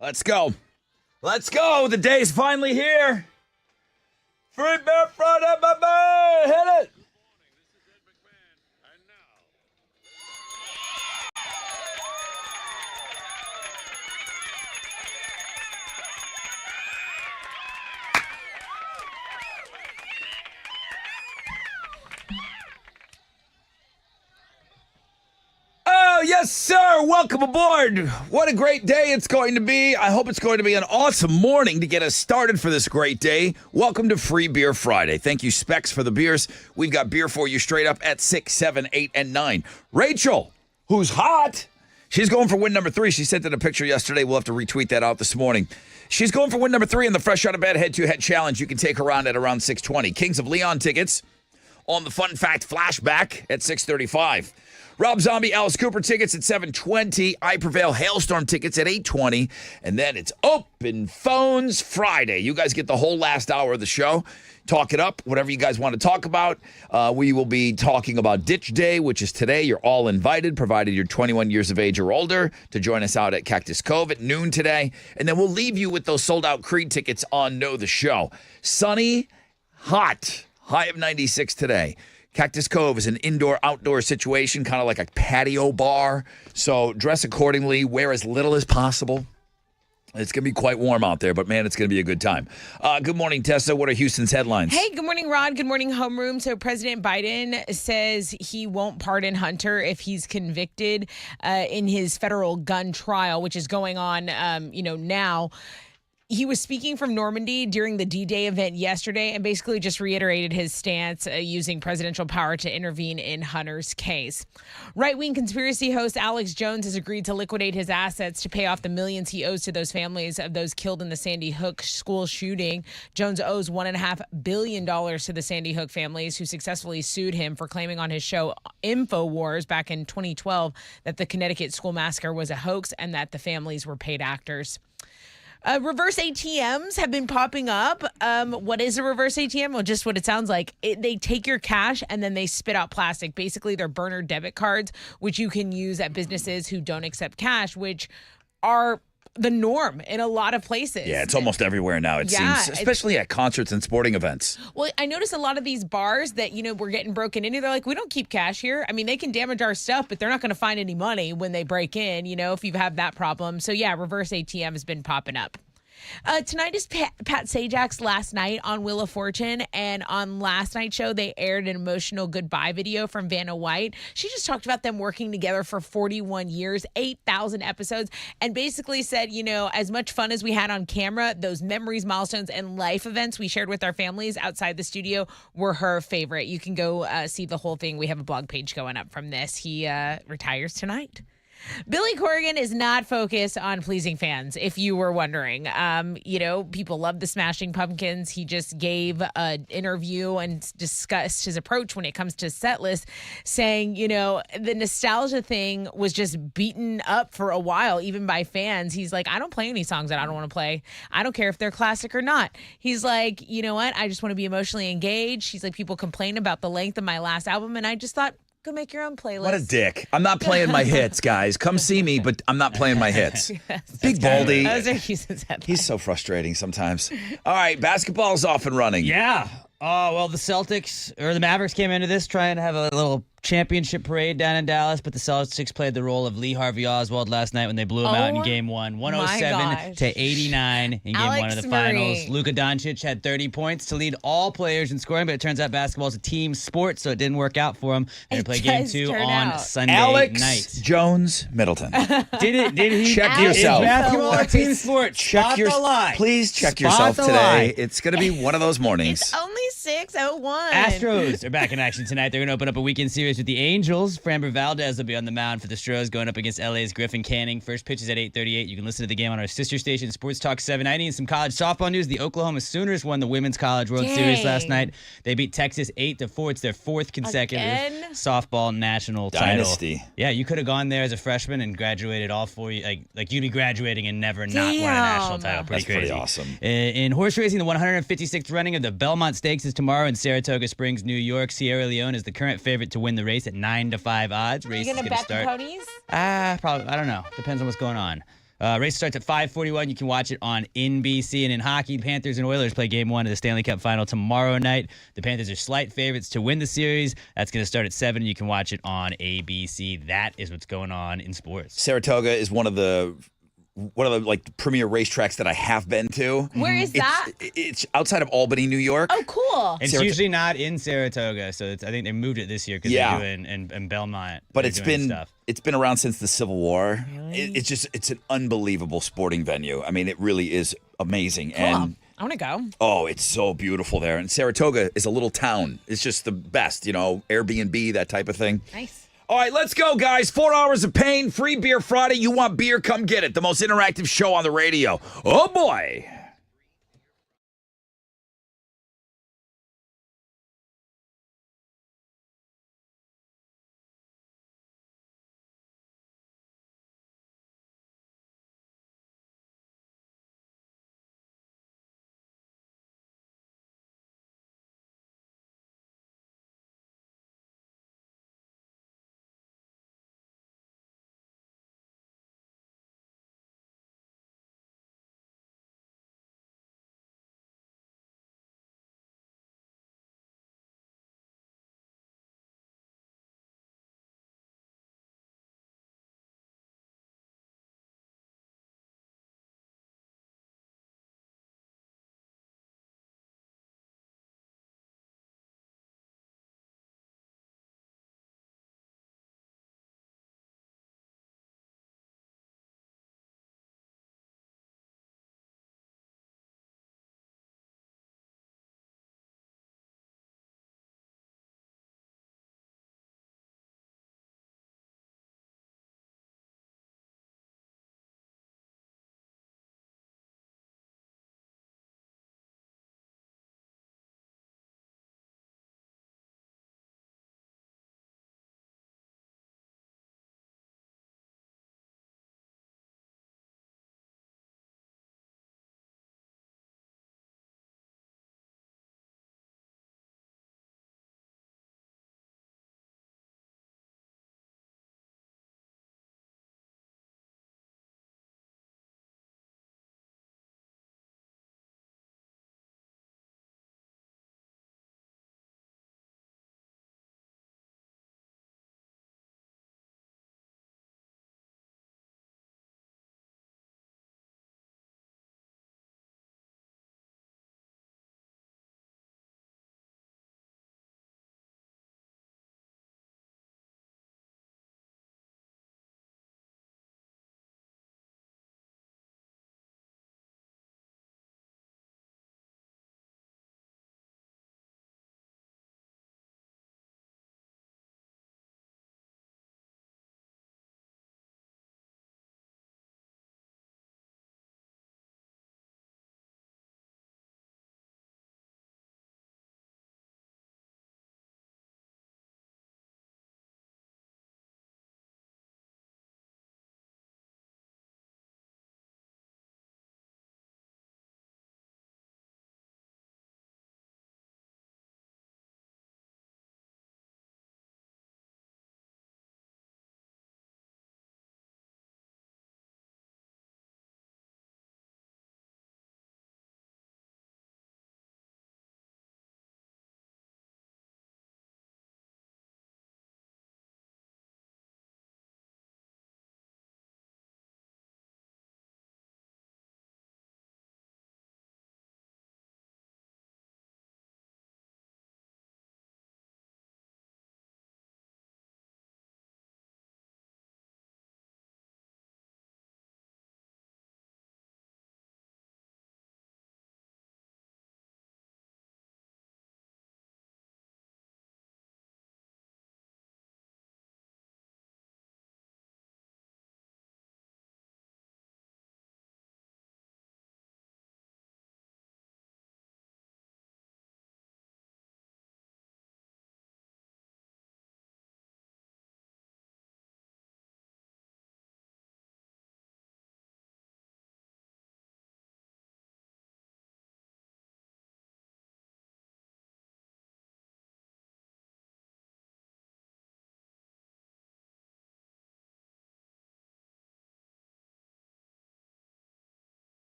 Let's go. Let's go. The day's finally here. Free Beer Friday, baby. Hit it. Oh, yes, sir. Welcome aboard. What a great day it's going to be. I hope it's going to be an awesome morning to get us started for this great day. Welcome to Free Beer Friday. Thank you, Specs, for the beers. We've got beer for you straight up at 6, 7, 8, and 9. Rachel, who's hot, she's going for win number 3. She sent in a picture yesterday. We'll have to retweet that out this morning. She's going for win number 3 in the Fresh Out of Bed Head-to-Head Challenge. You can take her on at around 6:20. Kings of Leon tickets on the Fun Fact Flashback at 6:35. Rob Zombie, Alice Cooper tickets at 7:20. I Prevail Hailstorm tickets at 8:20. And then it's Open Phones Friday. You guys get the whole last hour of the show. Talk it up, whatever you guys want to talk about. We will be talking about Ditch Day, which is today. You're all invited, provided you're 21 years of age or older, to join us out at Cactus Cove at noon today. And then we'll leave you with those sold-out Creed tickets on Know the Show. Sunny, hot, high of 96 today. Cactus Cove is an indoor-outdoor situation, kind of like a patio bar. So dress accordingly, wear as little as possible. It's going to be quite warm out there, but man, it's going to be a good time. Good morning, Tessa. What are Houston's headlines? Hey, good morning, Rod. Good morning, Homeroom. So President Biden says he won't pardon Hunter if he's convicted in his federal gun trial, which is going on, now. He was speaking from Normandy during the D-Day event yesterday and basically just reiterated his stance using presidential power to intervene in Hunter's case. Right-wing conspiracy host Alex Jones has agreed to liquidate his assets to pay off the millions he owes to those families of those killed in the Sandy Hook school shooting. Jones owes $1.5 billion to the Sandy Hook families who successfully sued him for claiming on his show InfoWars back in 2012 that the Connecticut school massacre was a hoax and that the families were paid actors. Reverse ATMs have been popping up. What is a reverse ATM? Well, just what it sounds like. They take your cash and then they spit out plastic. Basically, they're burner debit cards, which you can use at businesses who don't accept cash, which are the norm in a lot of places. Yeah, it's almost everywhere now, it seems, especially at concerts and sporting events. Well, I noticed a lot of these bars that, we're getting broken into, they're like, we don't keep cash here. I mean, they can damage our stuff, but they're not going to find any money when they break in, if you have that problem. So, yeah, reverse ATM has been popping up. Tonight is Pat Sajak's last night on Wheel of Fortune, and on last night's show, they aired an emotional goodbye video from Vanna White. She just talked about them working together for 41 years, 8,000 episodes, and basically said, as much fun as we had on camera, those memories, milestones, and life events we shared with our families outside the studio were her favorite. You can go see the whole thing. We have a blog page going up from this. He retires tonight. Billy Corgan is not focused on pleasing fans, if you were wondering. People love the Smashing Pumpkins. He just gave an interview and discussed his approach when it comes to set list, saying, the nostalgia thing was just beaten up for a while, even by fans. He's like, I don't play any songs that I don't want to play. I don't care if they're classic or not. He's like, you know what? I just want to be emotionally engaged. He's like, people complain about the length of my last album, and I just thought, go make your own playlist. What a dick. I'm not playing my hits, guys. Come see me, but I'm not playing my hits. Yes, Big Baldy. He's so frustrating sometimes. All right, basketball's off and running. Yeah. The the Mavericks came into this trying to have a little championship parade down in Dallas, but the Celtics played the role of Lee Harvey Oswald last night when they blew him out in Game 1, 107-89 in Game 1 of the finals. Luka Doncic had 30 points to lead all players in scoring, but it turns out basketball is a team sport, so it didn't work out for him. They're going to play Game 2 on Sunday Alex night. Jones Middleton. Did he? Check yourself. Is basketball a team sport? Please check yourself today. It's going to be one of those mornings. It's only 6:01. Astros are back in action tonight. They're going to open up a weekend series with the Angels. Framber Valdez will be on the mound for the Stros going up against LA's Griffin Canning. First pitch is at 8:38. You can listen to the game on our sister station, Sports Talk 790. And some college softball news. The Oklahoma Sooners won the Women's College World Series last night. They beat Texas 8-4. It's their fourth consecutive softball national Dynasty. title. Yeah, you could have gone there as a freshman and graduated all 4 years. Like you'd be graduating and never not won a national title. That's pretty awesome. In horse racing, the 156th running of the Belmont Stakes is tomorrow in Saratoga Springs, New York. Sierra Leone is the current favorite to win the race at 9-5 odds. Race is going to start. Are you going to bet the ponies? Probably. I don't know. Depends on what's going on. Race starts at 5:41. You can watch it on NBC. And in hockey, Panthers and Oilers play Game 1 of the Stanley Cup Final tomorrow night. The Panthers are slight favorites to win the series. That's going to start at 7. You can watch it on ABC. That is what's going on in sports. Saratoga is one of the like premier racetracks that I have been to. Where is that? It's outside of Albany, New York. Oh, cool. It's usually not in Saratoga, so I think they moved it this year because Yeah. they're doing in Belmont. But They're it's doing been stuff. it's been around since the Civil War. Really? It's an unbelievable sporting venue. I mean, it really is amazing. Cool. And I want to go. oh, it's so beautiful there. And Saratoga is a little town. It's just the best, Airbnb, that type of thing. Nice. All right, let's go, guys. 4 hours of pain, free beer Friday. You want beer? Come get it. The most interactive show on the radio. Oh, boy.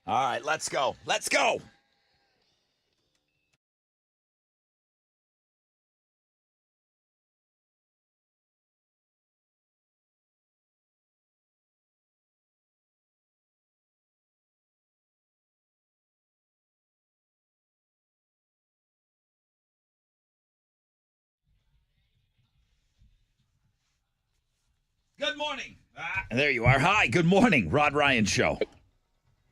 All right, let's go. Let's go. Good morning. There you are. Hi, good morning. Rod Ryan Show.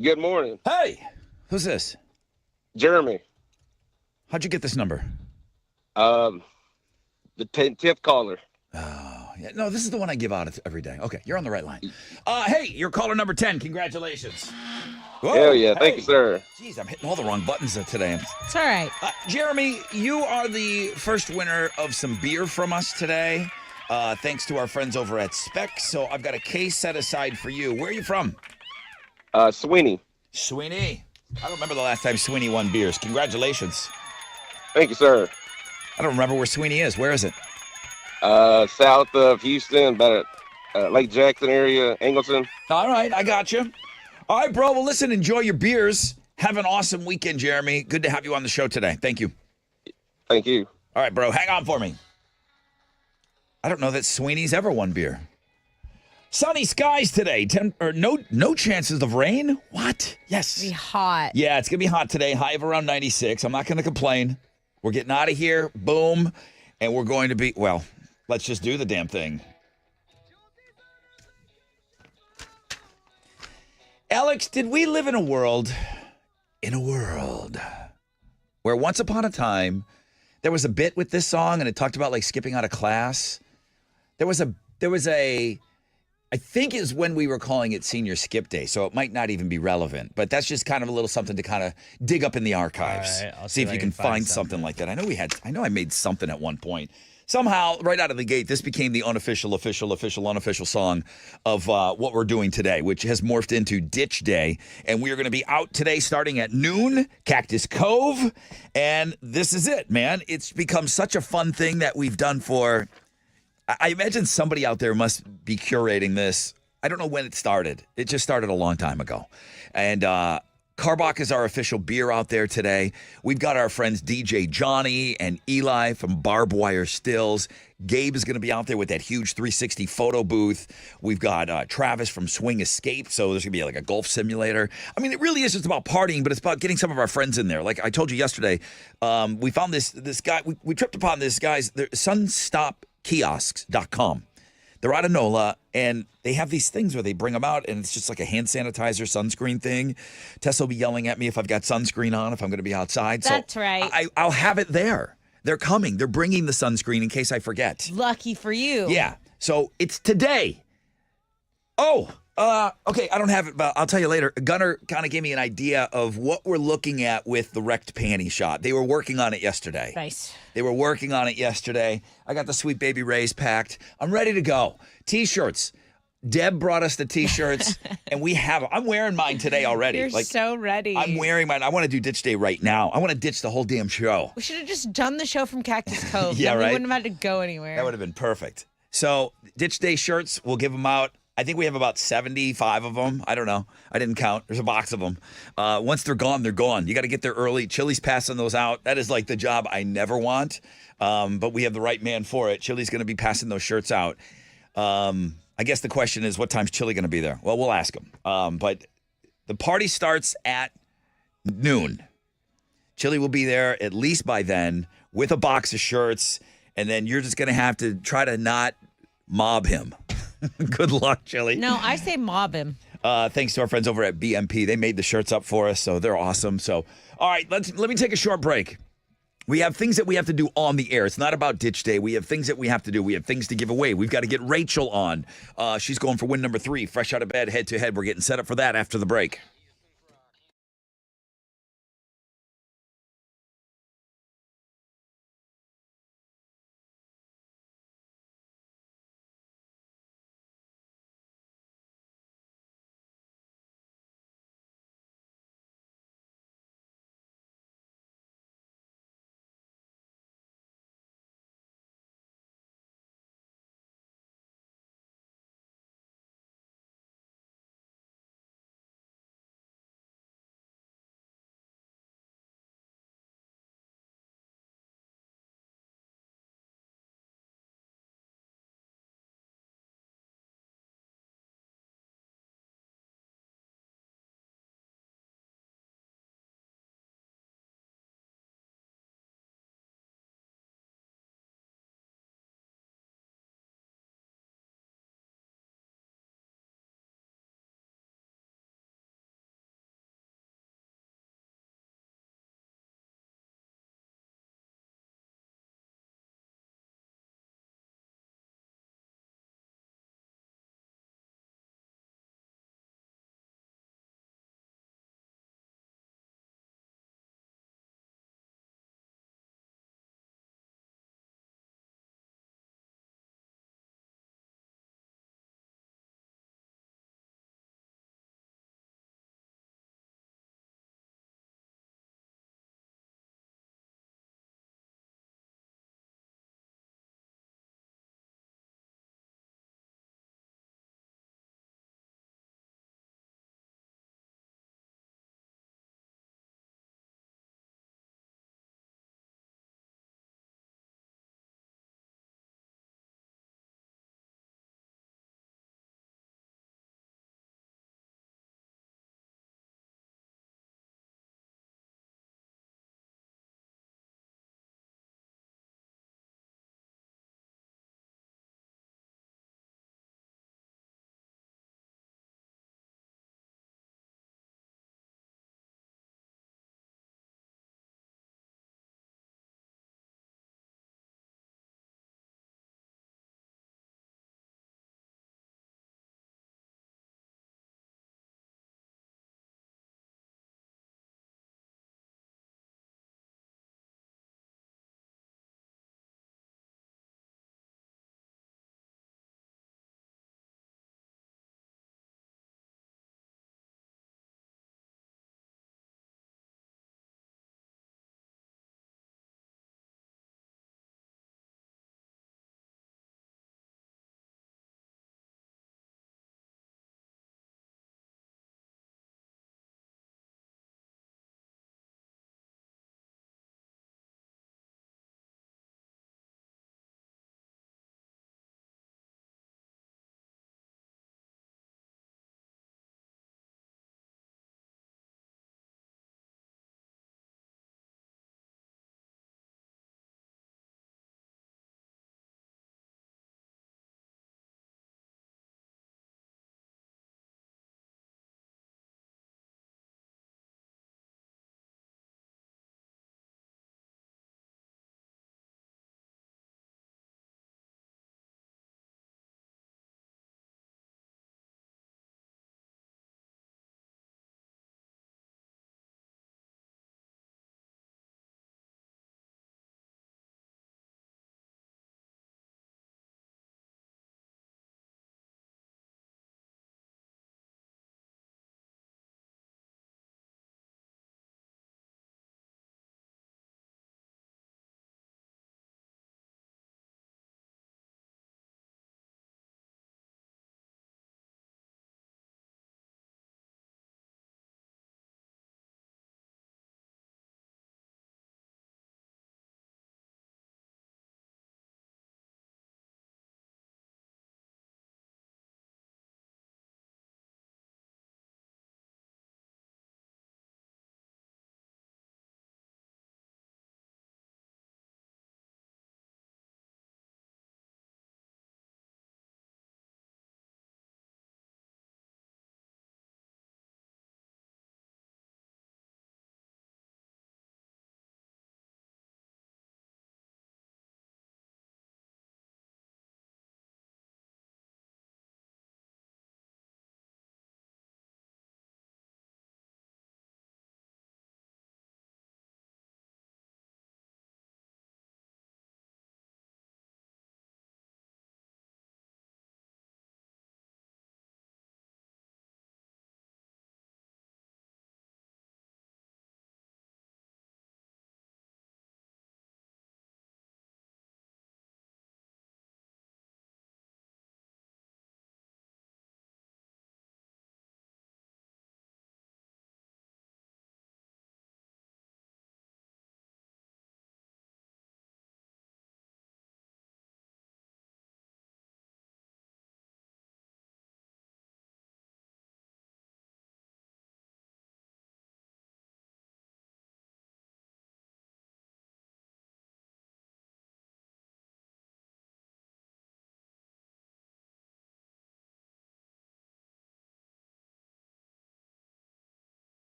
Good morning. Hey, who's this? Jeremy. How'd you get this number? The 10th caller. Oh, yeah. No, this is the one I give out every day. Okay, you're on the right line. Hey, you're caller number 10. Congratulations. Whoa, Hell yeah. Thank you, sir. Jeez, I'm hitting all the wrong buttons today. It's all right. Jeremy, you are the first winner of some beer from us today. Thanks to our friends over at Specs. So I've got a case set aside for you. Where are you from? Sweeney. Sweeney. I don't remember the last time Sweeney won beers. Congratulations. Thank you, sir. I don't remember where Sweeney is. Where is it? South of Houston, about Lake Jackson area, Angleton. All right, I got you. All right, bro. Well, listen, enjoy your beers. Have an awesome weekend, Jeremy. Good to have you on the show today. Thank you. Thank you. All right, bro. Hang on for me. I don't know that Sweeney's ever won beer. Sunny skies today. No chances of rain. What? Yes. Be hot. Yeah, it's gonna be hot today. High of around 96. I'm not gonna complain. We're getting out of here. Boom, and we're going to be. Well, let's just do the damn thing. Alex, did we live in a world where once upon a time there was a bit with this song and it talked about like skipping out of class? There was a I think is when we were calling it senior skip day, so it might not even be relevant, but that's just kind of a little something to kind of dig up in the archives. All right, I'll see if you can find something like that. I know I made something at one point. Somehow, right out of the gate, this became the unofficial song of what we're doing today, which has morphed into Ditch Day. And we are going to be out today starting at noon, Cactus Cove. And this is it, man. It's become such a fun thing that we've done for, I imagine somebody out there must be curating this. I don't know when it started. It just started a long time ago. And Karbach is our official beer out there today. We've got our friends DJ Johnny and Eli from Barbed Wire Stills. Gabe is going to be out there with that huge 360 photo booth. We've got Travis from Swing Escape, so there's going to be like a golf simulator. I mean, it really is just about partying, but it's about getting some of our friends in there. Like I told you yesterday, we found this guy. We tripped upon this guy's sunstopkiosks.com. They're out of NOLA, and they have these things where they bring them out, and it's just like a hand sanitizer, sunscreen thing. Tess will be yelling at me if I've got sunscreen on, if I'm going to be outside. That's right. I'll have it there. They're coming. They're bringing the sunscreen in case I forget. Lucky for you. Yeah. So it's today. Oh, okay. I don't have it, but I'll tell you later. Gunner kind of gave me an idea of what we're looking at with the wrecked panty shot. They were working on it yesterday. Nice. They were working on it yesterday. I got the Sweet Baby Rays packed. I'm ready to go. T-shirts. Deb brought us the T-shirts, and we have them. I'm wearing mine today already. You're so ready. I'm wearing mine. I want to do Ditch Day right now. I want to ditch the whole damn show. We should have just done the show from Cactus Cove. Yeah, then right? We wouldn't have had to go anywhere. That would have been perfect. So Ditch Day shirts, we'll give them out. I think we have about 75 of them. I don't know. I didn't count. There's a box of them. Once they're gone, they're gone. You got to get there early. Chili's passing those out. That is like the job I never want. But we have the right man for it. Chili's going to be passing those shirts out. I guess the question is, what time's Chili going to be there? Well, we'll ask him. But the party starts at noon. Chili will be there at least by then with a box of shirts. And then you're just going to have to try to not mob him. Good luck, Chili. No, I say mob him. Thanks to our friends over at BMP. They made the shirts up for us, so they're awesome. So, all right, let me take a short break. We have things that we have to do on the air. It's not about Ditch Day. We have things that we have to do. We have things to give away. We've got to get Rachel on. She's going for win number 3, fresh out of bed, head to head. We're getting set up for that after the break.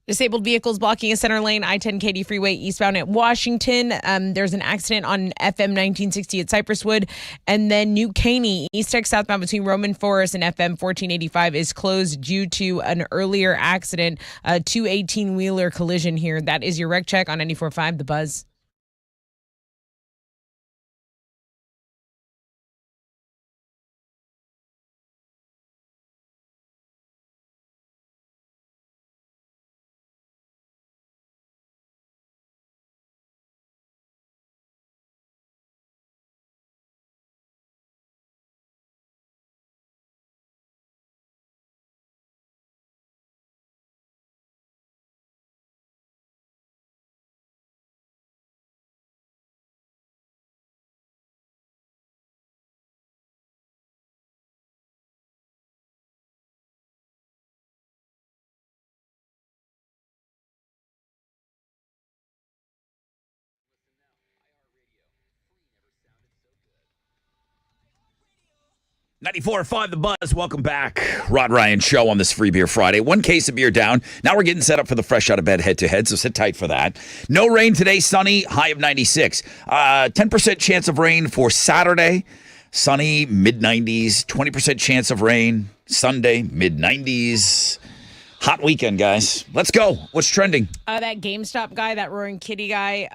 Disabled vehicles blocking a center lane, I-10 Katy Freeway eastbound at Washington. There's an accident on FM 1960 at Cypresswood. And then New Caney, east x southbound between Roman Forest and FM 1485 is closed due to an earlier accident, a 218-wheeler collision here. That is your wreck check on 94.5 The Buzz. .94.5 The Buzz. Welcome back. Rod Ryan Show on this Free Beer Friday. One case of beer down. Now we're getting set up for the fresh out of bed head-to-head, so sit tight for that. No rain today, sunny, high of 96. 10% chance of rain for Saturday. Sunny, mid-90s. 20% chance of rain. Sunday, mid-90s. Hot weekend, guys. Let's go. What's trending? That GameStop guy, that Roaring Kitty guy.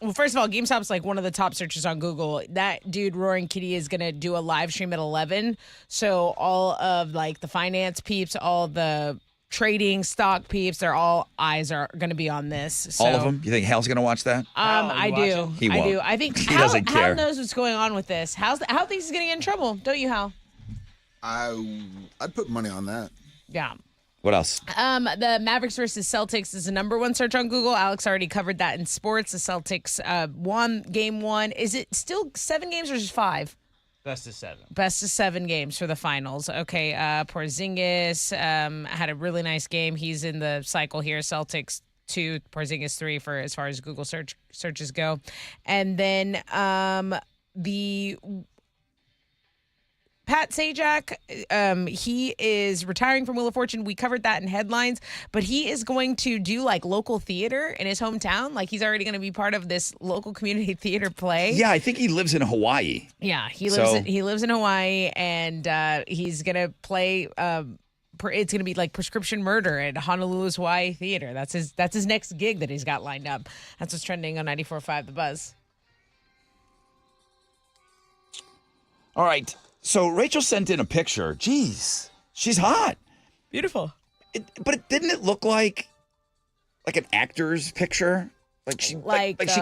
Well, first of all, GameStop's like one of the top searches on Google. That dude, Roaring Kitty, is going to do a live stream at 11. So all of like the finance peeps, all the trading stock peeps, their all eyes are going to be on this. So, All of them? You think Hal's going to watch that? I do. He I won't. do. I think He Hal, doesn't care. Hal knows what's going on with this. Hal thinks he's going to get in trouble. Don't you, Hal? I'd put money on that. Yeah. What else? The Mavericks versus Celtics is the number one search on Google. Alex already covered that in sports. The Celtics won game one. Is it still 7 games or just 5? Best of 7. Best of 7 games for the finals. Okay, Porzingis had a really nice game. He's in the cycle here. Celtics 2, Porzingis 3 for as far as Google searches go. And then the Pat Sajak, he is retiring from Wheel of Fortune. We covered that in headlines, but he is going to do like local theater in his hometown. Like he's already going to be part of this local community theater play. Yeah, I think he lives in Hawaii. Yeah, he So- lives in Hawaii, and he's going to play. It's going to be like Prescription Murder at Honolulu's Hawaii Theater. That's his next gig that he's got lined up. That's what's trending on 94.5 The Buzz. All right. So Rachel sent in a picture. Jeez, she's hot. Beautiful. But didn't it look like an actor's picture? Like she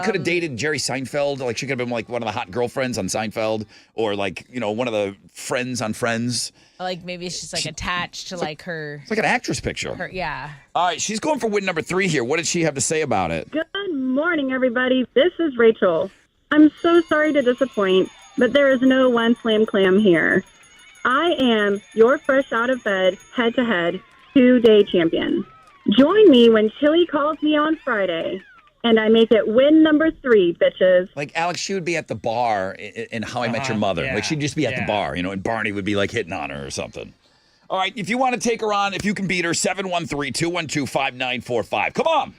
could have dated Jerry Seinfeld. Like she could have been like one of the hot girlfriends on Seinfeld, or like one of the friends on Friends. Like maybe it's just like attached to like her. It's like an actress picture. Yeah. All right, she's going for win number 3 here. What did she have to say about it? Good morning, everybody. This is Rachel. I'm so sorry to disappoint, but there is no one slam clam here. I am your fresh out of bed, head-to-head, 2-day champion. Join me when Chili calls me on Friday, and I make it win number 3, bitches. Like Alex, she would be at the bar in How I Met Your Mother. Yeah, Like she'd just be at the bar, and Barney would be like hitting on her or something. All right, if you want to take her on, if you can beat her, 713-212-5945. Come on.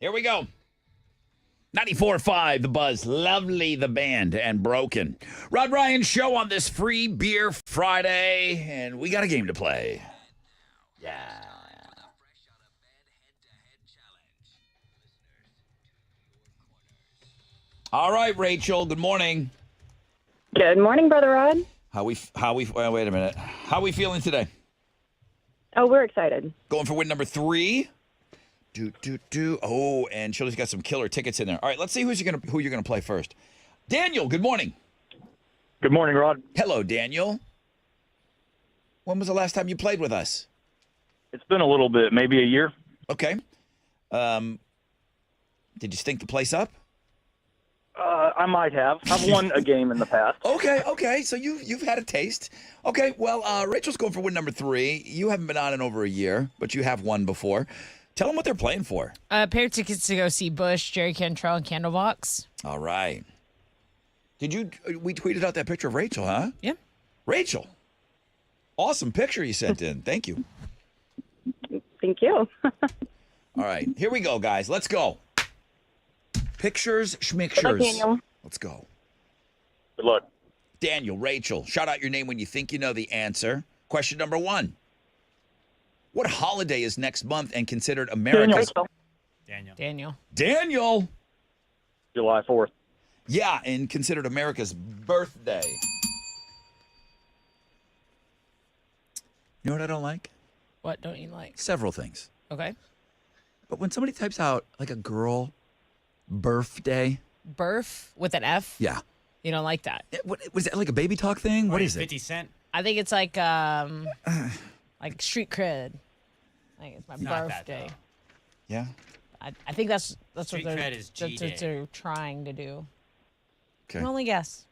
Here we go. 94.5, The Buzz, Lovely, the band, and Broken. Rod Ryan Show on this Free Beer Friday, and we got a game to play. Yeah. All right, Rachel, good morning. Good morning, Brother Rod. Wait a minute. How are we feeling today? Oh, we're excited. Going for win number 3. Oh, and Shirley's got some killer tickets in there. All right, let's see who you're gonna play first. Daniel, good morning. Good morning, Rod. Hello, Daniel. When was the last time you played with us? It's been a little bit, maybe a year. Okay. Did you stink the place up? I might have. I've won a game in the past. Okay. So you've had a taste. Okay. Well, Rachel's going for win number 3. You haven't been on in over a year, but you have won before. Tell them what they're playing for. Pair of tickets to go see Bush, Jerry Cantrell, and Candlebox. All right. We tweeted out that picture of Rachel, huh? Yeah. Rachel. Awesome picture you sent in. Thank you. Thank you. All right. Here we go, guys. Let's go. Pictures, schmictures. Daniel. Let's go. Good luck. Daniel, Rachel, shout out your name when you think you know the answer. Question number 1. What holiday is next month and considered America's... Daniel. Daniel! July 4th. Yeah, and considered America's birthday. You know what I don't like? What don't you like? Several things. Okay. But when somebody types out, like, a girl birthday... Burf with an F. Yeah. You don't like that. What, was that like a baby talk thing? What is it? 50 Cent? I think it's like street cred. Like it's my not that, birthday. though. Yeah. I think that's what Street they're, cred is that's G-Day. what they're trying to do. Okay. Can only guess.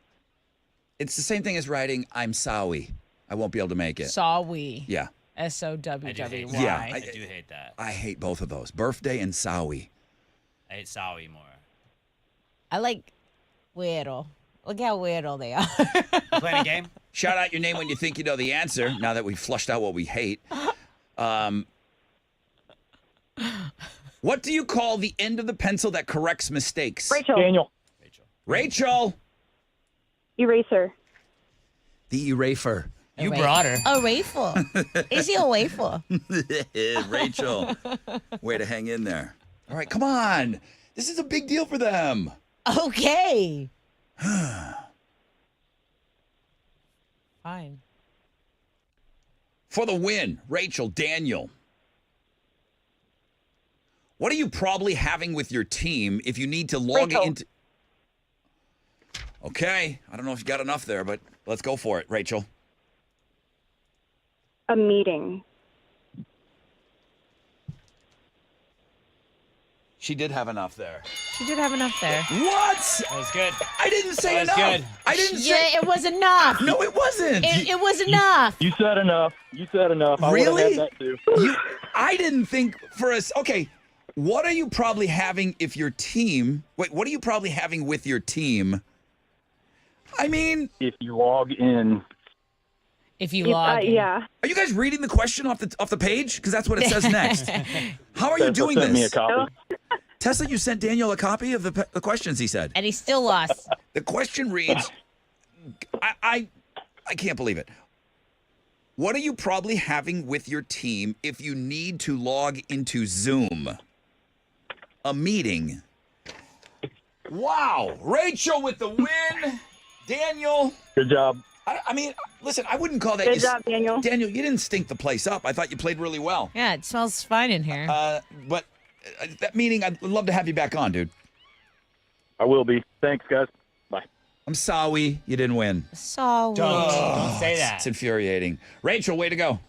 It's the same thing as writing, I'm sorry. I won't be able to make it. Saw we. Yeah. I do SOWWY. hate that. Yeah, I do hate that. I hate both of those. Birthday and Sawi. I hate Sawi more. I like weirdo. Look how weirdo they are. You playing a game? Shout out your name when you think you know the answer, now that we've flushed out what we hate. What do you call the end of the pencil that corrects mistakes? Rachel. Daniel. Rachel. Eraser. The eraser. You brought her. A wafer. Is he a wafer? Rachel. Way to hang in there. All right, come on. This is a big deal for them. Okay. Fine. For the win, Rachel, Daniel. What are you probably having with your team if you need to log Rachel. into... Okay, I don't know if you got enough there, but let's go for it, Rachel. A meeting. She did have enough there. She did have enough there. What? That was good. I didn't say That was enough. good. I didn't say... Yeah, it was enough. No, it wasn't. It was enough. You said enough. I Really? would have had that too. I didn't think for us. Okay, what are you probably having if your team? Wait, what are you probably having with your team? I mean, If you log in, If you log in. Yeah. are you guys reading the question off the page? Because that's what it says next. How are you Tesla doing sent me a this? copy. Tesla, you sent Daniel a copy of the questions. He said And he still lost. the question reads, I can't believe it. What are you probably having with your team if you need to log into Zoom? A meeting. Wow. Rachel with the win. Daniel. Good job. I mean, listen, I wouldn't call that... Good job, Daniel. Daniel, you didn't stink the place up. I thought you played really well. Yeah, it smells fine in here. But that meeting, I'd love to have you back on, dude. I will be. Thanks, guys. Bye. I'm sorry you didn't win. Sorry. Don't say that. It's infuriating. Rachel, way to go.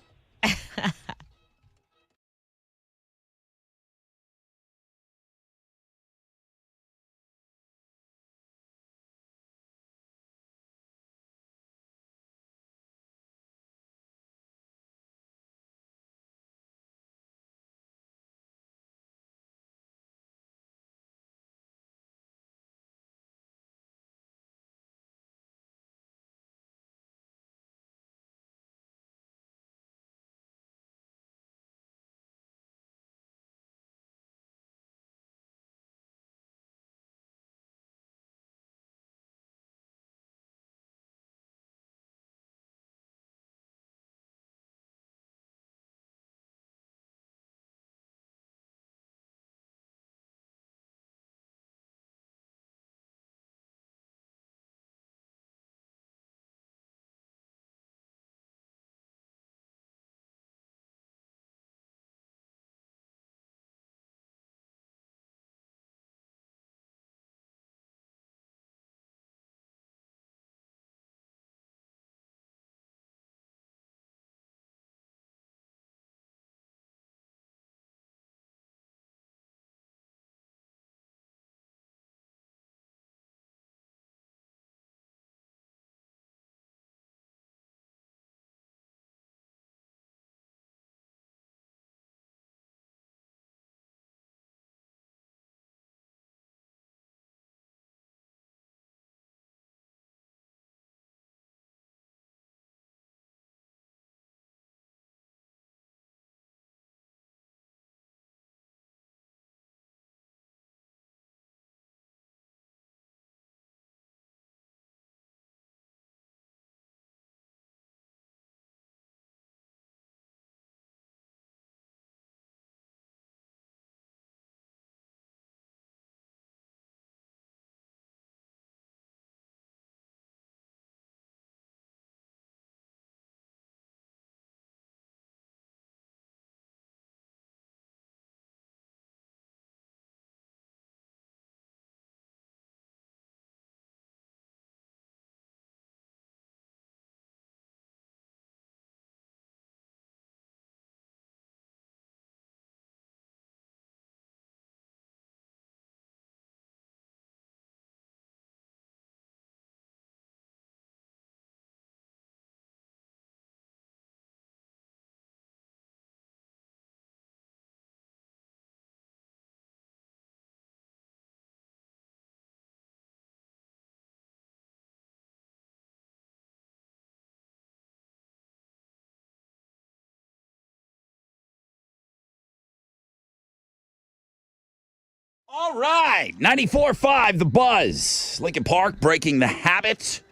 All right. 94.5 The Buzz. Lincoln Park breaking the habit.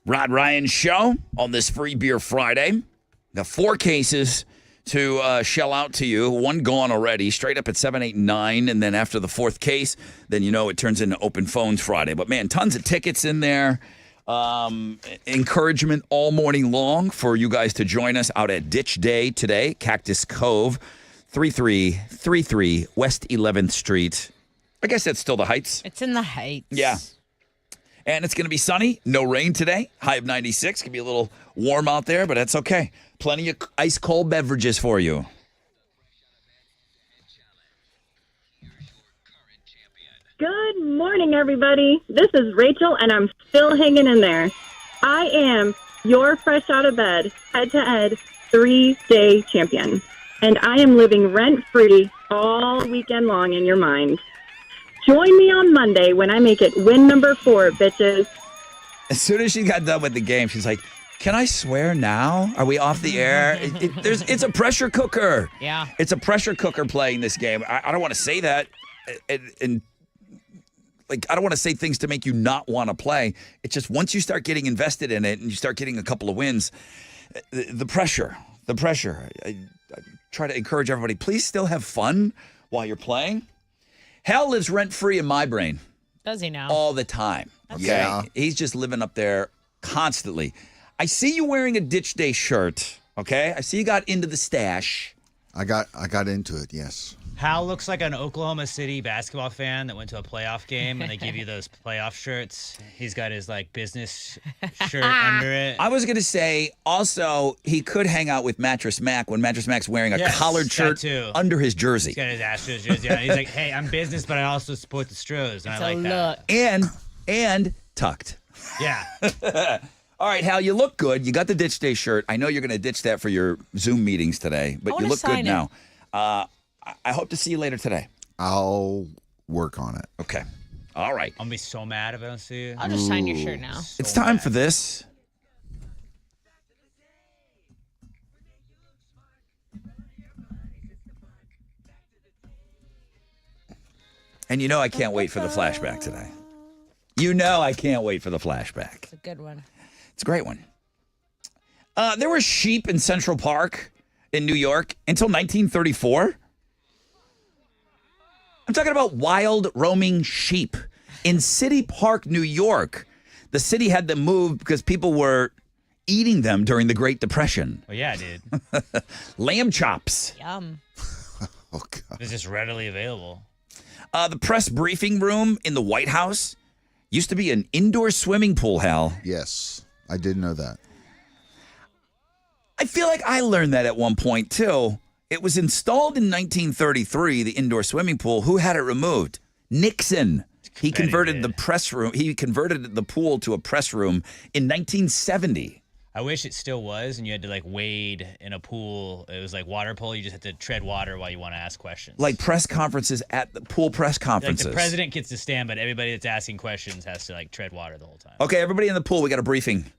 Rod Ryan Show on this Free Beer Friday. Got 4 cases to shell out to you. 1 gone already, straight up at 7, 8, 9. And then after the 4th case, then it turns into Open Phones Friday. But, man, tons of tickets in there. Encouragement all morning long for you guys to join us out at Ditch Day today, Cactus Cove, 3333 West 11th Street. I guess that's still the Heights. It's in the Heights. Yeah. And it's going to be sunny, no rain today, high of 96. Can be a little warm out there, but that's okay. Plenty of ice cold beverages for you. Good morning, everybody. This is Rachel, and I'm still hanging in there. I am your fresh out of bed, head-to-head, 3-day champion. And I am living rent-free all weekend long in your mind. Join me on Monday when I make it win number 4, bitches. As soon as she got done with the game, she's like, can I swear now? Are we off the air? It's a pressure cooker. Yeah. It's a pressure cooker playing this game. I don't want to say that. And I don't want to say things to make you not want to play. It's just once you start getting invested in it and you start getting a couple of wins, the pressure. I try to encourage everybody, please still have fun while you're playing. Hal lives rent-free in my brain. Does he now? All the time. Okay? Yeah. He's just living up there constantly. I see you wearing a Ditch Day shirt, okay? I see you got into the stash. I got into it, yes. Hal looks like an Oklahoma City basketball fan that went to a playoff game and they give you those playoff shirts. He's got his business shirt under it. I was going to say, also, he could hang out with Mattress Mac when Mattress Mac's wearing a Yes, collared that shirt too. under his jersey. He's got his Astros jersey on. He's like, hey, I'm business, but I also support the Stros. And I like that. And tucked. Yeah. All right, Hal, you look good. You got the Ditch Day shirt. I know you're going to ditch that for your Zoom meetings today, but you wanna look good sign it. now. I hope to see you later today. I'll work on it. Okay. All right. I'm going to be so mad if I don't see you. I'll just sign your shirt now. It's time for this. And I can't wait for the flashback today. I can't wait for the flashback. It's a good one. It's a great one. There were sheep in Central Park in New York until 1934. I'm talking about wild roaming sheep in City Park, New York. The city had them moved because people were eating them during the Great Depression. Oh, yeah, dude. Lamb chops. Yum. Oh, God. It's just readily available. The press briefing room in the White House used to be an indoor swimming pool, Hal. Yes, I did know that. I feel like I learned that at one point, too. It was installed in 1933, the indoor swimming pool. Who had it removed? Nixon. He converted did. the press room. He converted the pool to a press room in 1970. I wish it still was, and you had to wade in a pool. It was like water polo. You just had to tread water while you want to ask questions. Like press conferences at the pool press Like conferences. the president gets to stand, but everybody that's asking questions has to tread water the whole time. Okay, everybody in the pool, we got a briefing.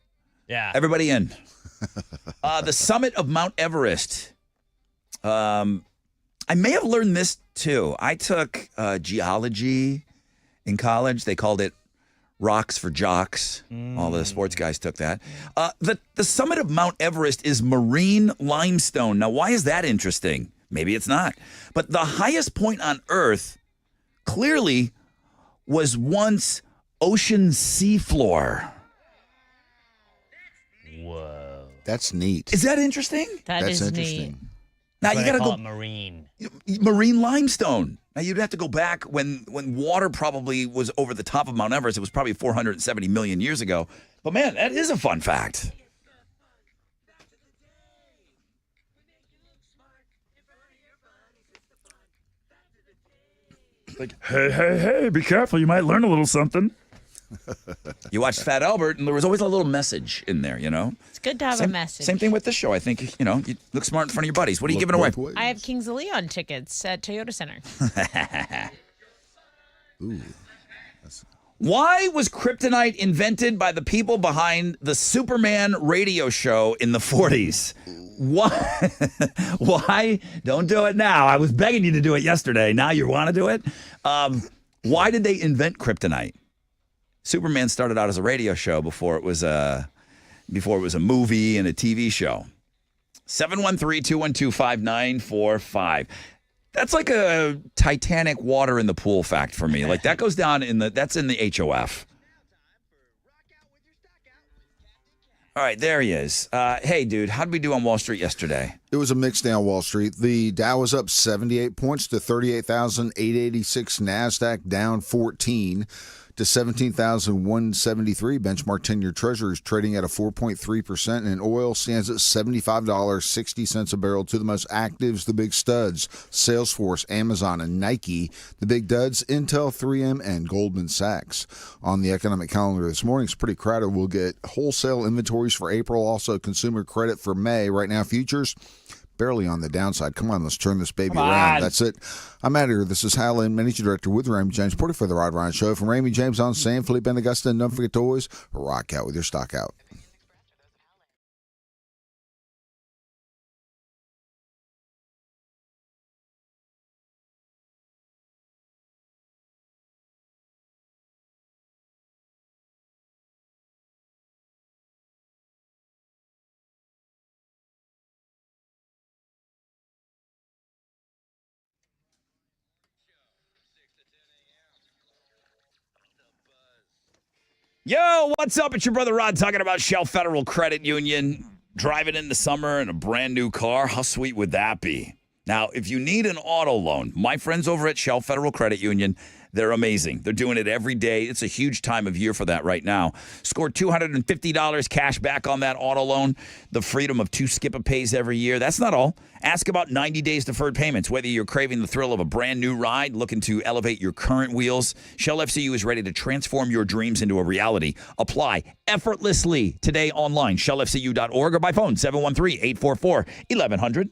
Yeah. Everybody in. The summit of Mount Everest. I may have learned this too. I took geology in college. They called it rocks for jocks. All the sports guys took that. The summit of Mount Everest is marine limestone. Now, why is that interesting? Maybe it's not. But the highest point on Earth clearly was once ocean seafloor. Whoa. That's neat. Is that interesting? That's That's neat. interesting. Now That's you why got to they call go it marine. marine limestone. Now you'd have to go back when water probably was over the top of Mount Everest. It was probably 470 million years ago. But man, that is a fun fact. Like, hey, be careful. You might learn a little something. You watched Fat Albert, and there was always a little message in there, It's good to have a message. Same thing with this show. I think, you look smart in front of your buddies. What are you giving away? Both ways. I have Kings of Leon tickets at Toyota Center. Ooh. Why was kryptonite invented by the people behind the Superman radio show in the 40s? Why? Why? Don't do it now. I was begging you to do it yesterday. Now you want to do it? Why did they invent kryptonite? Superman started out as a radio show before it was a movie and a TV show. 713-212-5945. That's like a Titanic water in the pool fact for me. Like that goes down that's in the HOF. All right, there he is. Hey, dude, how did we do on Wall Street yesterday? It was a mixed day on Wall Street. The Dow was up 78 points to 38,886. NASDAQ down 14 to 17,173. Benchmark 10-year Treasuries trading at a 4.3%, and oil stands at $75.60 a barrel. To the most actives, the big studs: Salesforce, Amazon, and Nike. The big duds: Intel, 3M, and Goldman Sachs. On the economic calendar this morning, it's pretty crowded. We'll get wholesale inventories for April, also consumer credit for May. Right now, futures barely on the downside. Come on, let's turn this baby around. That's it. I'm out of here. This is Hal Lynn, Managing Director with Raymond James, reporting for the Rod Ryan Show. From Raymond James on San Felipe and Augusta, and don't forget to always rock out with your stock out. Yo, what's up? It's your brother Rod talking about Shell Federal Credit Union. Driving in the summer in a brand new car. How sweet would that be? Now, if you need an auto loan, my friends over at Shell Federal Credit Union, they're amazing. They're doing it every day. It's a huge time of year for that right now. Score $250 cash back on that auto loan. The freedom of 2 skip-a-pays every year. That's not all. Ask about 90 days deferred payments. Whether you're craving the thrill of a brand new ride, looking to elevate your current wheels, Shell FCU is ready to transform your dreams into a reality. Apply effortlessly today online, shellfcu.org, or by phone, 713-844-1100.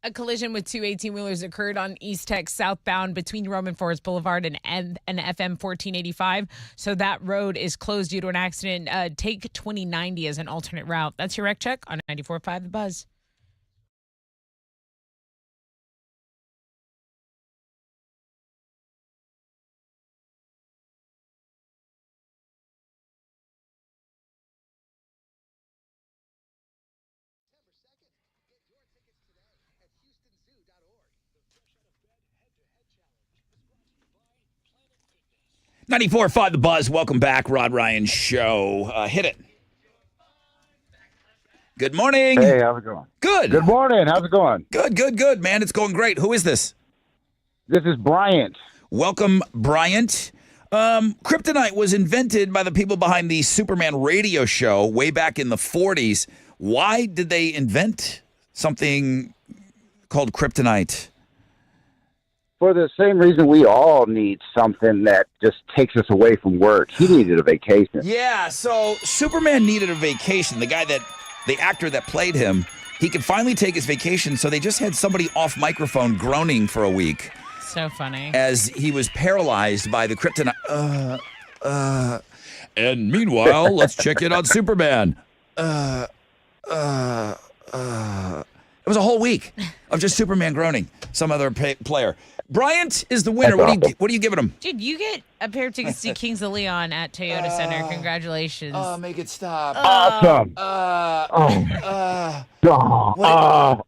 A collision with two 18-wheelers occurred on East Tech southbound between Roman Forest Boulevard and FM 1485. So that road is closed due to an accident. Take 2090 as an alternate route. That's your wreck check on 94.5 The Buzz. .94.5 The Buzz. Welcome back, Rod Ryan Show. Hit it. Good morning. Hey, how's it going? Good. Good morning. How's it going? Good, man. It's going great. Who is this? This is Bryant. Welcome, Bryant. Kryptonite was invented by the people behind the Superman radio show way back in the 40s. Why did they invent something called kryptonite? For the same reason we all need something that just takes us away from work. He needed a vacation. Yeah, so Superman needed a vacation. The actor that played him, he could finally take his vacation, so they just had somebody off microphone groaning for a week So funny. as he was paralyzed by the kryptonite. And meanwhile, let's check in on Superman. It was a whole week of just Superman groaning. Some other player. Bryant is the winner. What are you giving him? Dude, you get a pair of tickets to Kings of Leon at Toyota Center. Congratulations. Make it stop. Awesome. So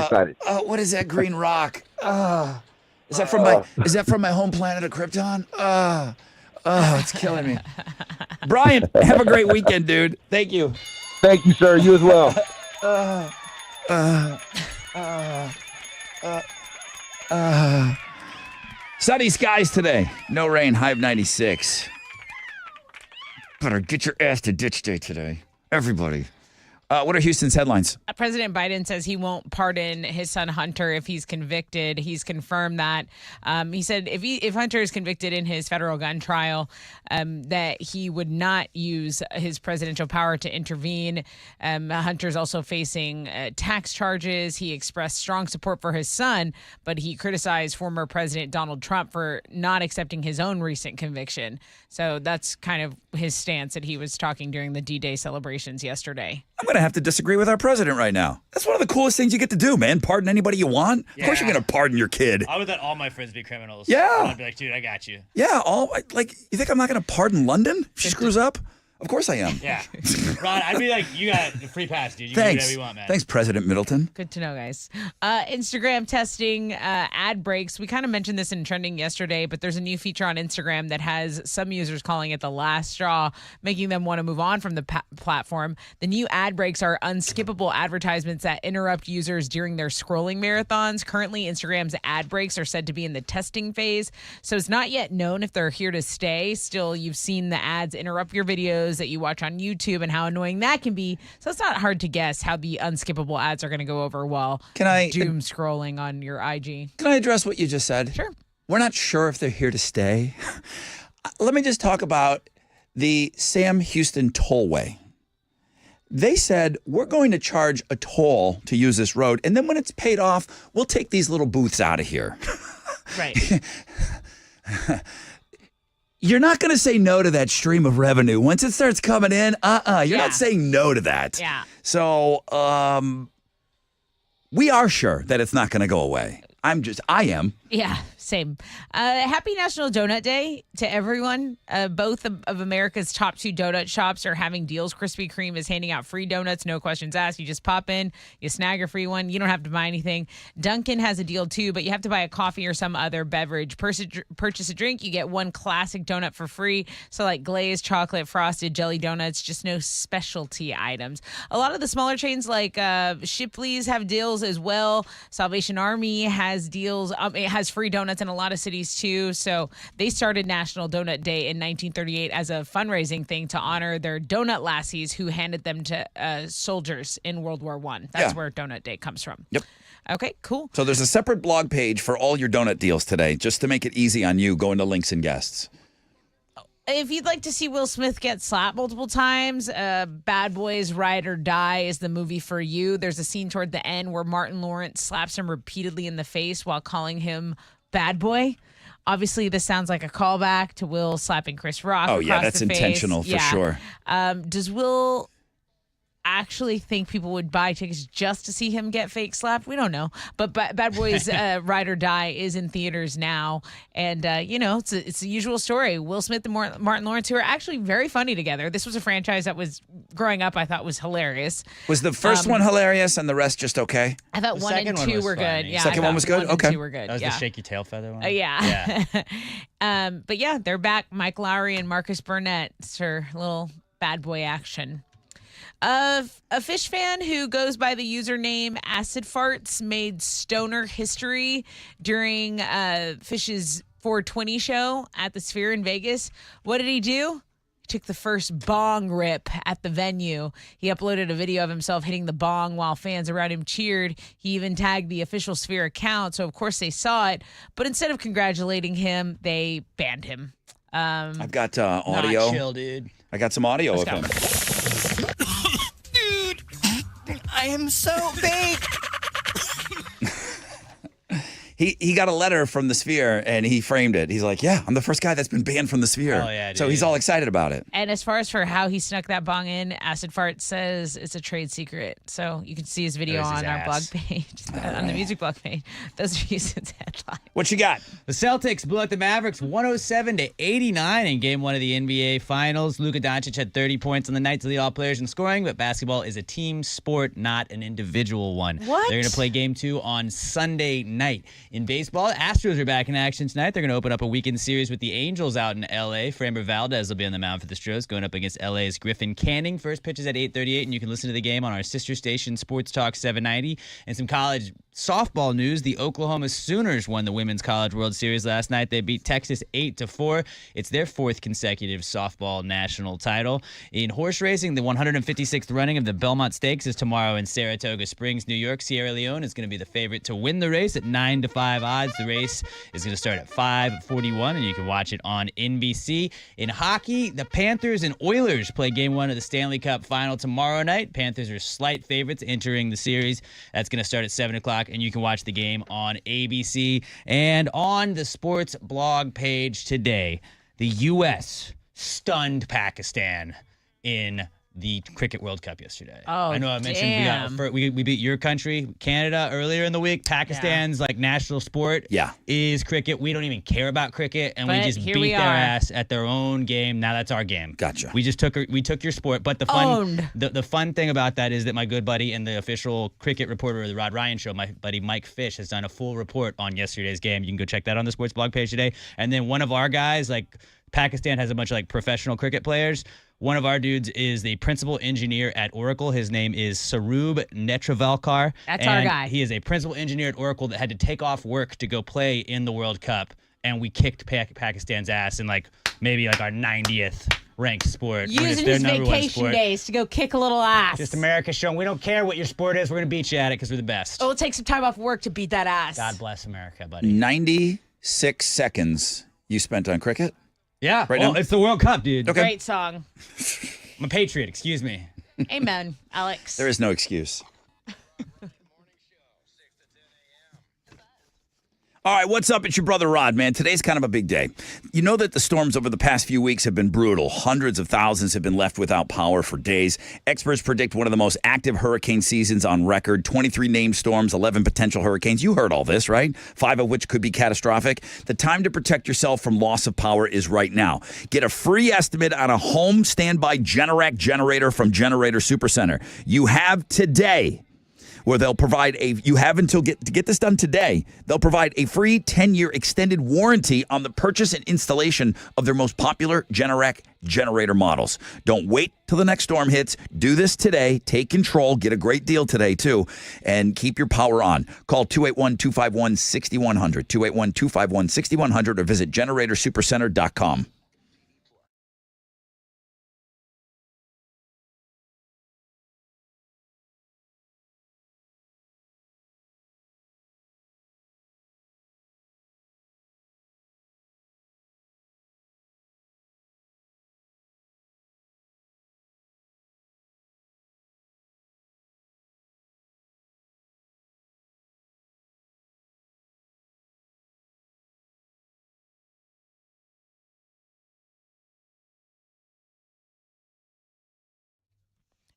excited. What is that green rock? Is that from my home planet of Krypton? It's killing me. Bryant, have a great weekend, dude. Thank you. Thank you, sir. You as well. Sunny skies today. No rain. High of 96. Better get your ass to ditch day today. Everybody. What are Houston's headlines? President Biden says he won't pardon his son Hunter if he's convicted. He's confirmed that. He said if Hunter is convicted in his federal gun trial, that he would not use his presidential power to intervene. Hunter's also facing tax charges. He expressed strong support for his son, but he criticized former President Donald Trump for not accepting his own recent conviction. So that's kind of his stance that he was talking during the D-Day celebrations yesterday. I'm going to have to disagree with our president right now. That's one of the coolest things you get to do, man. Pardon anybody you want. Of course you're going to pardon your kid. I would let all my friends be criminals. Yeah. I'd be like, dude, I got you. Yeah, you think I'm not going to pardon London if she screws up? Of course I am. Yeah. Ron, I'd be like, you got the free pass, dude. You can do Thanks. whatever you want, man. Thanks, President Middleton. Good to know, guys. Instagram testing ad breaks. We kind of mentioned this in trending yesterday, but there's a new feature on Instagram that has some users calling it the last straw, making them want to move on from the platform. The new ad breaks are unskippable advertisements that interrupt users during their scrolling marathons. Currently, Instagram's ad breaks are said to be in the testing phase, so it's not yet known if they're here to stay. Still, you've seen the ads interrupt your videos that you watch on YouTube and how annoying that can be. So it's not hard to guess how the unskippable ads are going to go over while doom scrolling on your IG. Can I address what you just said? Sure. We're not sure if they're here to stay. Let me just talk about the Sam Houston Tollway. They said, we're going to charge a toll to use this road, and then when it's paid off, we'll take these little booths out of here. Right. You're not going to say no to that stream of revenue. Once it starts coming in, you're not saying no to that. Yeah. So we are sure that it's not going to go away. I am. Yeah, same. Happy National Donut Day to everyone. Both of America's top 2 donut shops are having deals. Krispy Kreme is handing out free donuts, no questions asked. You just pop in, you snag a free one. You don't have to buy anything. Dunkin' has a deal too, but you have to buy a coffee or some other beverage. Purchase a drink, you get one classic donut for free. So like glazed, chocolate, frosted, jelly donuts, just no specialty items. A lot of the smaller chains like Shipley's have deals as well. Salvation Army has deals. It has free donuts in a lot of cities too. So they started National Donut Day in 1938 as a fundraising thing to honor their donut lassies who handed them to soldiers in World War I. That's where Donut Day comes from. Yep. Okay, cool. So there's a separate blog page for all your donut deals today, just to make it easy on you going to links and guests. If you'd like to see Will Smith get slapped multiple times, Bad Boys Ride or Die is the movie for you. There's a scene toward the end where Martin Lawrence slaps him repeatedly in the face while calling him bad boy. Obviously, this sounds like a callback to Will slapping Chris Rock. Oh, yeah, across that's the face. intentional for sure. Does Will actually think people would buy tickets just to see him get fake slapped? We don't know. But Bad Boys Ride or Die is in theaters now. And, it's the usual story. Will Smith and Martin Lawrence, who are actually very funny together. This was a franchise that was, growing up, I thought was hilarious. Was the first one hilarious and the rest just okay? I thought The 1 and second one 2 was were funny. good. Yeah, Second I one was thought good? 1 and Okay. 2 were good. That was yeah. the shaky tail feather one. Yeah. But yeah, they're back. Mike Lowry and Marcus Burnett. It's her little bad boy action. A Fish fan who goes by the username Acid Farts made stoner history during Fish's 420 show at the Sphere in Vegas. What did he do? He took the first bong rip at the venue. He uploaded a video of himself hitting the bong while fans around him cheered. He even tagged the official Sphere account, so of course they saw it. But instead of congratulating him, they banned him. I've got audio. Not chill, dude. I got some audio of him. I am so big. He got a letter from the Sphere and he framed it. He's like, yeah, I'm the first guy that's been banned from the Sphere. Oh, yeah, so dude. he's all excited about it. And as far as for how he snuck that bong in, Acid Fart says it's a trade secret. So you can see his video There's his on our blog ass. page, on the music blog page. Those are Houston's headline. What you got? The Celtics blew out the Mavericks 107-89 in Game 1 of the NBA Finals. Luka Doncic had 30 points on the night to lead all players in scoring, but basketball is a team sport, not an individual one. What? They're going to play Game 2 on Sunday night. In baseball, Astros are back in action tonight. They're going to open up a weekend series with the Angels out in L.A. Framber Valdez will be on the mound for the Stros, going up against L.A.'s Griffin Canning. First pitch is at 8:38, and you can listen to the game on our sister station, Sports Talk 790. And some college softball news. The Oklahoma Sooners won the Women's College World Series last night. They beat Texas 8-4. It's their fourth consecutive softball national title. In horse racing, the 156th running of the Belmont Stakes is tomorrow in Saratoga Springs, New York. Sierra Leone is going to be the favorite to win the race at 9-5 odds. The race is going to start at 5:41, and you can watch it on NBC. In hockey, the Panthers and Oilers play Game 1 of the Stanley Cup Final tomorrow night. Panthers are slight favorites entering the series. That's going to start at 7 o'clock, and you can watch the game on ABC. And on the sports blog page today, the U.S. stunned Pakistan in the Cricket World Cup yesterday. Oh, I know I mentioned we beat your country, Canada, earlier in the week. Pakistan's national sport is cricket. We don't even care about cricket, and we But just here beat we their are. ass at their own game. Now that's our game. Gotcha. We took your sport, but the fun Owned. the fun thing about that is that my good buddy and the official cricket reporter of the Rod Ryan Show, my buddy Mike Fish, has done a full report on yesterday's game. You can go check that on the sports blog page today. And then one of our guys, Pakistan has a bunch of professional cricket players. One of our dudes is the principal engineer at Oracle. His name is Sarub Netravalkar. That's our guy. He is a principal engineer at Oracle that had to take off work to go play in the World Cup. And we kicked Pakistan's ass in maybe our 90th ranked sport. We're just Using their his number one vacation sport. days to go kick a little ass. Just America showing we don't care what your sport is. We're going to beat you at it because we're the best. Oh, we'll take some time off work to beat that ass. God bless America, buddy. 96 seconds you spent on cricket? Yeah. Right now? It's the World Cup, dude. Okay. Great song. I'm a patriot. Excuse me. Amen, Alex. There is no excuse. All right, what's up? It's your brother Rod, man. Today's kind of a big day. You know that the storms over the past few weeks have been brutal. Hundreds of thousands have been left without power for days. Experts predict one of the most active hurricane seasons on record. 23 named storms, 11 potential hurricanes. You heard all this, right? 5 of which could be catastrophic. The time to protect yourself from loss of power is right now. Get a free estimate on a home standby Generac generator from Generator Supercenter. You have today, where they'll provide you have until to get this done today. They'll provide a free 10-year extended warranty on the purchase and installation of their most popular Generac generator models. Don't wait till the next storm hits. Do this today. Take control. Get a great deal today, too. And keep your power on. Call 281-251-6100, 281-251-6100, or visit GeneratorSupercenter.com.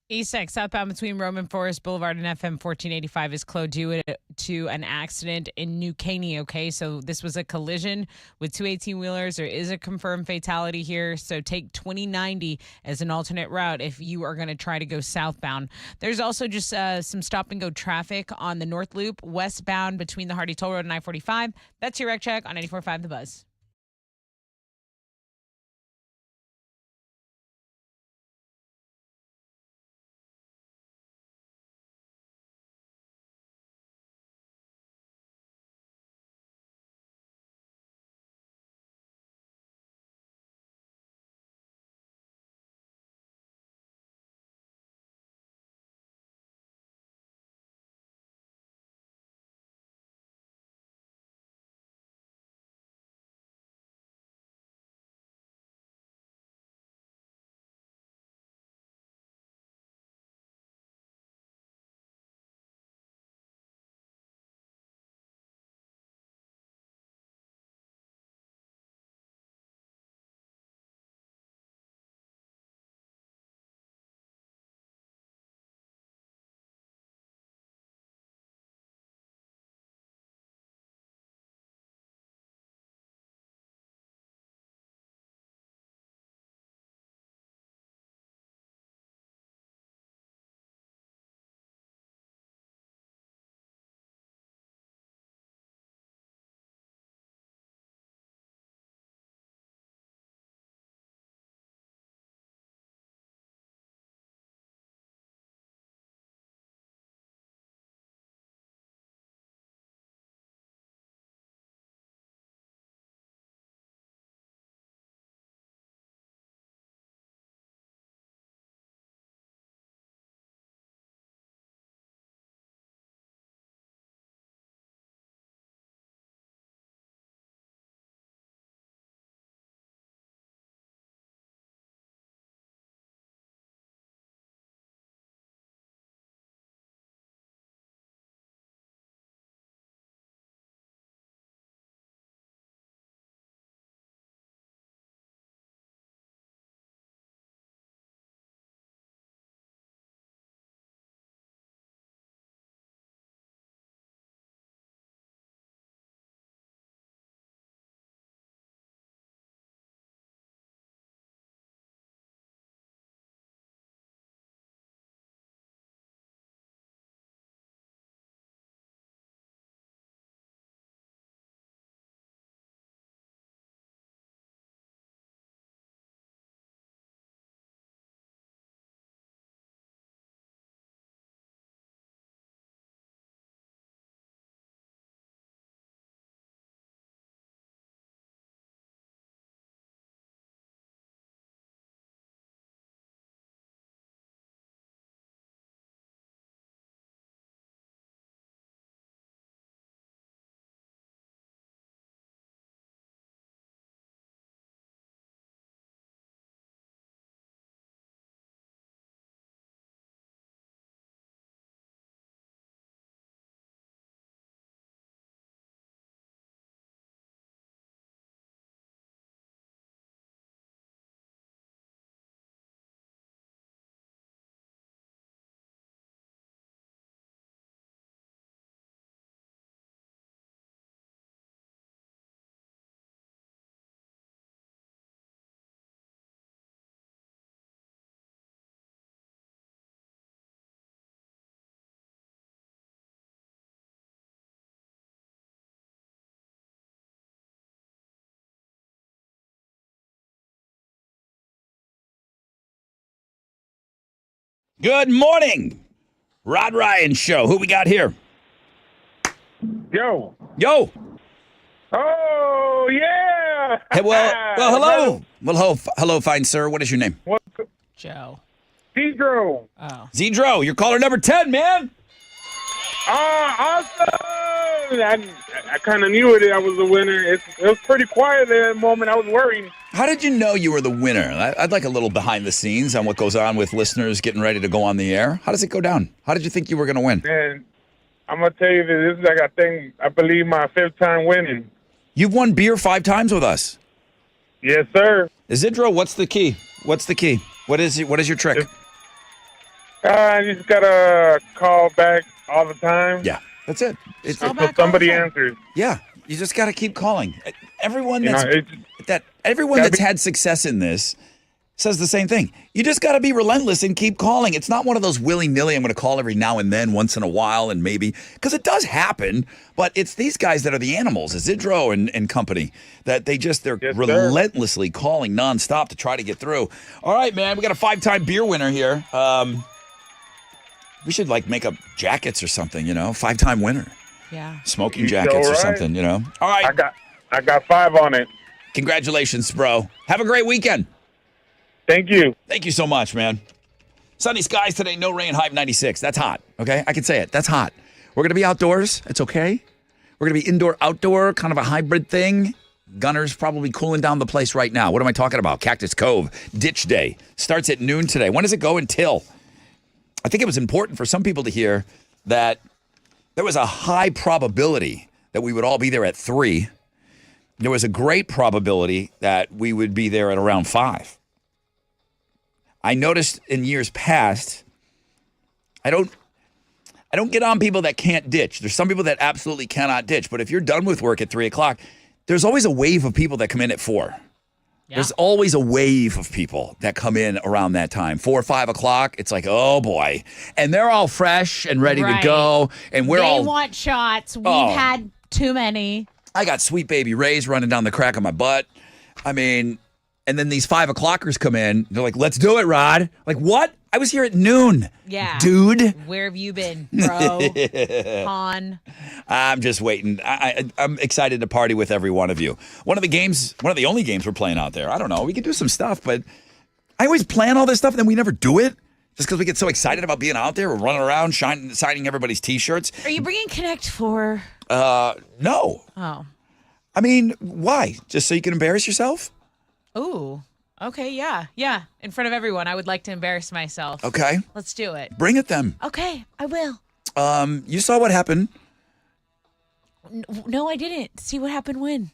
East 6 southbound between Roman Forest Boulevard and FM 1485 is closed due to an accident in New Caney. Okay, so this was a collision with two 18-wheelers. There is a confirmed fatality here, so take 2090 as an alternate route if you are going to try to go southbound. There's also just some stop-and-go traffic on the North Loop westbound between the Hardy Toll Road and I-45. That's your wreck check on 94.5 The Buzz. Good morning. Rod Ryan Show. Who we got here? Yo. Yo. Oh, yeah. Hey, hello. Hello, fine sir. What is your name? Joe. Pedro. Oh. Zedro, you're caller number 10, man. Awesome. I kind of knew it. I was the winner. It was pretty quiet there at the moment. I was worried. How did you know you were the winner? I'd like a little behind the scenes on what goes on with listeners getting ready to go on the air. How does it go down? How did you think you were going to win? Man, I'm going to tell you that this is like, I believe my 5th time winning. You've won beer 5 times with us. Yes, sir. Isidro, what's the key? What is your trick? You just gotta call back all the time. Yeah, that's it. It's Call So back somebody all the time. answers. Yeah, you just got to keep calling. Everyone You know, that's everyone gotta that's be- had success in this says the same thing. You just got to be relentless and keep calling. It's not one of those willy-nilly, I'm going to call every now and then, once in a while, and maybe, because it does happen, but it's these guys that are the animals, Isidro and company, that they're Yes, sir. relentlessly calling nonstop to try to get through. All right, man, we got a 5-time beer winner here. We should make up jackets or something, 5-time winner. Yeah. Smoking You jackets sure or right. something, All right. I got 5 on it. Congratulations, bro. Have a great weekend. Thank you. Thank you so much, man. Sunny skies today, no rain, high of 96. That's hot, okay? I can say it. That's hot. We're going to be outdoors. It's okay. We're going to be indoor-outdoor, kind of a hybrid thing. Gunner's probably cooling down the place right now. What am I talking about? Cactus Cove, Ditch Day. Starts at noon today. When does it go until? I think it was important for some people to hear that there was a high probability that we would all be there at 3. There was a great probability that we would be there at around 5. I noticed in years past, I don't get on people that can't ditch. There's some people that absolutely cannot ditch. But if you're done with work at 3 o'clock, there's always a wave of people that come in at 4. Yeah. There's always a wave of people that come in around that time. 4 or 5 o'clock, it's like, oh boy. And they're all fresh and ready to Right. go. And we're They all, want shots. We've Oh. had too many. I got Sweet Baby Ray's running down the crack of my butt. I mean, and then these 5 o'clockers come in. They're like, let's do it, Rod. Like, what? I was here at noon. Yeah. Dude. Where have you been, bro? Han. I'm just waiting. I'm excited to party with every one of you. One of the only games we're playing out there. I don't know. We could do some stuff, but I always plan all this stuff and then we never do it. Just because we get so excited about being out there. We're running around, signing everybody's T-shirts. Are you bringing Connect 4? No. Oh. I mean, why? Just so you can embarrass yourself? Ooh. Okay, yeah. Yeah. In front of everyone. I would like to embarrass myself. Okay. Let's do it. Bring it then. Okay, I will. You saw what happened No, I didn't. See what happened when?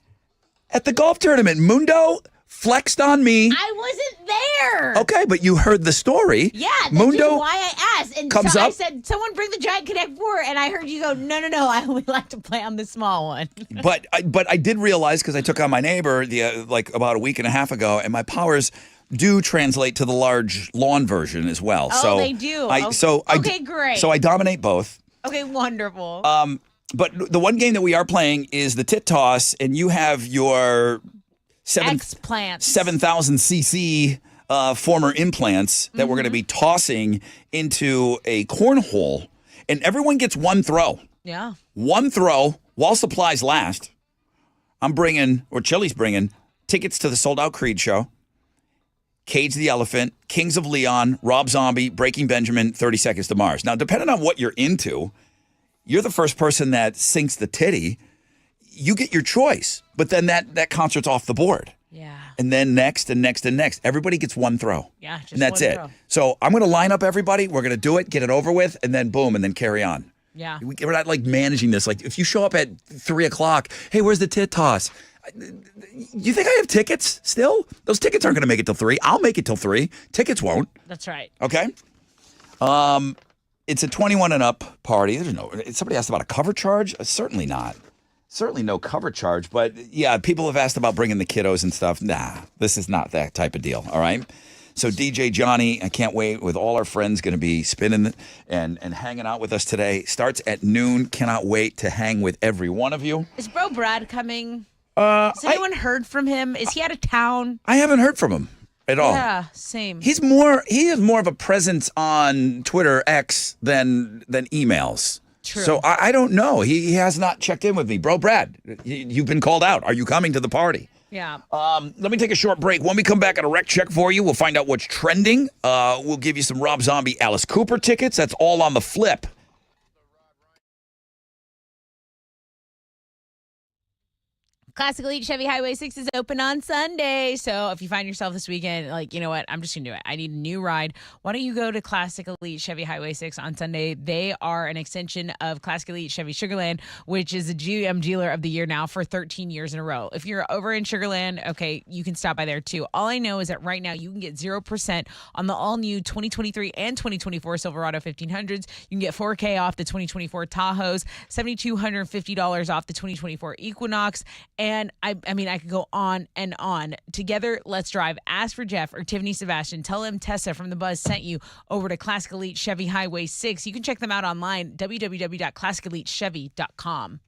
at the golf tournament. Mundo flexed on me. I wasn't there. Okay, but you heard the story. Yeah, that's Mundo just why I asked. And comes I up. said, someone bring the Giant Connect 4. And I heard you go, no, I would like to play on the small one. But I did realize, because I took on my neighbor about a week and a half ago, and my powers do translate to the large lawn version as well. Oh, so they do. Okay, great. So I dominate both. Okay, wonderful. But the one game that we are playing is the tit toss, and you have your Explants. 7,000 cc former implants that we're going to be tossing into a cornhole, and everyone gets one throw. Yeah. One throw while supplies last. I'm bringing, or Chili's bringing, tickets to the Sold Out Creed show, Cage the Elephant, Kings of Leon, Rob Zombie, Breaking Benjamin, 30 Seconds to Mars. Now, depending on what you're into, you're the first person that sinks the titty. You get your choice, but then that concert's off the board. Yeah. And then next and next and next. Everybody gets one throw. Yeah, just and that's one it. throw. So I'm going to line up everybody. We're going to do it, get it over with, and then boom, and then carry on. Yeah. We're not managing this. If you show up at 3 o'clock, hey, where's the tit toss? You think I have tickets still? Those tickets aren't going to make it till 3. I'll make it till 3. Tickets won't. That's right. Okay. It's a 21 and up party. There's somebody asked about a cover charge. Certainly not. Certainly no cover charge. But yeah, people have asked about bringing the kiddos and stuff. Nah, this is not that type of deal. All right. So DJ Johnny, I can't wait, with all our friends going to be spinning and hanging out with us today. Starts at noon. Cannot wait to hang with every one of you. Is Bro Brad coming? Has anyone heard from him? Is he out of town? I haven't heard from him at all. Yeah, same. He is more of a presence on Twitter X than emails. True. So I don't know. He has not checked in with me. Bro Brad, you've been called out. Are you coming to the party? Yeah. Let me take a short break. When we come back, at a rec check for you. We'll find out what's trending. We'll give you some Rob Zombie, Alice Cooper tickets. That's all on the flip. Classic Elite Chevy Highway 6 is open on Sunday. So if you find yourself this weekend, like, you know what, I'm just going to do it. I need a new ride. Why don't you go to Classic Elite Chevy Highway 6 on Sunday? They are an extension of Classic Elite Chevy Sugarland, which is a GM dealer of the year now for 13 years in a row. If you're over in Sugarland, okay, you can stop by there too. All I know is that right now you can get 0% on the all-new 2023 and 2024 Silverado 1500s. You can get $4K off the 2024 Tahoes, $7,250 off the 2024 Equinox, and I mean, I could go on and on. Together, let's drive. Ask for Jeff or Tiffany Sebastian. Tell them Tessa from The Buzz sent you over to Classic Elite Chevy Highway 6. You can check them out online, www.classicelitechevy.com.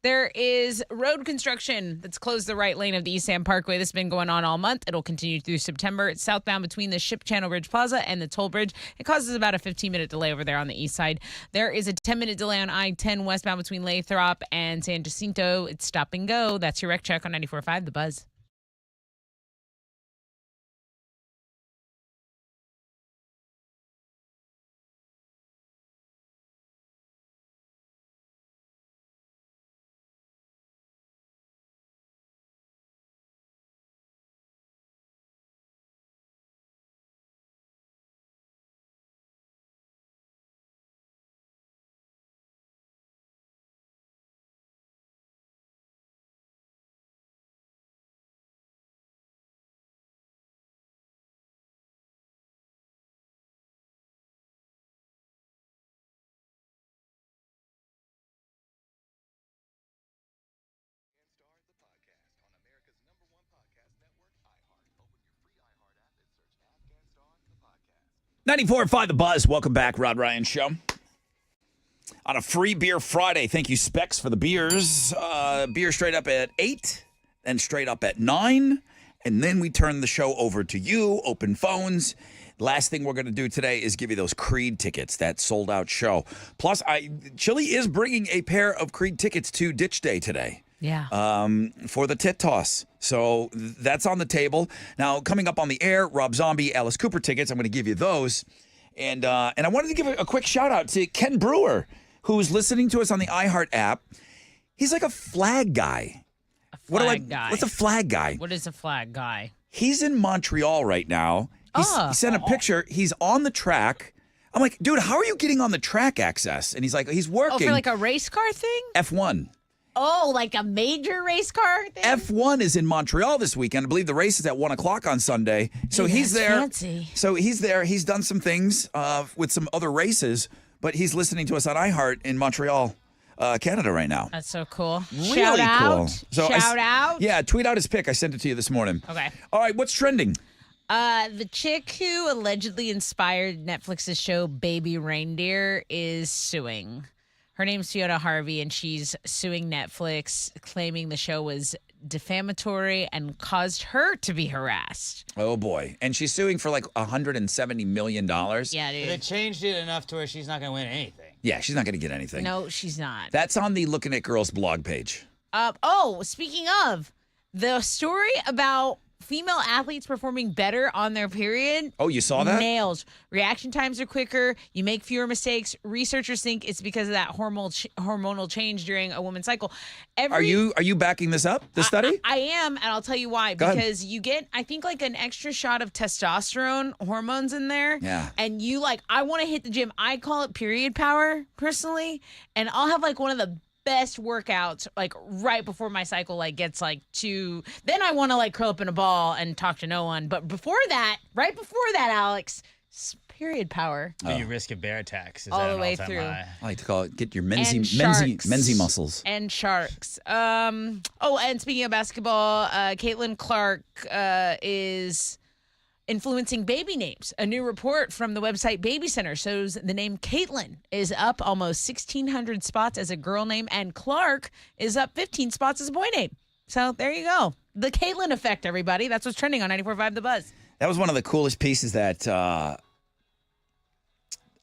There is road construction that's closed the right lane of the East Sam Parkway. This has been going on all month. It'll continue through September. It's southbound between the Ship Channel Ridge Plaza and the Toll Bridge. It causes about a 15-minute delay over there on the east side. There is a 10-minute delay on I-10 westbound between Lathrop and San Jacinto. It's stop and go. That's your wreck check on 94.5 The Buzz. .94.5 The Buzz. Welcome back, Rod Ryan Show. On a free beer Friday. Thank you, Specs, for the beers. Beer straight up at 8, then straight up at 9. And then we turn the show over to you, open phones. Last thing we're going to do today is give you those Creed tickets, that sold-out show. Plus, Chili is bringing a pair of Creed tickets to Ditch Day today. Yeah. For the tit toss. So that's on the table. Now, coming up on the air, Rob Zombie, Alice Cooper tickets. I'm going to give you those. And I wanted to give a quick shout out to Ken Brewer, who's listening to us on the iHeart app. He's like a flag guy. Guy. What's a flag guy? What is a flag guy? He's in Montreal right now. He sent a picture. He's on the track. I'm like, dude, how are you getting on the track access? And he's like, he's working. Oh, for like a race car thing? F1. Oh, like a major race car thing? F1 is in Montreal this weekend. I believe the race is at 1 o'clock on Sunday. So Hey, he's that's there. fancy. So he's there. He's done some things with some other races, but he's listening to us on iHeart in Montreal, Canada right now. That's so cool. Really Shout out. cool. So Shout out. Yeah, tweet out his pic. I sent it to you this morning. Okay. All right, what's trending? The chick who allegedly inspired Netflix's show Baby Reindeer is suing. Her name's Fiona Harvey, and she's suing Netflix, claiming the show was defamatory and caused her to be harassed. Oh, boy. And she's suing for like $170 million. Yeah, But dude. they changed it enough to where she's not going to win anything. Yeah, she's not going to get anything. No, she's not. That's on the Looking at Girls blog page. Speaking of, the story about female athletes performing better on their period. Oh, you saw that? Nails. Reaction times are quicker. You make fewer mistakes. Researchers think it's because of that hormonal change during a woman's cycle. Are you backing this up, the study? I am, and I'll tell you why. Go ahead. Because you get, I think, like an extra shot of testosterone hormones in there. Yeah. And you I want to hit the gym. I call it period power, personally. And I'll have like one of the best workouts like right before my cycle gets then I want to curl up in a ball and talk to no one. But right before that, Alex, period power. Do you risk a bear attack? Is All that the an way all-time through. high? I like to call it get your And mensy sharks. muscles. And sharks. And speaking of basketball, Caitlin Clark is influencing baby names. A new report from the website Baby Center shows the name Caitlin is up almost 1,600 spots as a girl name, and Clark is up 15 spots as a boy name. So there you go. The Caitlin effect, everybody. That's what's trending on 94.5 The Buzz. That was one of the coolest pieces that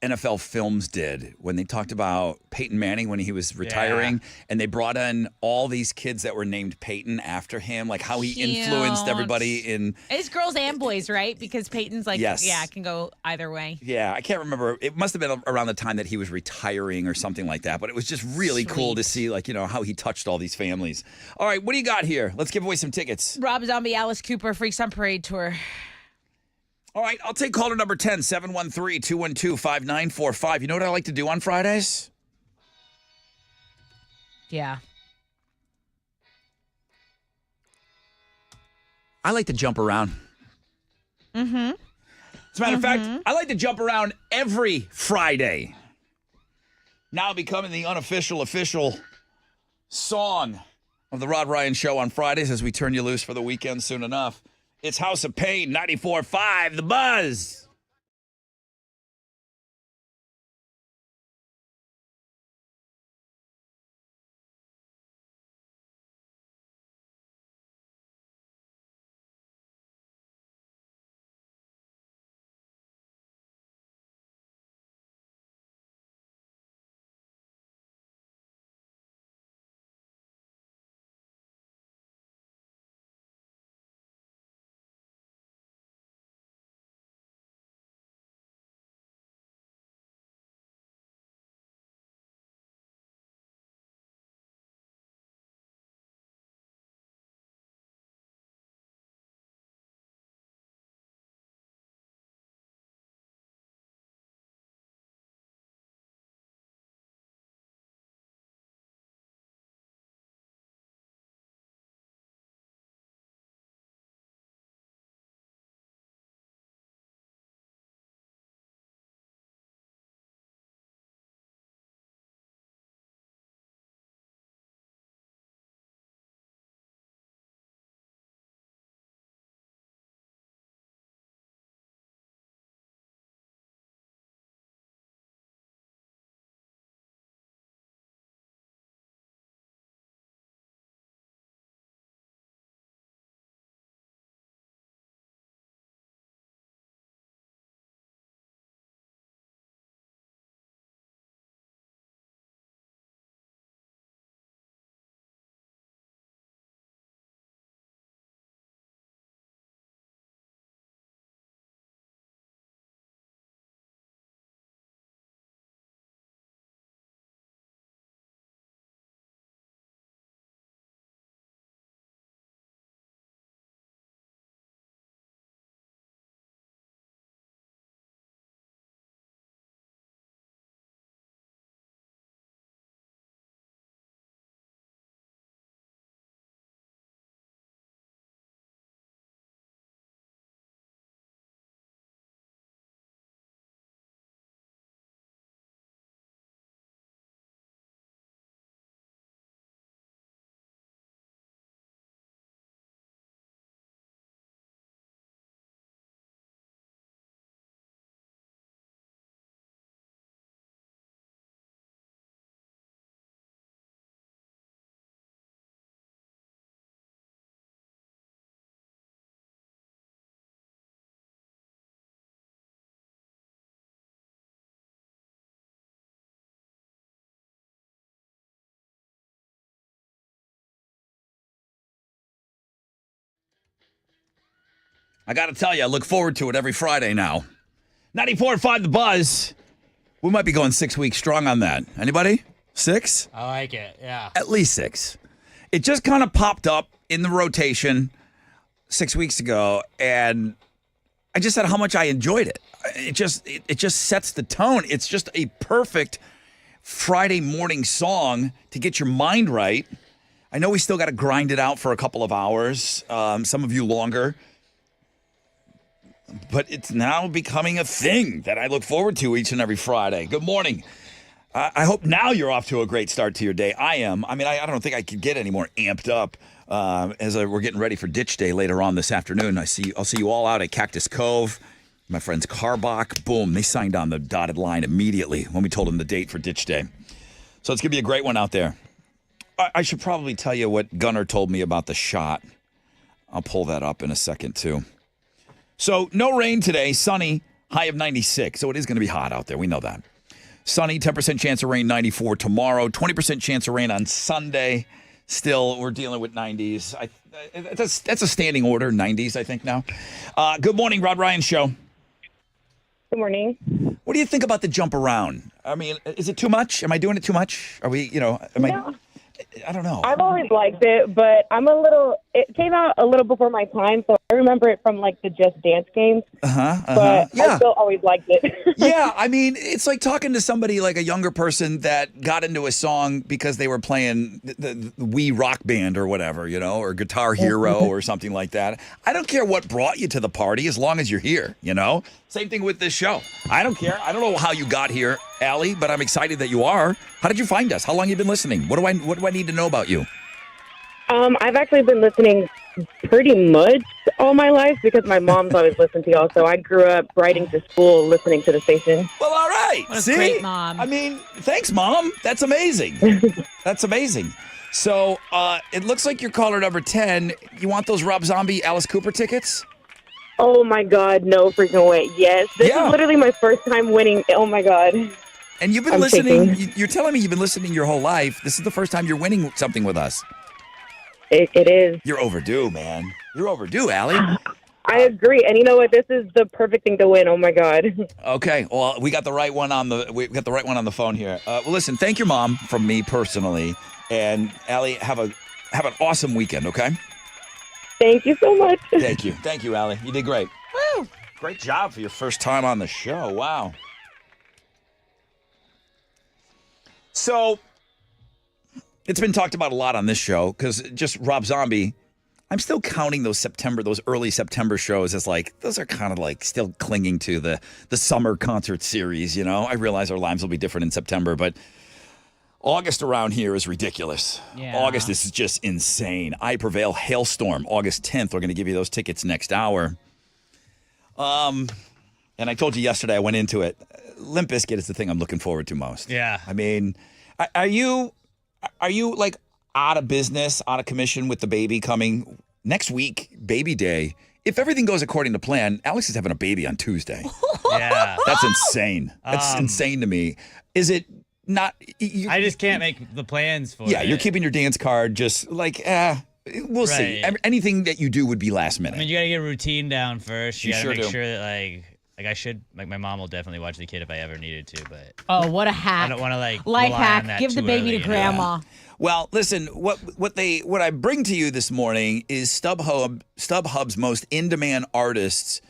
NFL Films did when they talked about Peyton Manning when he was retiring, and they brought in all these kids that were named Peyton after him, like how he influenced everybody in. It's girls and boys, right? Because Peyton's Yes. it can go either way. Yeah, I can't remember. It must have been around the time that he was retiring or something like that. But it was just really cool to see, how he touched all these families. All right, what do you got here? Let's give away some tickets. Rob Zombie, Alice Cooper, Freaks on Parade Tour. All right, I'll take caller number 10, 713-212-5945. You know what I like to do on Fridays? Yeah. I like to jump around. Mm-hmm. As a matter of fact, I like to jump around every Friday. Now becoming the official song of the Rod Ryan Show on Fridays as we turn you loose for the weekend soon enough. It's House of Pain, 94.5 The Buzz. I got to tell you, I look forward to it every Friday now. 94.5 The Buzz. We might be going 6 weeks strong on that. Anybody? 6? I like it. Yeah. At least 6. It just kind of popped up in the rotation 6 weeks ago, and I just said how much I enjoyed it. It just sets the tone. It's just a perfect Friday morning song to get your mind right. I know we still got to grind it out for a couple of hours, some of you longer. But it's now becoming a thing that I look forward to each and every Friday. Good morning. I hope now you're off to a great start to your day. I am. I mean, I don't think I could get any more amped up as we're getting ready for Ditch Day later on this afternoon. I'll see you all out at Cactus Cove. My friends Carbach, boom, they signed on the dotted line immediately when we told them the date for Ditch Day. So it's going to be a great one out there. I should probably tell you what Gunnar told me about the shot. I'll pull that up in a second, too. So no rain today, sunny, high of 96. So it is going to be hot out there. We know that. Sunny, 10% chance of rain, 94 tomorrow, 20% chance of rain on Sunday. Still, we're dealing with 90s. That's a standing order, 90s, I think now. Good morning, Rod Ryan Show. Good morning. What do you think about the jump around? I mean, is it too much? Am I doing it too much? Are we, I don't know. I've always liked it, but it came out a little before my time, so I remember it from like the Just Dance games. But I still always liked it. Yeah, I mean, it's like talking to somebody like a younger person that got into a song because they were playing the Wii Rock Band or whatever, or Guitar Hero or something like that. I don't care what brought you to the party as long as you're here, Same thing with this show. I don't care. I don't know how you got here, Allie, but I'm excited that you are. How did you find us? How long have you been listening? What do I need to know about you? I've actually been listening pretty much all my life because my mom's always listened to y'all. So I grew up riding to school listening to the station. Well, all right. What a See? great mom. I mean, thanks, Mom. That's amazing. That's amazing. So it looks like you're caller number 10. You want those Rob Zombie, Alice Cooper tickets? Oh, my God. No freaking way. Yes. This is literally my first time winning. Oh, my God. And you've been listening. You're telling me you've been listening your whole life. This is the first time you're winning something with us. It is. You're overdue, man. You're overdue, Allie. I agree. And you know what? This is the perfect thing to win. Oh, my God. Okay. Well, we got the right one on the phone here. Well, listen, thank your mom from me personally. And Allie, have an awesome weekend, okay? Thank you so much. Thank you. Thank you, Allie. You did great. Woo! Great job for your first time on the show. Wow. So, it's been talked about a lot on this show because just Rob Zombie, I'm still counting those early September shows as like, those are kind of like still clinging to the summer concert series, I realize our lives will be different in September, but August around here is ridiculous. Yeah. August is just insane. I Prevail Hailstorm, August 10th. We're going to give you those tickets next hour. And I told you yesterday I went into it. Limp Bizkit is the thing I'm looking forward to most. Yeah. I mean, are you like out of business, out of commission with the baby coming next week, baby day? If everything goes according to plan, Alex is having a baby on Tuesday. Yeah. That's insane. That's insane to me. Is it not? I just can't make the plans for it. Yeah, you're keeping your dance card just like, we'll see. Anything that you do would be last minute. I mean, you got to get a routine down first. You got to make do. sure that like I should, my mom will definitely watch the kid if I ever needed to, but Oh, what a hack. I don't want to Life rely on hack. that Give the too baby early, to grandma. Well, listen, what I bring to you this morning is StubHub's most in-demand artists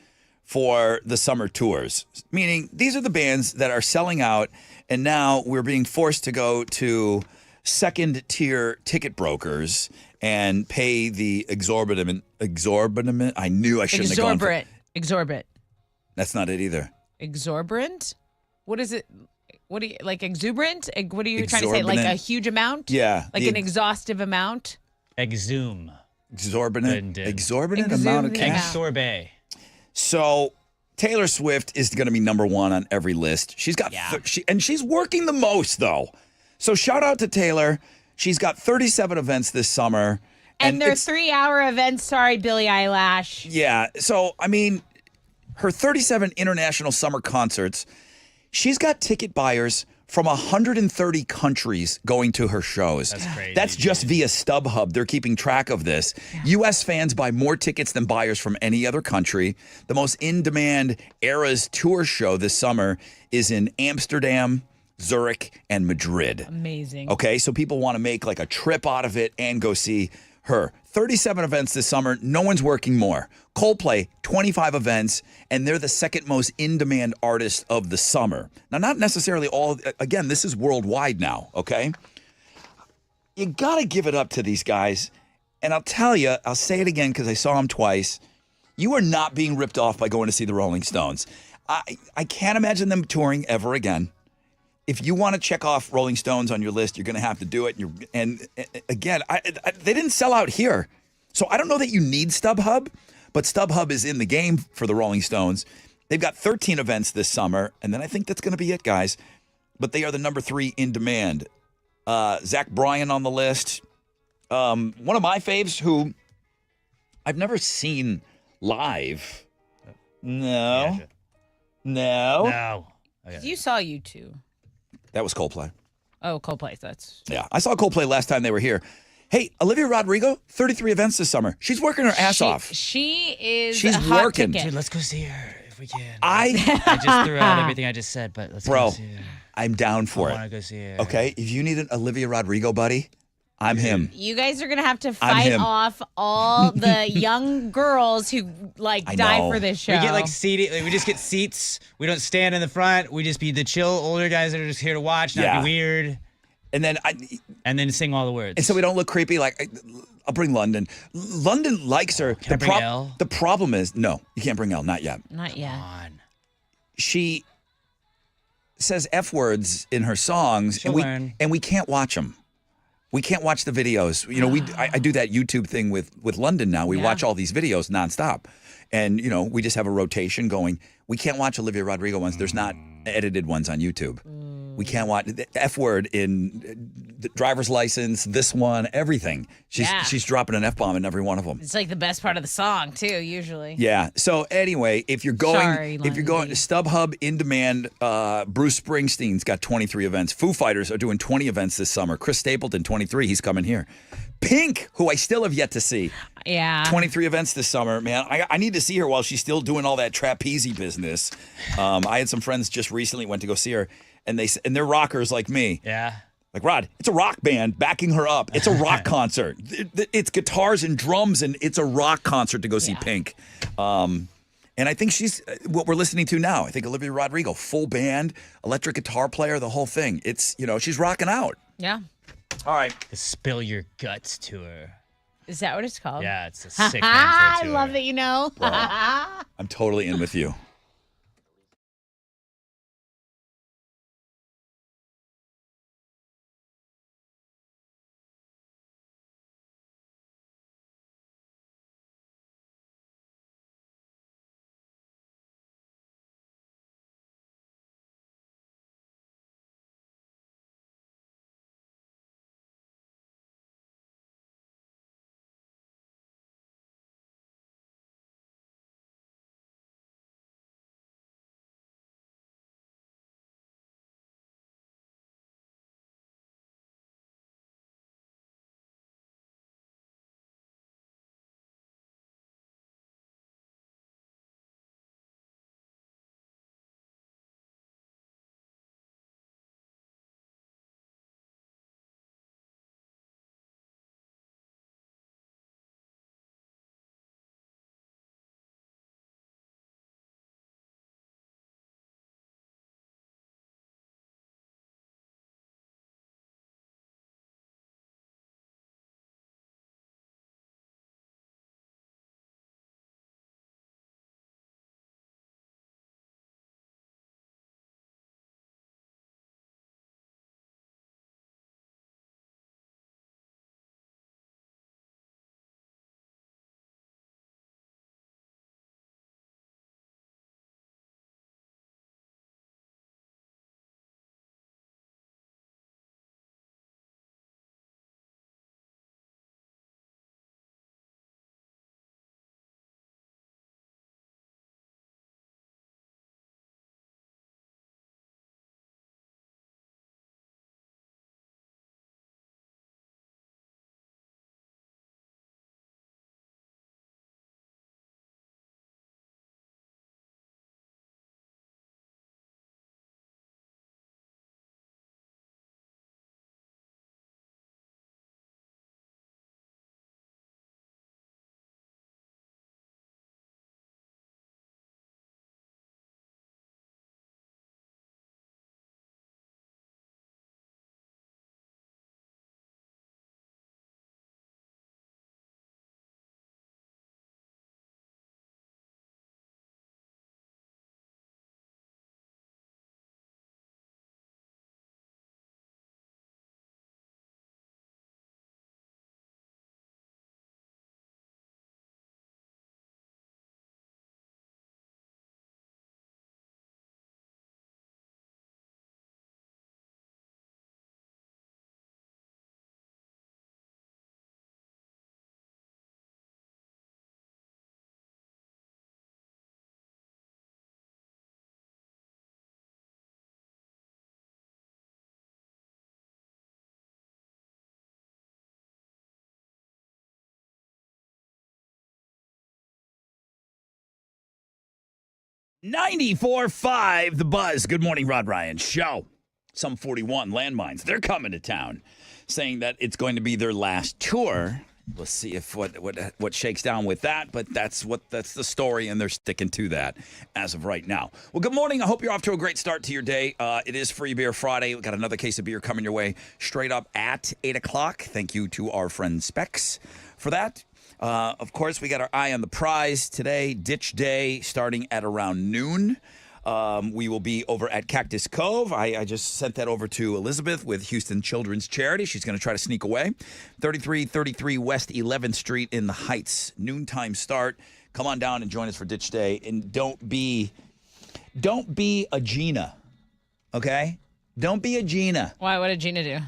for the summer tours. Meaning, these are the bands that are selling out, and now we're being forced to go to second-tier ticket brokers and pay the exorbitant. I knew I shouldn't have gone for. Exorbitant. That's not it either. Exorbitant? What is it? What do you like? Exuberant? What are you trying to say? Like a huge amount? Yeah. Like an exhaustive amount? Exhume. Exorbitant amount of cash. Sorbet. So Taylor Swift is going to be number one on every list. She's got, and she's working the most though. So shout out to Taylor. She's got 37 events this summer. And they're 3-hour events. Sorry, Billie Eilish. Yeah. So, I mean, her 37 international summer concerts, she's got ticket buyers from 130 countries going to her shows. That's crazy. That's just via StubHub. They're keeping track of this. U.S. fans buy more tickets than buyers from any other country. The most in-demand Eras tour show this summer is in Amsterdam, Zurich, and Madrid. Amazing. Okay, so people want to make like a trip out of it and go see her. 37 events this summer. No one's working more. Coldplay, 25 events, and they're the second most in-demand artist of the summer. Now, not necessarily all. Again, this is worldwide now, okay? You got to give it up to these guys. And I'll tell you, I'll say it again because I saw them twice. You are not being ripped off by going to see the Rolling Stones. I can't imagine them touring ever again. If you want to check off Rolling Stones on your list, you're going to have to do it. And again, they didn't sell out here. So I don't know that you need StubHub, but StubHub is in the game for the Rolling Stones. They've got 13 events this summer, and then I think that's going to be it, guys. But they are the number 3 in demand. Zach Bryan on the list. One of my faves who I've never seen live. No. Okay. You saw U2. That was Coldplay. Oh, Coldplay. That's Yeah, I saw Coldplay last time they were here. Hey, Olivia Rodrigo, 33 events this summer. She's working her ass off. She is. She's a hot working. ticket. Dude, let's go see her if we can. I just threw out everything I just said, but let's Bro, go see her. I'm down for I it. want to go see her. Okay, if you need an Olivia Rodrigo buddy, I'm him. You guys are gonna have to I'm fight him. off all the young girls who I die know. for this show. We get like seated. Like, we just get seats. We don't stand in the front. We just be the chill older guys that are just here to watch, not Yeah. be weird, And then and then sing all the words. and so we don't look creepy. Like I'll bring London. London likes her. Can I bring Elle? The problem is no, you can't bring Elle. Not yet. Not yet. on. She says F words in her songs, She'll and learn. we can't watch them. We can't watch the videos. You know, I do that YouTube thing with London now. We Yeah. watch all these videos nonstop, and you know we just have a rotation going. We can't watch Olivia Rodrigo ones. There's not edited ones on YouTube. We can't watch the F word in the driver's license. This one, everything. Yeah. She's dropping an F bomb in every one of them. It's like the best part of the song too. Usually. Yeah. So anyway, if you're going, Sorry, if you're going Lundy. StubHub in demand, Bruce Springsteen's got 23 events. Foo Fighters are doing 20 events this summer. Chris Stapleton 23. He's coming here. Pink, who I still have yet to see, Yeah. 23 events this summer. Man, I need to see her while she's still doing all that trapeze business. I had some friends just recently went to go see her, and they're rockers like me. Yeah. Like, Rod, it's a rock band backing her up. It's a rock concert. It's guitars and drums, and it's a rock concert to go see Pink. And I think she's what we're listening to now. I think Olivia Rodrigo, full band, electric guitar player, the whole thing. It's, she's rocking out. Yeah. All right. The Spill Your Guts tour. Is that what it's called? Yeah, it's a sick name for a I tour. love that you know. I'm totally in with you. 94.5 The Buzz. Good morning, Rod Ryan Show. Some 41 landmines. They're coming to town, saying that it's going to be their last tour. We'll see if what shakes down with that, but that's the story, and they're sticking to that as of right now. Well, good morning. I hope you're off to a great start to your day. It is Free Beer Friday. We've got another case of beer coming your way straight up at 8 o'clock. Thank you to our friend Specs for that. Of course, we got our eye on the prize today, Ditch Day, starting at around noon. We will be over at Cactus Cove. I just sent that over to Elizabeth with Houston Children's Charity. She's going to try to sneak away. 3333 West 11th Street in the Heights. Noontime start. Come on down and join us for Ditch Day. And don't be a Gina, okay? Don't be a Gina. Why? What did Gina do?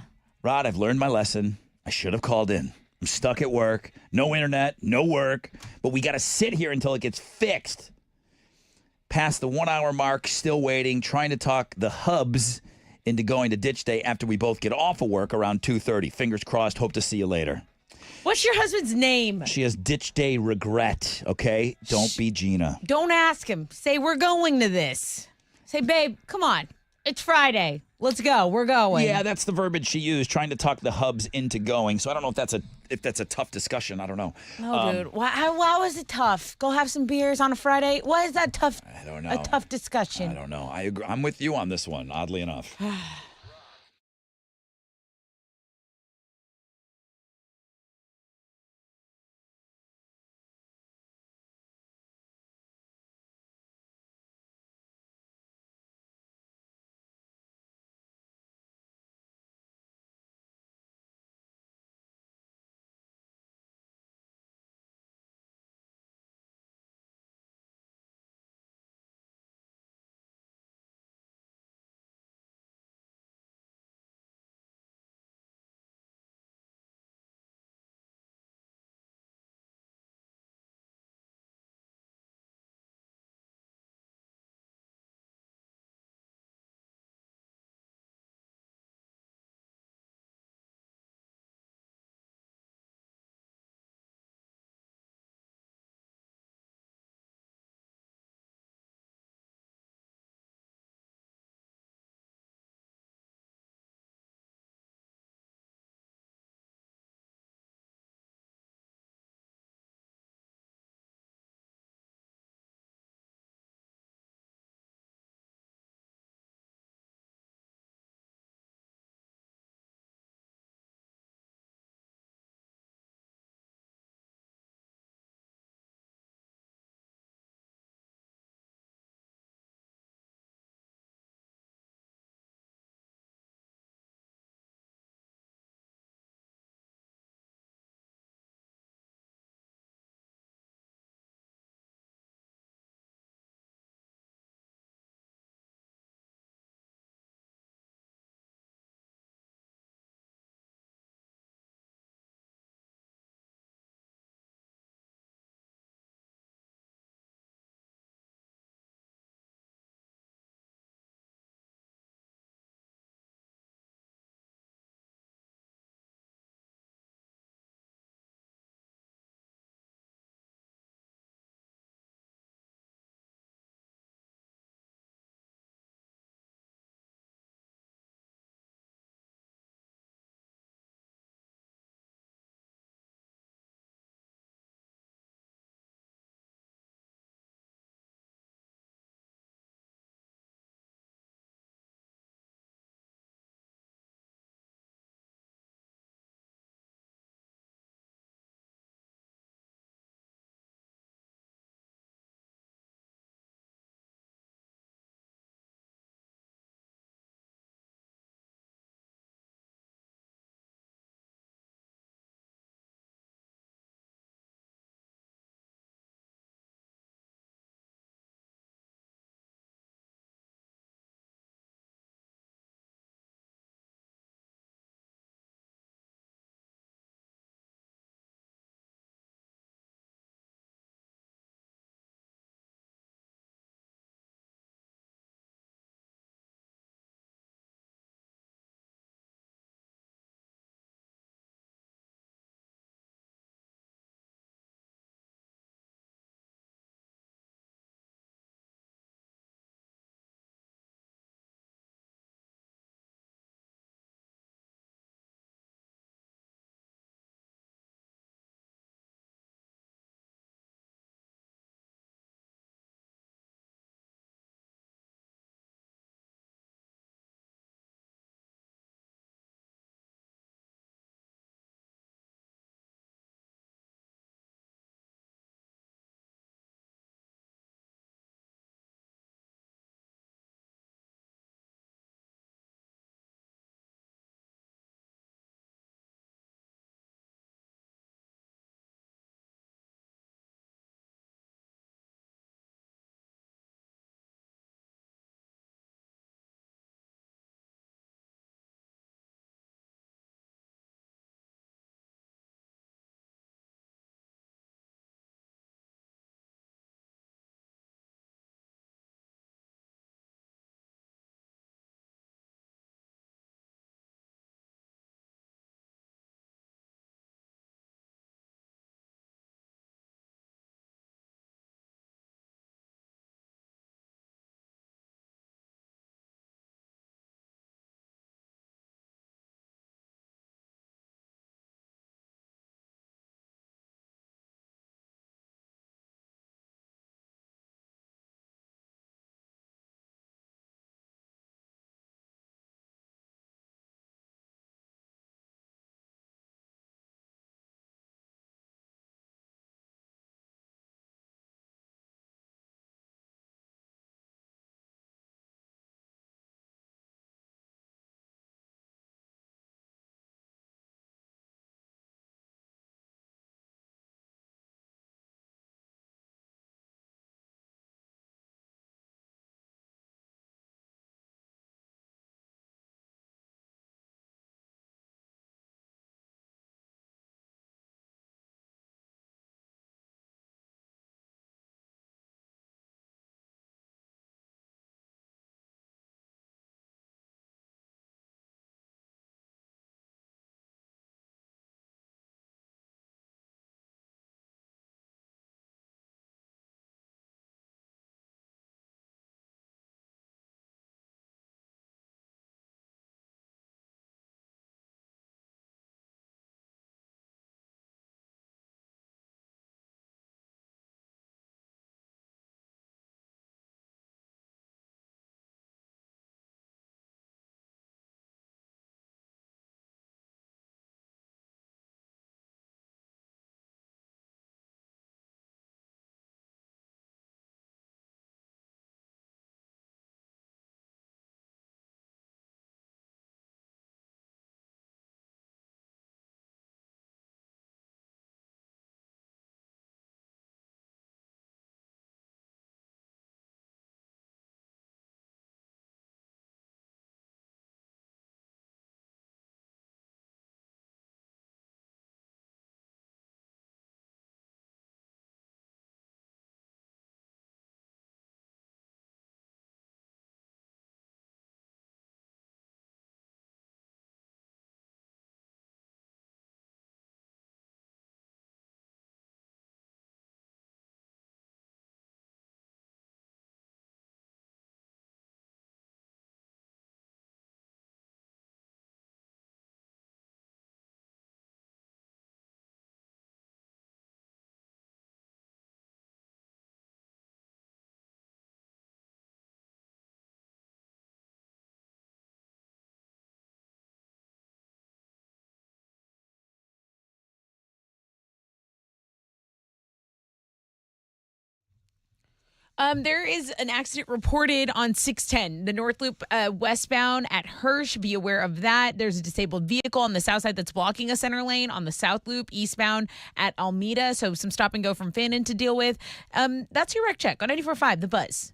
Rod, I've learned my lesson. I should have called in. I'm stuck at work. No internet, no work. But we got to sit here until it gets fixed. Past the 1 hour mark, still waiting, trying to talk the hubs into going to Ditch Day after we both get off of work around 2:30. Fingers crossed. Hope to see you later. What's your husband's name? She has Ditch Day regret, okay? Don't be Gina. Don't ask him. Say, we're going to this. Say, babe, come on. It's Friday. Let's go. We're going. Yeah, that's the verbiage she used, trying to talk the hubs into going. So I don't know if that's a tough discussion. I don't know. No, dude. Why is it tough? Go have some beers on a Friday. Why is that tough? I don't know. A tough discussion. I don't know. I agree. I'm with you on this one, oddly enough. There is an accident reported on 610, the North Loop westbound at Hirsch. Be aware of that. There's a disabled vehicle on the south side that's blocking a center lane on the South Loop eastbound at Almeda. So some stop and go from Fannin to deal with. That's your wreck check on 94.5 The Buzz.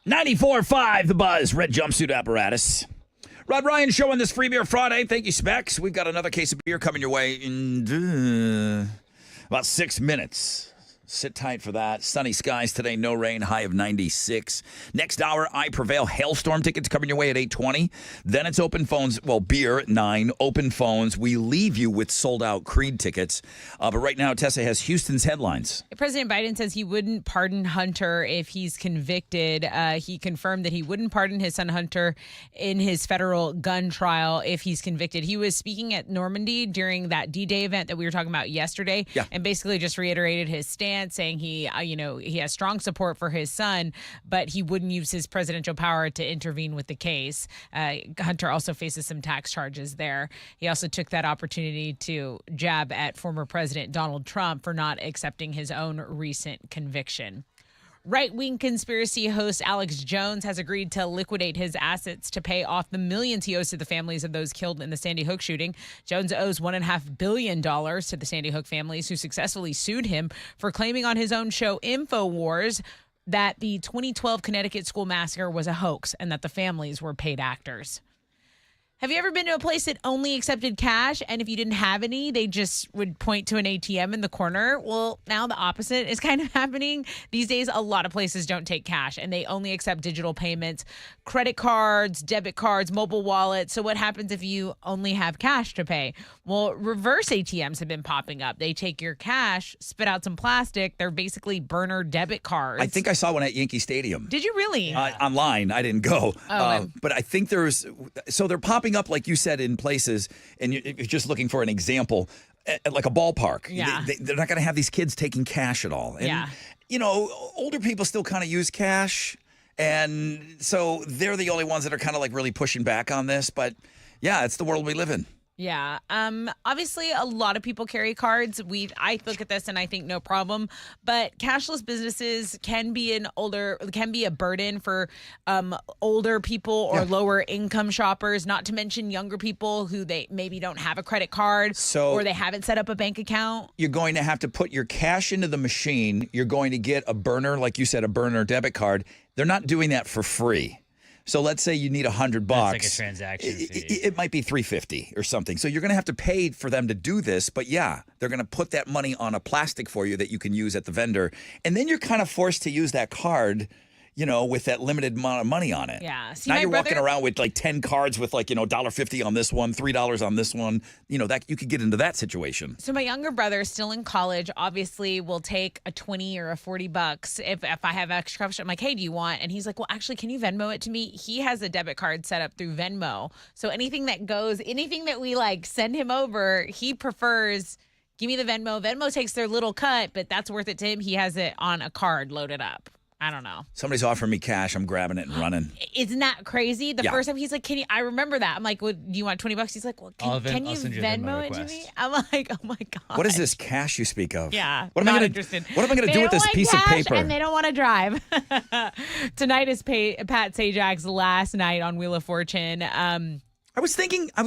.94.5 The Buzz, red jumpsuit apparatus. Rod Ryan Show on this Free Beer Friday. Thank you, Specs. We've got another case of beer coming your way in about 6 minutes. Sit tight for that. Sunny skies today, no rain, high of 96. Next hour, I Prevail Hailstorm tickets coming your way at 8:20. Then it's open phones, well, beer at 9, open phones. We leave you with sold-out Creed tickets. But right now, Tessa has Houston's headlines. President Biden says he wouldn't pardon Hunter if he's convicted. He confirmed that he wouldn't pardon his son Hunter in his federal gun trial if he's convicted. He was speaking at Normandy during that D-Day event that we were talking about yesterday, and basically just reiterated his stance, saying he has strong support for his son, but he wouldn't use his presidential power to intervene with the case. Hunter also faces some tax charges there. He also took that opportunity to jab at former President Donald Trump for not accepting his own recent conviction. Right-wing conspiracy host Alex Jones has agreed to liquidate his assets to pay off the millions he owes to the families of those killed in the Sandy Hook shooting. Jones owes $1.5 billion to the Sandy Hook families who successfully sued him for claiming on his own show InfoWars that the 2012 Connecticut school massacre was a hoax and that the families were paid actors. Have you ever been to a place that only accepted cash, and if you didn't have any, they just would point to an ATM in the corner? Well, now the opposite is kind of happening. These days, a lot of places don't take cash, and they only accept digital payments, credit cards, debit cards, mobile wallets. So what happens if you only have cash to pay? Well, reverse ATMs have been popping up. They take your cash, spit out some plastic. They're basically burner debit cards. I think I saw one at Yankee Stadium. Did you really? Online. I didn't go. Oh, but I think so they're popping up, like you said, in places, and you're just looking for an example, at like a ballpark. Yeah. They're not going to have these kids taking cash at all. And, Yeah. Older people still kind of use cash. And so they're the only ones that are kind of like really pushing back on this. But yeah, it's the world we live in. Yeah. Obviously, a lot of people carry cards. I look at this and I think no problem. But cashless businesses can be a burden for older people or lower income shoppers. Not to mention younger people who they maybe don't have a credit card or they haven't set up a bank account. You're going to have to put your cash into the machine. You're going to get a burner, like you said, a burner debit card. They're not doing that for free. So let's say you need $100. That's like a transaction fee. It might be $350 or something. So you're going to have to pay for them to do this. But yeah, they're going to put that money on a plastic for you that you can use at the vendor. And then you're kind of forced to use that card, with that limited amount of money on it. Yeah. See, now my you're brother- walking around with like 10 cards with like, $1.50 on this one, $3 on this one. That you could get into that situation. So my younger brother, still in college, obviously will take a $20 or a $40 if I have extra. I'm like, hey, do you want? And he's like, well, actually, can you Venmo it to me? He has a debit card set up through Venmo. So anything that we like send him over, he prefers, give me the Venmo. Venmo takes their little cut, but that's worth it to him. He has it on a card loaded up. I don't know. Somebody's offering me cash. I'm grabbing it and running. Isn't that crazy? The first time he's like, I remember that. I'm like, well, do you want $20? He's like, well, can you Venmo it to me? I'm like, oh my God. What is this cash you speak of? Yeah. What am I interested. What am I going to do with this like piece of cash paper? And they don't want to drive. Tonight is Pat Sajak's last night on Wheel of Fortune. I was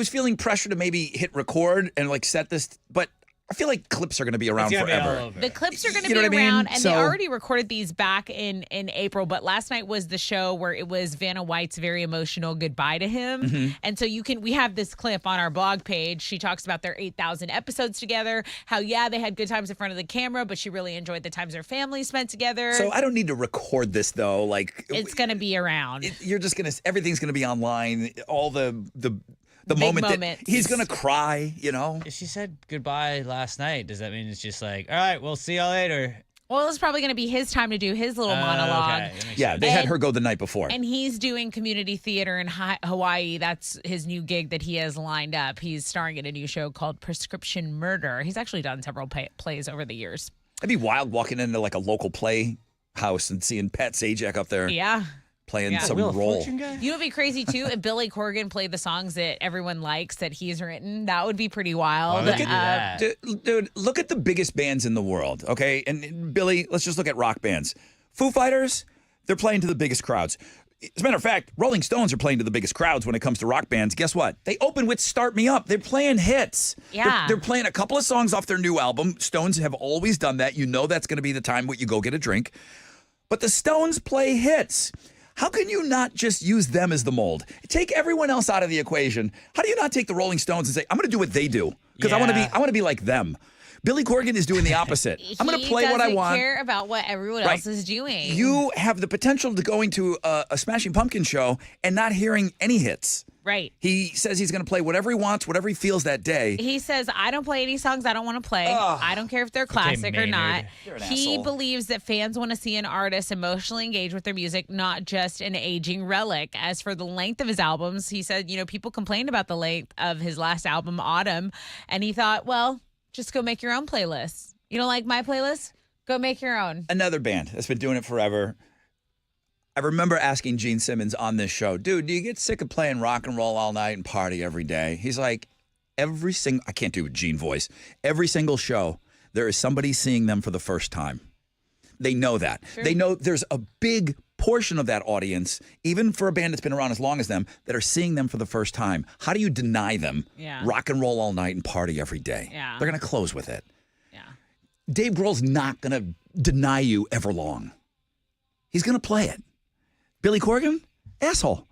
feeling pressure to maybe hit record and like set this, but I feel like clips are going to be around forever. The clips are going to You be know what I mean? around, and So- they already recorded these back in April. But last night was the show where it was Vanna White's very emotional goodbye to him. Mm-hmm. And so we have this clip on our blog page. She talks about their 8,000 episodes together. How they had good times in front of the camera, but she really enjoyed the times their family spent together. So I don't need to record this though. Like it's going to be around. Everything's going to be online. All the Big moment that moments. he's going to cry, If she said goodbye last night, does that mean it's just like, all right, we'll see y'all later? Well, it's probably going to be his time to do his little monologue. Okay. That makes Yeah, sense. they had her go the night before. And he's doing community theater in Hawaii. That's his new gig that he has lined up. He's starring in a new show called Prescription Murder. He's actually done several plays over the years. It'd be wild walking into like a local play house and seeing Pat Sajak up there Yeah. playing some Wheel of role. Fortune guy? You know what'd be crazy too? If Billy Corgan played the songs that everyone likes that he's written, that would be pretty wild. Why would they do that? Dude, look at the biggest bands in the world, okay? And Billy, let's just look at rock bands. Foo Fighters, they're playing to the biggest crowds. As a matter of fact, Rolling Stones are playing to the biggest crowds when it comes to rock bands. Guess what? They open with Start Me Up. They're playing hits. Yeah. They're playing a couple of songs off their new album. Stones have always done that. You know that's going to be the time when you go get a drink. But the Stones play hits. How can you not just use them as the mold? Take everyone else out of the equation. How do you not take the Rolling Stones and say, I'm going to do what they do? Because I want to be like them. Billy Corgan is doing the opposite. I'm going to play what I want. He doesn't care about what everyone else is doing. You have the potential to going to a Smashing Pumpkin show and not hearing any hits. Right. He says he's going to play whatever he wants, whatever he feels that day. He says, I don't play any songs I don't want to play. I don't care if they're classic or not. Maynard. You're an He asshole. believes that fans want to see an artist emotionally engage with their music, not just an aging relic. As for the length of his albums, he said, people complained about the length of his last album, Autumn, and he thought, well, just go make your own playlist. You don't like my playlist? Go make your own. Another band that's been doing it forever. I remember asking Gene Simmons on this show, dude, do you get sick of playing rock and roll all night and party every day? He's like, I can't do a Gene voice. Every single show, there is somebody seeing them for the first time. They know that. They know there's a big portion of that audience, even for a band that's been around as long as them, that are seeing them for the first time. How do you deny them rock and roll all night and party every day? Yeah. They're going to close with it. Yeah. Dave Grohl's not going to deny you Everlong. He's going to play it. Billy Corgan? Asshole.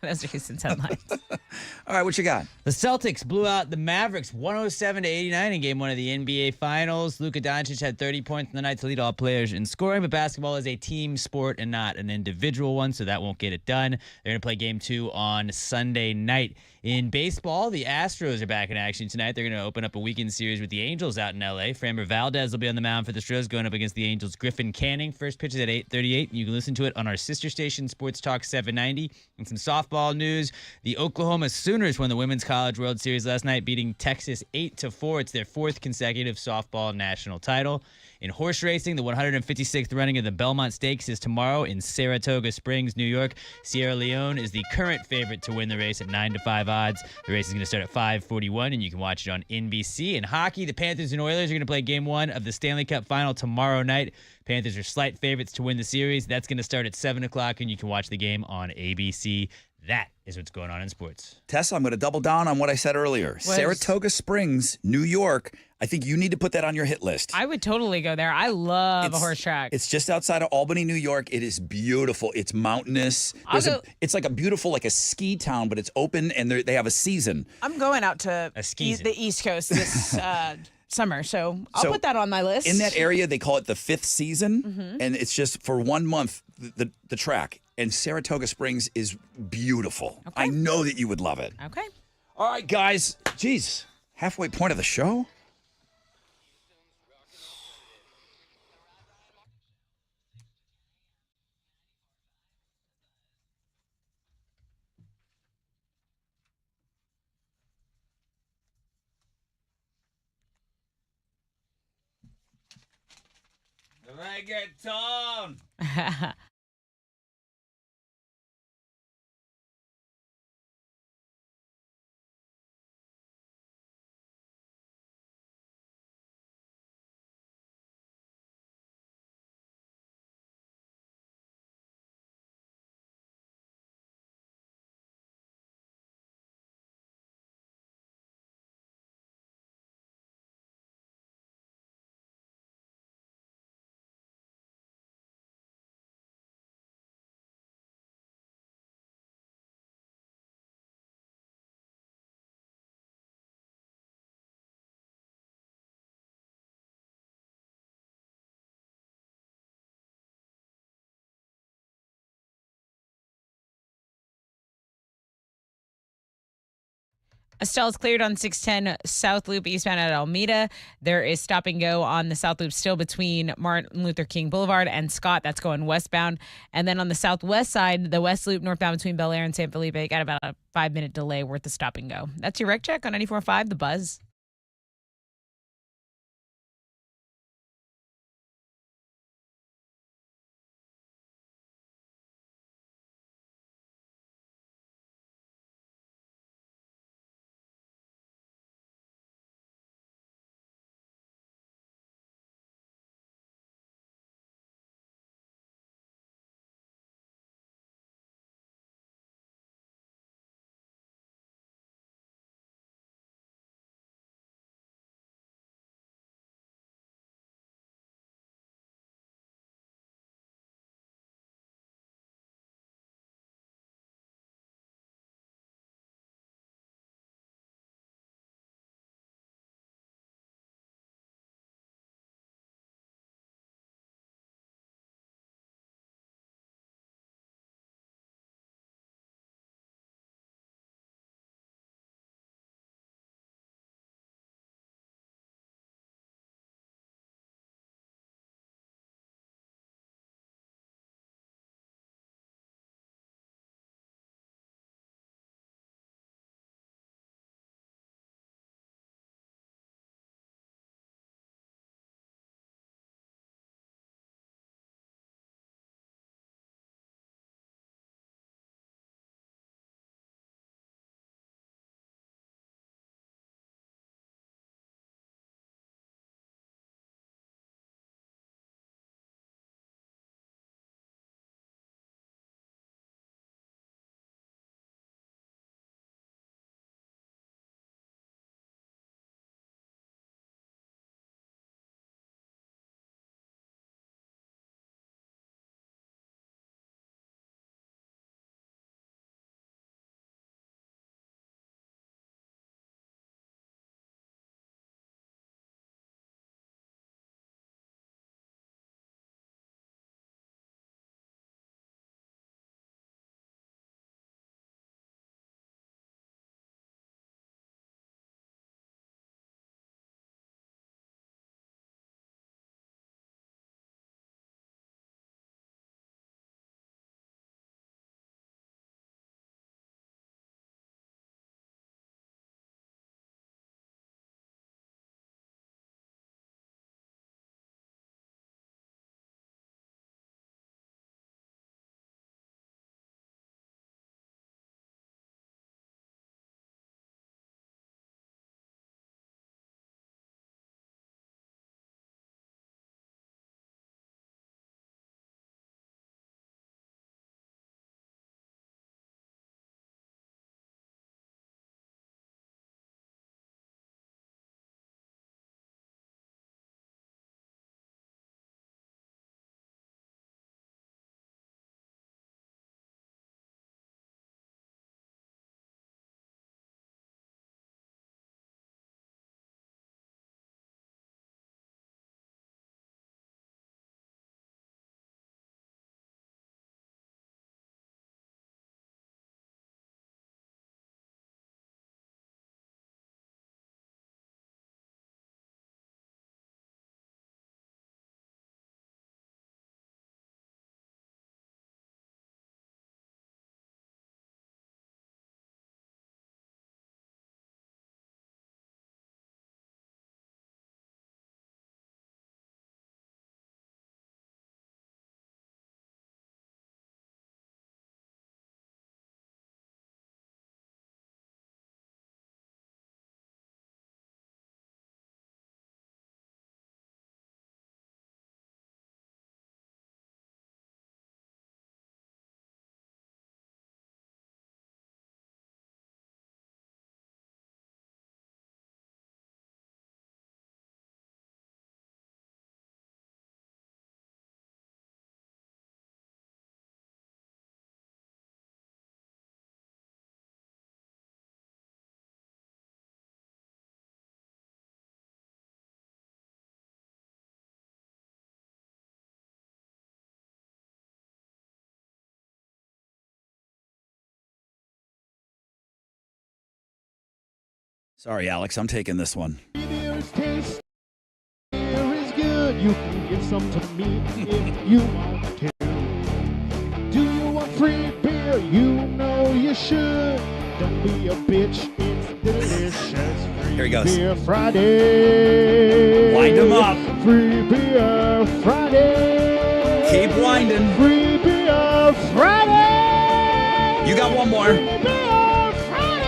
Those are Houston's headlines. All right, what you got? The Celtics blew out the Mavericks 107-89 in Game 1 of the NBA Finals. Luka Doncic had 30 points in the night to lead all players in scoring, but basketball is a team sport and not an individual one, so that won't get it done. They're going to play Game 2 on Sunday night. In baseball, the Astros are back in action tonight. They're going to open up a weekend series with the Angels out in L.A. Framber Valdez will be on the mound for the Astros going up against the Angels' Griffin Canning. First pitch is at 8:38. You can listen to it on our sister station, Sports Talk 790. And some softball news. The Oklahoma Sooners won the Women's College World Series last night, beating Texas 8-4. It's their 4th consecutive softball national title. In horse racing, the 156th running of the Belmont Stakes is tomorrow in Saratoga Springs, New York. Sierra Leone is the current favorite to win the race at 9-5 odds. The race is going to start at 5:41, and you can watch it on NBC. In hockey, the Panthers and Oilers are going to play Game 1 of the Stanley Cup Final tomorrow night. Panthers are slight favorites to win the series. That's going to start at 7 o'clock, and you can watch the game on ABC. That is what's going on in sports. Tessa, I'm going to double down on what I said earlier. Saratoga Springs, New York. I think you need to put that on your hit list. I would totally go there. I love a horse track. It's just outside of Albany, New York. It is beautiful. It's mountainous. It's like a beautiful, like a ski town, but it's open and they have a season. I'm going out to the East Coast this summer, so I'll put that on my list. In that area, they call it the 5th season, and it's just for 1 month, the track. And Saratoga Springs is beautiful. Okay. I know that you would love it. Okay. All right, guys. Jeez, halfway point of the show? Reggaeton. Estelle is cleared on 610 South Loop eastbound at Alameda. There is stop and go on the South Loop still between Martin Luther King Boulevard and Scott. That's going westbound. And then on the southwest side, the West Loop northbound between Bel Air and San Felipe got about a 5-minute delay worth the stop and go. That's your rec check on 94.5 The Buzz. Sorry, Alex. I'm taking this one. Beer is tasty, beer is good. You can give some to me if you want to. Do you want free beer? You know you should. Don't be a bitch. It's delicious. Free Here he goes. Beer Friday. Wind him up. Free Beer Friday. Keep winding. Free Beer Friday. You got one more. Free Beer Friday.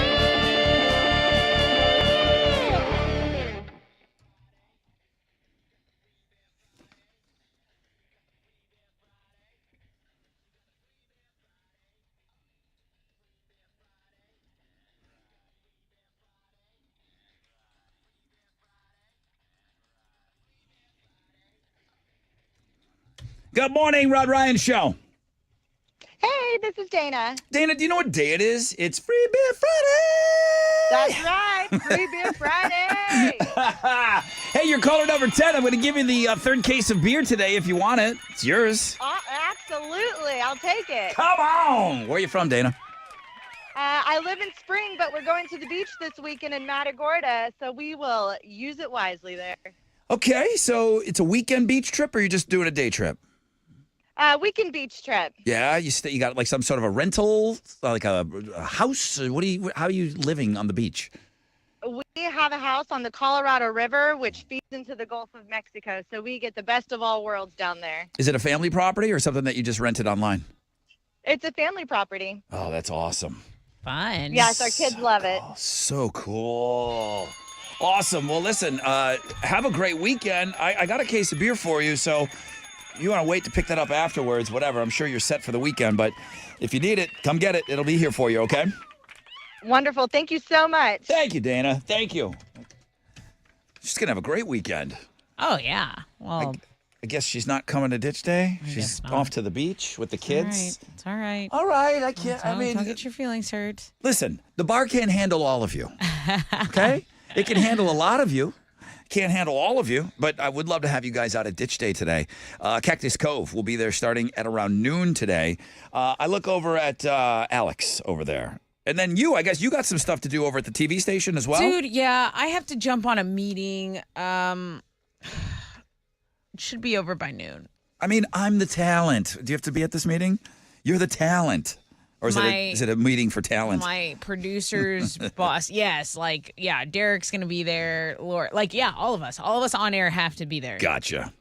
Good morning, Rod Ryan Show. Hey, this is Dana. Dana, do you know what day it is? It's Free Beer Friday. That's right. Free Beer Friday. Hey, you're caller number 10. I'm going to give you the third case of beer today if you want it. It's yours. Absolutely. I'll take it. Come on. Where are you from, Dana? I live in Spring, but we're going to the beach this weekend in Matagorda, so we will use it wisely there. Okay, so it's a weekend beach trip or you're just doing a day trip? Weekend beach trip. Yeah, you got like some sort of a rental, like a house. How are you living on the beach? We have a house on the Colorado River, which feeds into the Gulf of Mexico, so we get the best of all worlds down there. Is it a family property or something that you just rented online? It's a family property. Oh, that's awesome. Fun. Yes, our kids love it. So cool. Awesome. Well, listen, have a great weekend. I got a case of beer for you, so you want to wait to pick that up afterwards, whatever. I'm sure you're set for the weekend, but if you need it, come get it. It'll be here for you, okay? Wonderful. Thank you so much. Thank you, Dana. Thank you. She's going to have a great weekend. Oh, yeah. Well, I guess she's not coming to Ditch Day. She's off to the beach with the kids. It's all right. All right. I can't, Don't get your feelings hurt. Listen, the bar can't handle all of you, okay? It can handle a lot of you. Can't handle all of you, but I would love to have you guys out at Ditch Day today. Cactus Cove will be there starting at around noon today. I look over at Alex over there. And then I guess you got some stuff to do over at the TV station as well? Dude, yeah, I have to jump on a meeting. It should be over by noon. I mean, I'm the talent. Do you have to be at this meeting? You're the talent. Or is it a meeting for talent? My producer's boss. Yes, Derek's going to be there. Laura, all of us on air have to be there. Gotcha.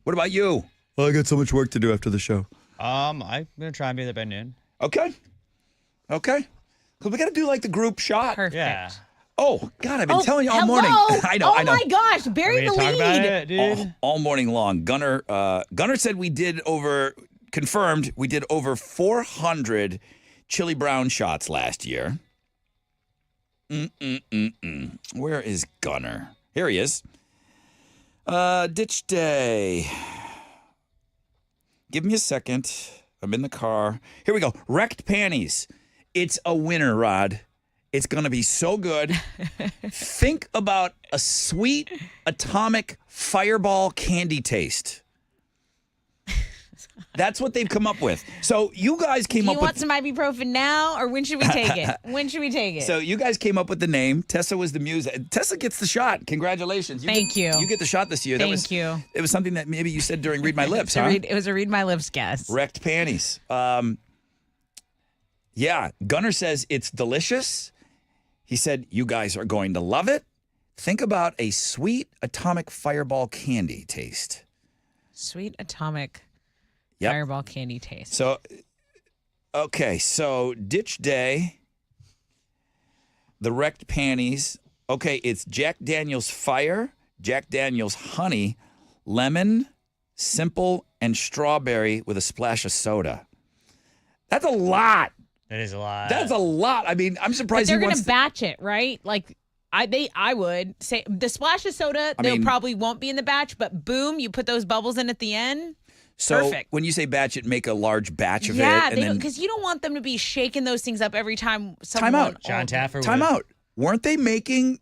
What about you? Well, I got so much work to do after the show. I'm going to try and be there by noon. Okay. Because we got to do the group shot. Perfect. Yeah. Oh, God, I've been telling you all morning. I know. My gosh, bury the Talk about lead. it, dude. All morning long. Gunner said confirmed we did over 400 Chili Brown shots last year. Where is Gunner? Here he is. Ditch Day. Give me a second. I'm in the car. Here we go. Wrecked Panties. It's a winner, Rod. It's going to be so good. Think about a sweet atomic fireball candy taste. That's what they've come up with. So you guys came up with... Do you want some ibuprofen now, or when should we take it? So you guys came up with the name. Tessa was the muse. Tessa gets the shot. Congratulations. Thank you. You get the shot this year. Thank you. It was something that maybe you said during Read My Lips, huh? It was a Read My Lips guess. Wrecked Panties. Yeah, Gunner says it's delicious. He said you guys are going to love it. Think about a sweet atomic fireball candy taste. Sweet atomic fireball candy taste. So, okay, so Ditch Day, the Wrecked Panties. Okay, it's Jack Daniel's Fire, Jack Daniel's Honey, Lemon, Simple, and Strawberry with a splash of soda. That's a lot. That is a lot. That's a lot. I mean, I'm surprised they're going to batch it, right? I would say the splash of soda, probably won't be in the batch, but boom, you put those bubbles in at the end. So perfect. When you say batch it, make a large batch of it. Yeah, because you don't want them to be shaking those things up every time someone... Time out. John Taffer. Time out. Weren't they making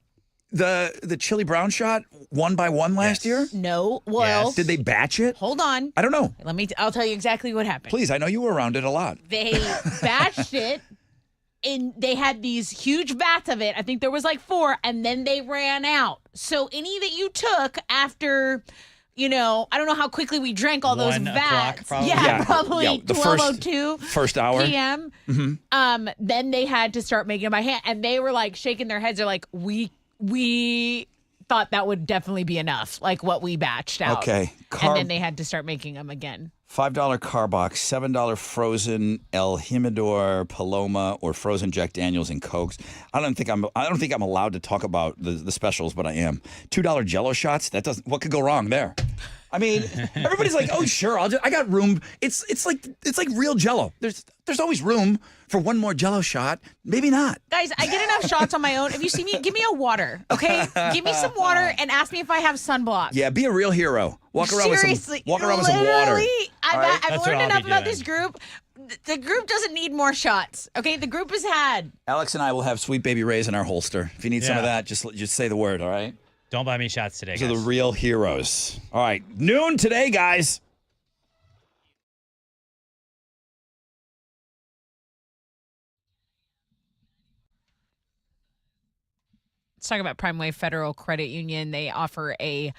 the Chili Brown shot one by one last year? No. Well... Did they batch it? Hold on. I don't know. I'll tell you exactly what happened. Please, I know you were around it a lot. They batched it, and they had these huge vats of it. I think there was like 4, and then they ran out. So any that you took after, I don't know how quickly we drank all those 1 o'clock, vats. probably. Yeah, probably the 12:02 first hour. p.m. Then they had to start making it by hand, and they were like shaking their heads. They're like, we thought that would definitely be enough, like what we batched out. Okay. And then they had to start making them again. $5 car box, $7 frozen El Jimador Paloma or frozen Jack Daniels and Cokes. I don't think I'm allowed to talk about the specials, but I am. $2 Jello shots. What could go wrong there? I mean, everybody's like, "Oh, sure, I got room." It's like real Jello. There's always room for one more Jello shot. Maybe not. Guys, I get enough shots on my own. If you see me, give me a water, okay? Give me some water and ask me if I have sunblock. Yeah, be a real hero. Walk around Seriously, with some water. literally, I've That's what learned I'll enough be about doing. this group. The group doesn't need more shots, okay? The group has had. Alex and I will have Sweet Baby Ray's in our holster. If you need some of Yeah. that, just say the word, all right? Don't buy me shots today, These are guys. the real heroes. All right, noon today, guys. Let's talk about PrimeWay Federal Credit Union. They offer a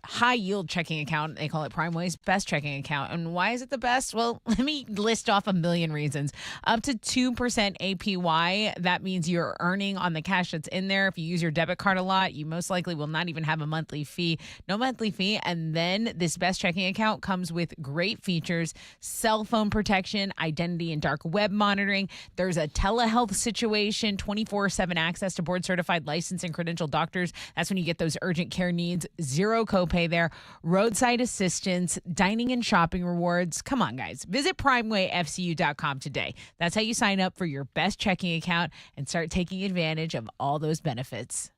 high yield checking account. They call it PrimeWay's best checking account. And why is it the best? Well, let me list off a million reasons. Up to 2% APY. That means you're earning on the cash that's in there. If you use your debit card a lot, you most likely will not even have a monthly fee. No monthly fee. And then this best checking account comes with great features: cell phone protection, identity and dark web monitoring. There's a telehealth situation, 24/7 access to board certified licensed and credentialed doctors. That's when you get those urgent care needs. Zero copay there. Roadside assistance, dining and shopping rewards. Come on, guys. Visit PrimeWayFCU.com today. That's how you sign up for your best checking account and start taking advantage of all those benefits.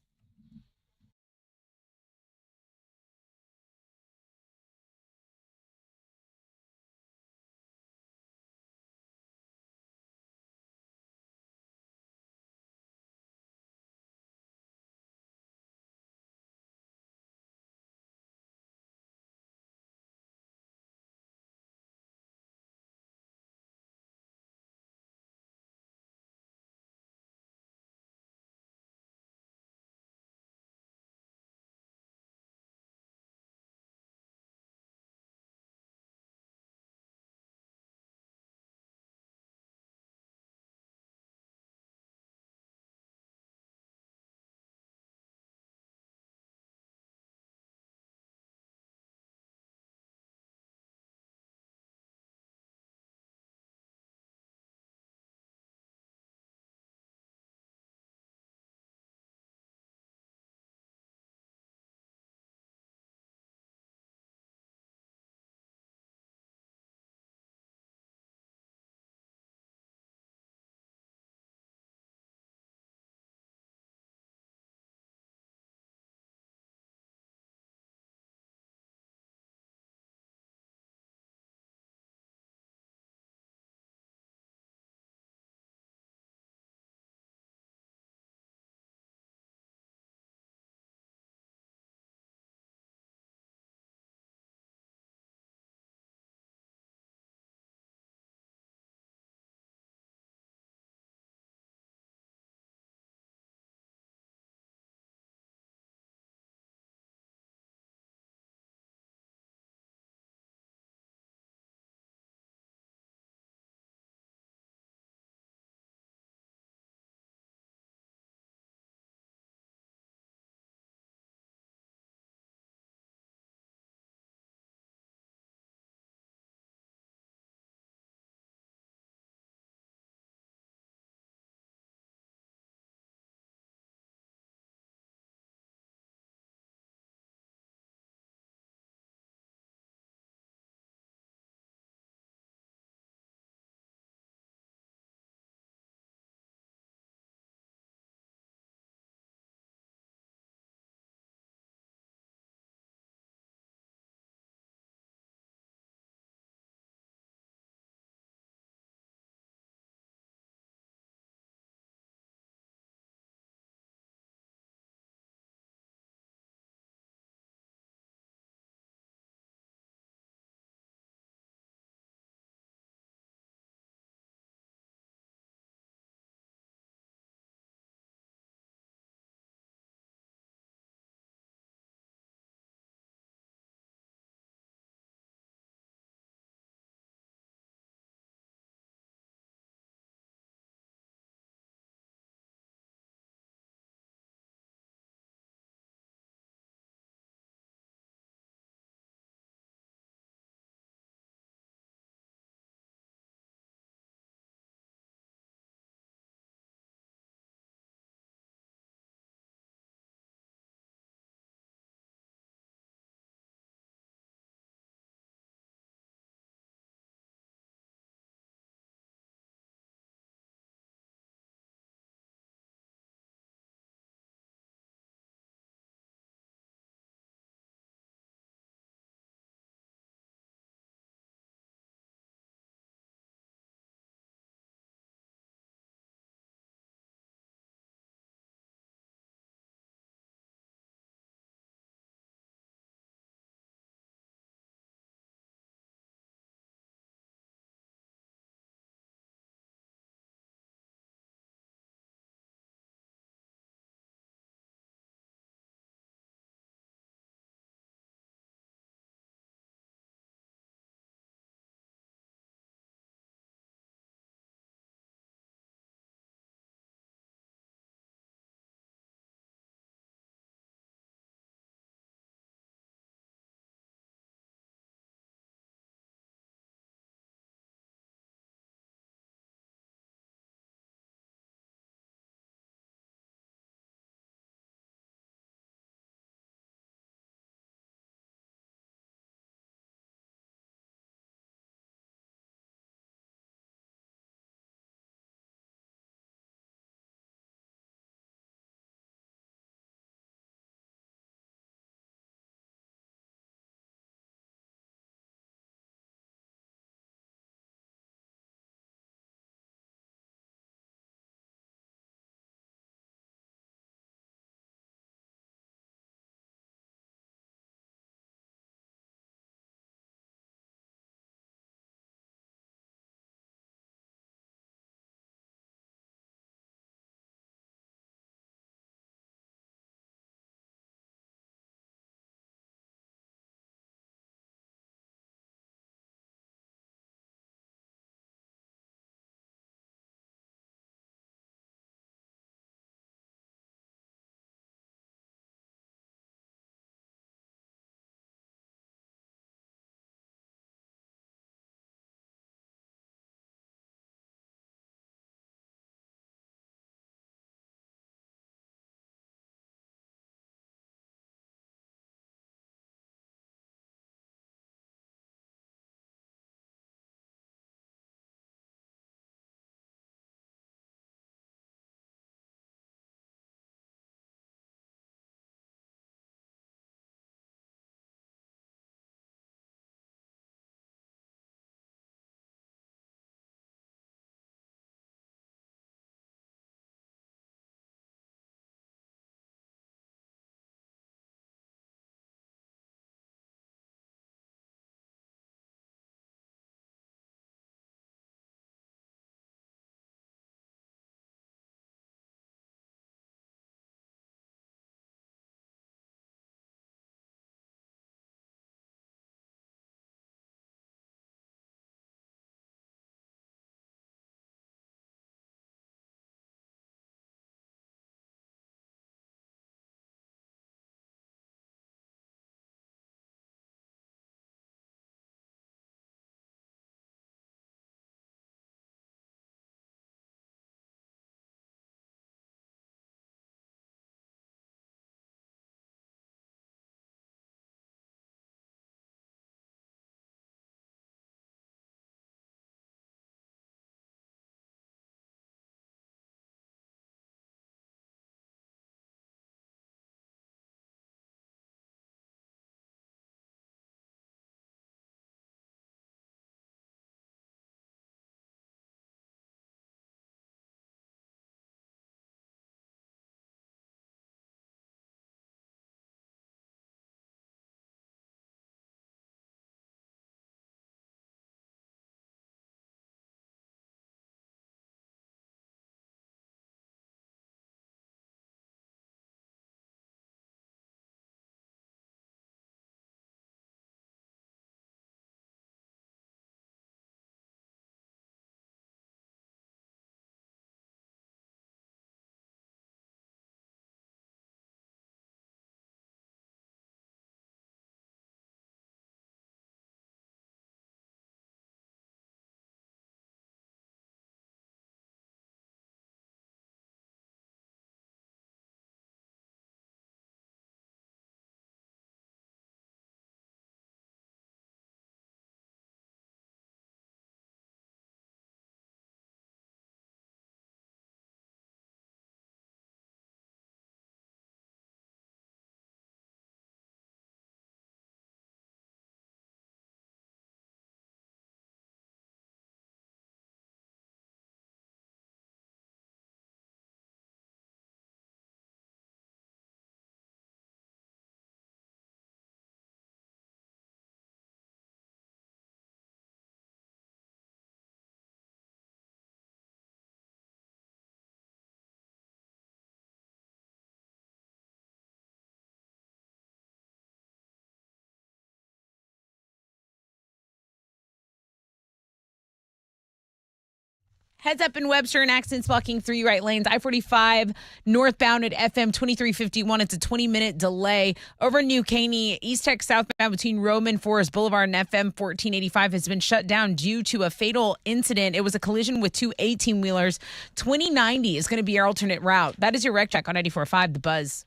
Heads up in Webster and accidents blocking 3 right lanes. I-45 northbound at FM 2351. It's a 20-minute delay. Over New Caney, East Tech southbound between Roman Forest Boulevard and FM 1485 has been shut down due to a fatal incident. It was a collision with 2 18-wheelers. 2090 is going to be your alternate route. That is your wreck check on 94.5 The Buzz.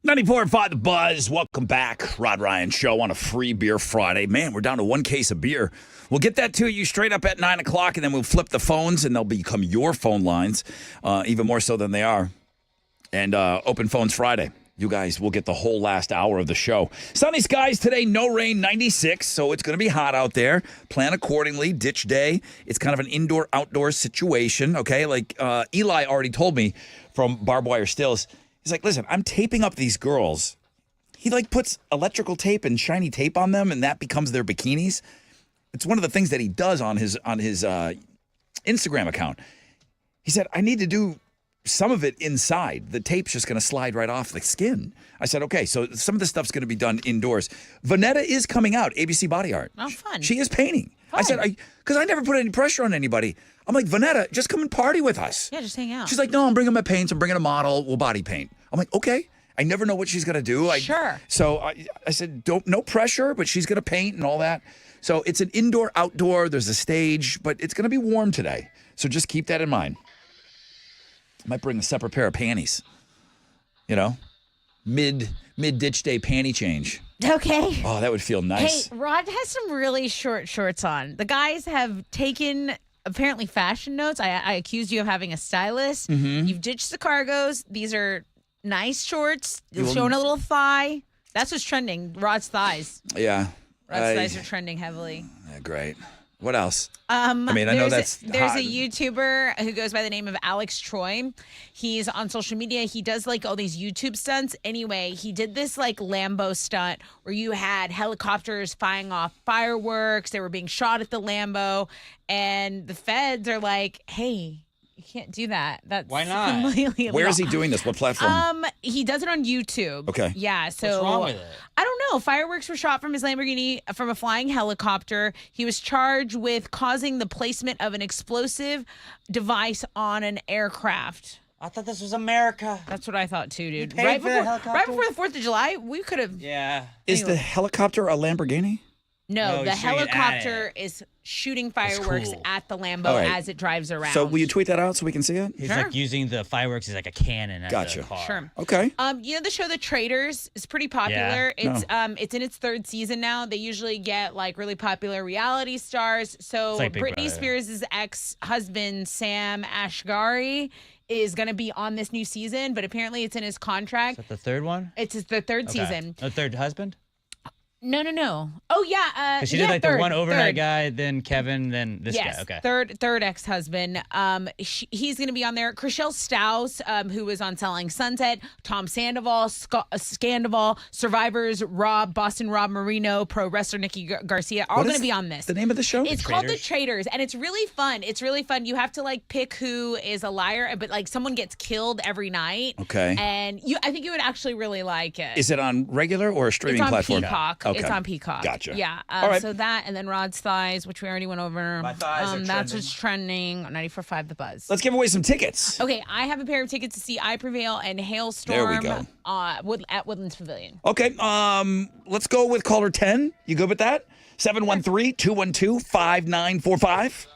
Ninety-four and 5 The Buzz. Welcome back. Rod Ryan Show on a free beer Friday. Man, we're down to 1 case of beer. We'll get that to you straight up at 9 o'clock, and then we'll flip the phones, and they'll become your phone lines, even more so than they are. And Open Phones Friday. You guys will get the whole last hour of the show. Sunny skies today, no rain, 96, so it's going to be hot out there. Plan accordingly. Ditch day. It's kind of an indoor-outdoor situation, okay? Like Eli already told me from Barbed Wire Stills. He's like, listen, I'm taping up these girls. He like puts electrical tape and shiny tape on them, and that becomes their bikinis. It's one of the things that he does on his Instagram account. He said, I need to do some of it inside. The tape's just going to slide right off the skin. I said, okay, so some of this stuff's going to be done indoors. Vanetta is coming out, ABC Body Art. Oh, fun. She is painting. Fun. I said, because I never put any pressure on anybody. I'm like, Vanetta, just come and party with us. Yeah, just hang out. She's like, no, I'm bringing my paints. I'm bringing a model. We'll body paint. I'm like, okay. I never know what she's going to do. Sure. So I said, no pressure, but she's going to paint and all that. So it's an indoor-outdoor. There's a stage, but it's going to be warm today. So just keep that in mind. I might bring a separate pair of panties. You know, mid-ditch day panty change. Okay. Oh, that would feel nice. Hey, Rod has some really short shorts on. The guys have taken apparently fashion notes. I accused you of having a stylist. Mm-hmm. You've ditched the cargos. These are nice shorts. You're You'll- showing a little thigh. That's what's trending. Rod's thighs. Yeah. Rod's thighs are trending heavily. Yeah, great. What else? I mean, I know that's there's hot. a YouTuber who goes by the name of Alex Troy. He's on social media. He does like all these YouTube stunts. Anyway, he did this like Lambo stunt where you had helicopters firing off fireworks. They were being shot at the Lambo, and the feds are like, "Hey, you can't do that. That's Why not? completely Where is he illegal." doing this? What platform? He does it on YouTube. Okay. Yeah. So What's wrong with it? I don't know. Fireworks were shot from his Lamborghini from a flying helicopter. He was charged with causing the placement of an explosive device on an aircraft. I thought this was America. That's what I thought too, dude. paid Right for the before, helicopter? right before the 4th of July, we could have. Yeah. Is the helicopter a Lamborghini? No, No, the he's shooting at helicopter is shooting fireworks cool. at the Lambo All right. as it drives around. So will you tweet that out so we can see it? He's Sure. like using the fireworks as like a cannon at Gotcha. the car. Sure. Okay. You know the show The Traitors is pretty popular. Yeah. It's in its 3rd season now. They usually get like really popular reality stars. So It's like Big Britney Brother. Spears' ex-husband Sam Asghari is going to be on this new season, but apparently it's in his contract. Is that the third one? It's the 3rd Okay. season. The third husband? No. Oh yeah, 'Cause she yeah, did like third, the one overnight third. guy, then Kevin, then this Yes, guy. Okay. third ex-husband. He's going to be on there. Chriselle Staus, who was on Selling Sunset, Tom Sandoval, Scandoval, Survivors, Boston Rob Marino, pro wrestler Nikki Garcia, all What going is to be on this. The name of the show? It's called The Traitors, and it's really fun. It's really fun. You have to like pick who is a liar, but like someone gets killed every night. Okay. And I think you would actually really like it. Is it on regular or a streaming It's on platform? Peacock. Okay. It's on Peacock. Gotcha. Yeah. All right. So that, and then Rod's thighs, which we already went over. My thighs are That's trending. what's trending on 94.5 The Buzz. Let's give away some tickets. Okay, I have a pair of tickets to see I Prevail and Hailstorm There we go. At Woodlands Pavilion. Okay. Let's go with caller 10. You good with that? 713-212-5945.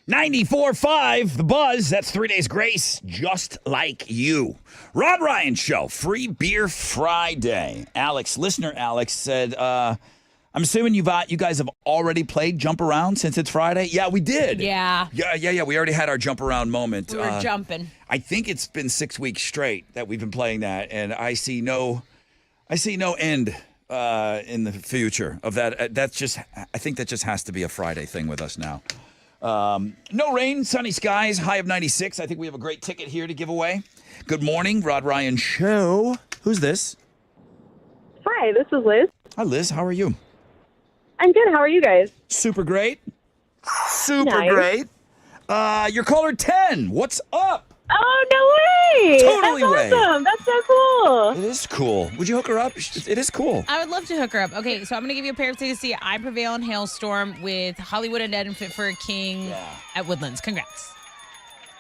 94.5, The Buzz. That's 3 days grace, just like you. Rod Ryan Show, Free Beer Friday. Listener Alex said, I'm assuming you guys have already played Jump Around since it's Friday? Yeah, we did. Yeah. Yeah. We already had our Jump Around moment. We were jumping. I think it's been 6 weeks straight that we've been playing that, and I see no end in the future of that. I think that just has to be a Friday thing with us now. No rain, sunny skies, high of 96. I think we have a great ticket here to give away. Good morning, Rod Ryan Show. Who's this? Hi, this is Liz. Hi, Liz. How are you? I'm good. How are you guys? Super great. Super Nice. great. You're caller 10. What's up? Oh, no way! Totally That's way. awesome. That's so cool. It is cool. Would you hook her up? It is cool. I would love to hook her up. Okay, so I'm going to give you a pair of tickets to see I Prevail in Hailstorm with Hollywood Undead and Fit for a King at Woodlands. Congrats.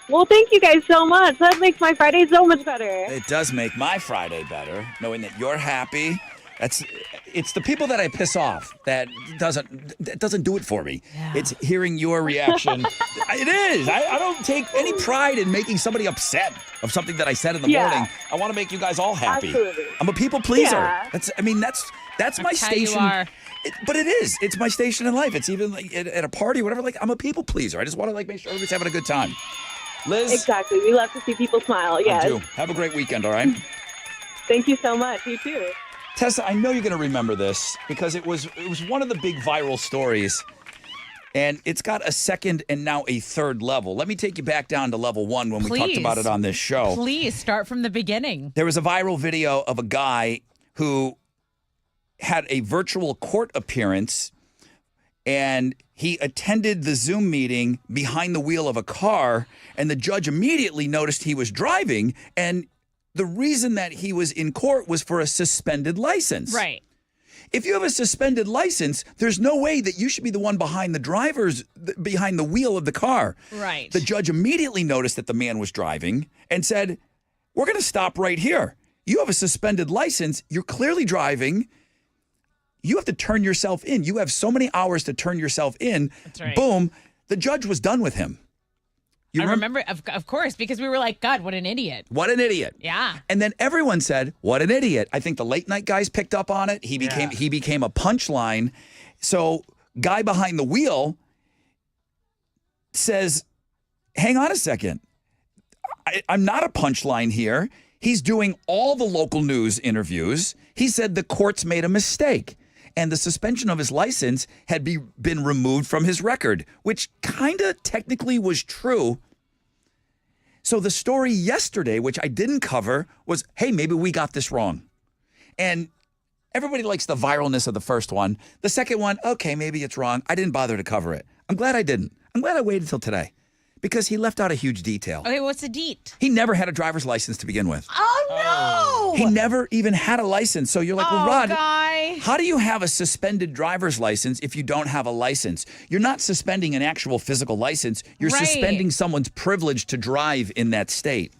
Well, thank you guys so much. That makes my Friday so much better. It does make my Friday better, knowing that you're happy. It's the people that I piss off that doesn't do it for me. Yeah. It's hearing your reaction. It is. I don't take any pride in making somebody upset of something that I said in the morning. I want to make you guys all happy. Absolutely. I'm a people pleaser. Yeah. That's my How you station. are. But it is. It's my station in life. It's even like at a party or whatever. Like, I'm a people pleaser. I just want to make sure everybody's having a good time. Liz? Exactly. We love to see people smile. Yes. I do. Have a great weekend, all right? Thank you so much. You too. Tessa, I know you're going to remember this because it was one of the big viral stories, and it's got a second and now a third level. Let me take you back down to level 1 when we talked about it on this show. Please start from the beginning. There was a viral video of a guy who had a virtual court appearance, and he attended the Zoom meeting behind the wheel of a car, and the judge immediately noticed he was driving, and the reason that he was in court was for a suspended license. Right. If you have a suspended license, there's no way that you should be the one behind the wheel of the car. Right. The judge immediately noticed that the man was driving and said, "We're going to stop right here. You have a suspended license. You're clearly driving. You have to turn yourself in. You have so many hours to turn yourself in." That's right. Boom. The judge was done with him. I remember, of course, because we were like, God, what an idiot. What an idiot. Yeah. And then everyone said, "What an idiot." I think the late night guys picked up on it. He became a punchline. So guy behind the wheel says, "Hang on a second. I'm not a punchline here." He's doing all the local news interviews. He said the courts made a mistake, and the suspension of his license had been removed from his record, which kind of technically was true. So the story yesterday, which I didn't cover, was, hey, maybe we got this wrong. And everybody likes the viralness of the first one. The second one, okay, maybe it's wrong. I didn't bother to cover it. I'm glad I didn't. I'm glad I waited till today because he left out a huge detail. Okay, what's the deet? He never had a driver's license to begin with. Oh, no. He never even had a license. So you're like, well, Rod, guy. how do you have a suspended driver's license if you don't have a license? You're not suspending an actual physical license. You're Right. suspending someone's privilege to drive in that state.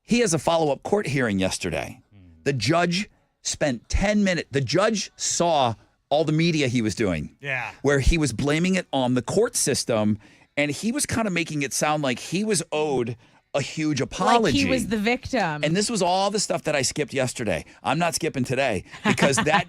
He has a follow-up court hearing yesterday. The judge spent 10 minutes. The judge saw all the media he was doing. Yeah. Where he was blaming it on the court system, and he was kind of making it sound like he was owed a huge apology. Like he was the victim. And this was all the stuff that I skipped yesterday. I'm not skipping today because that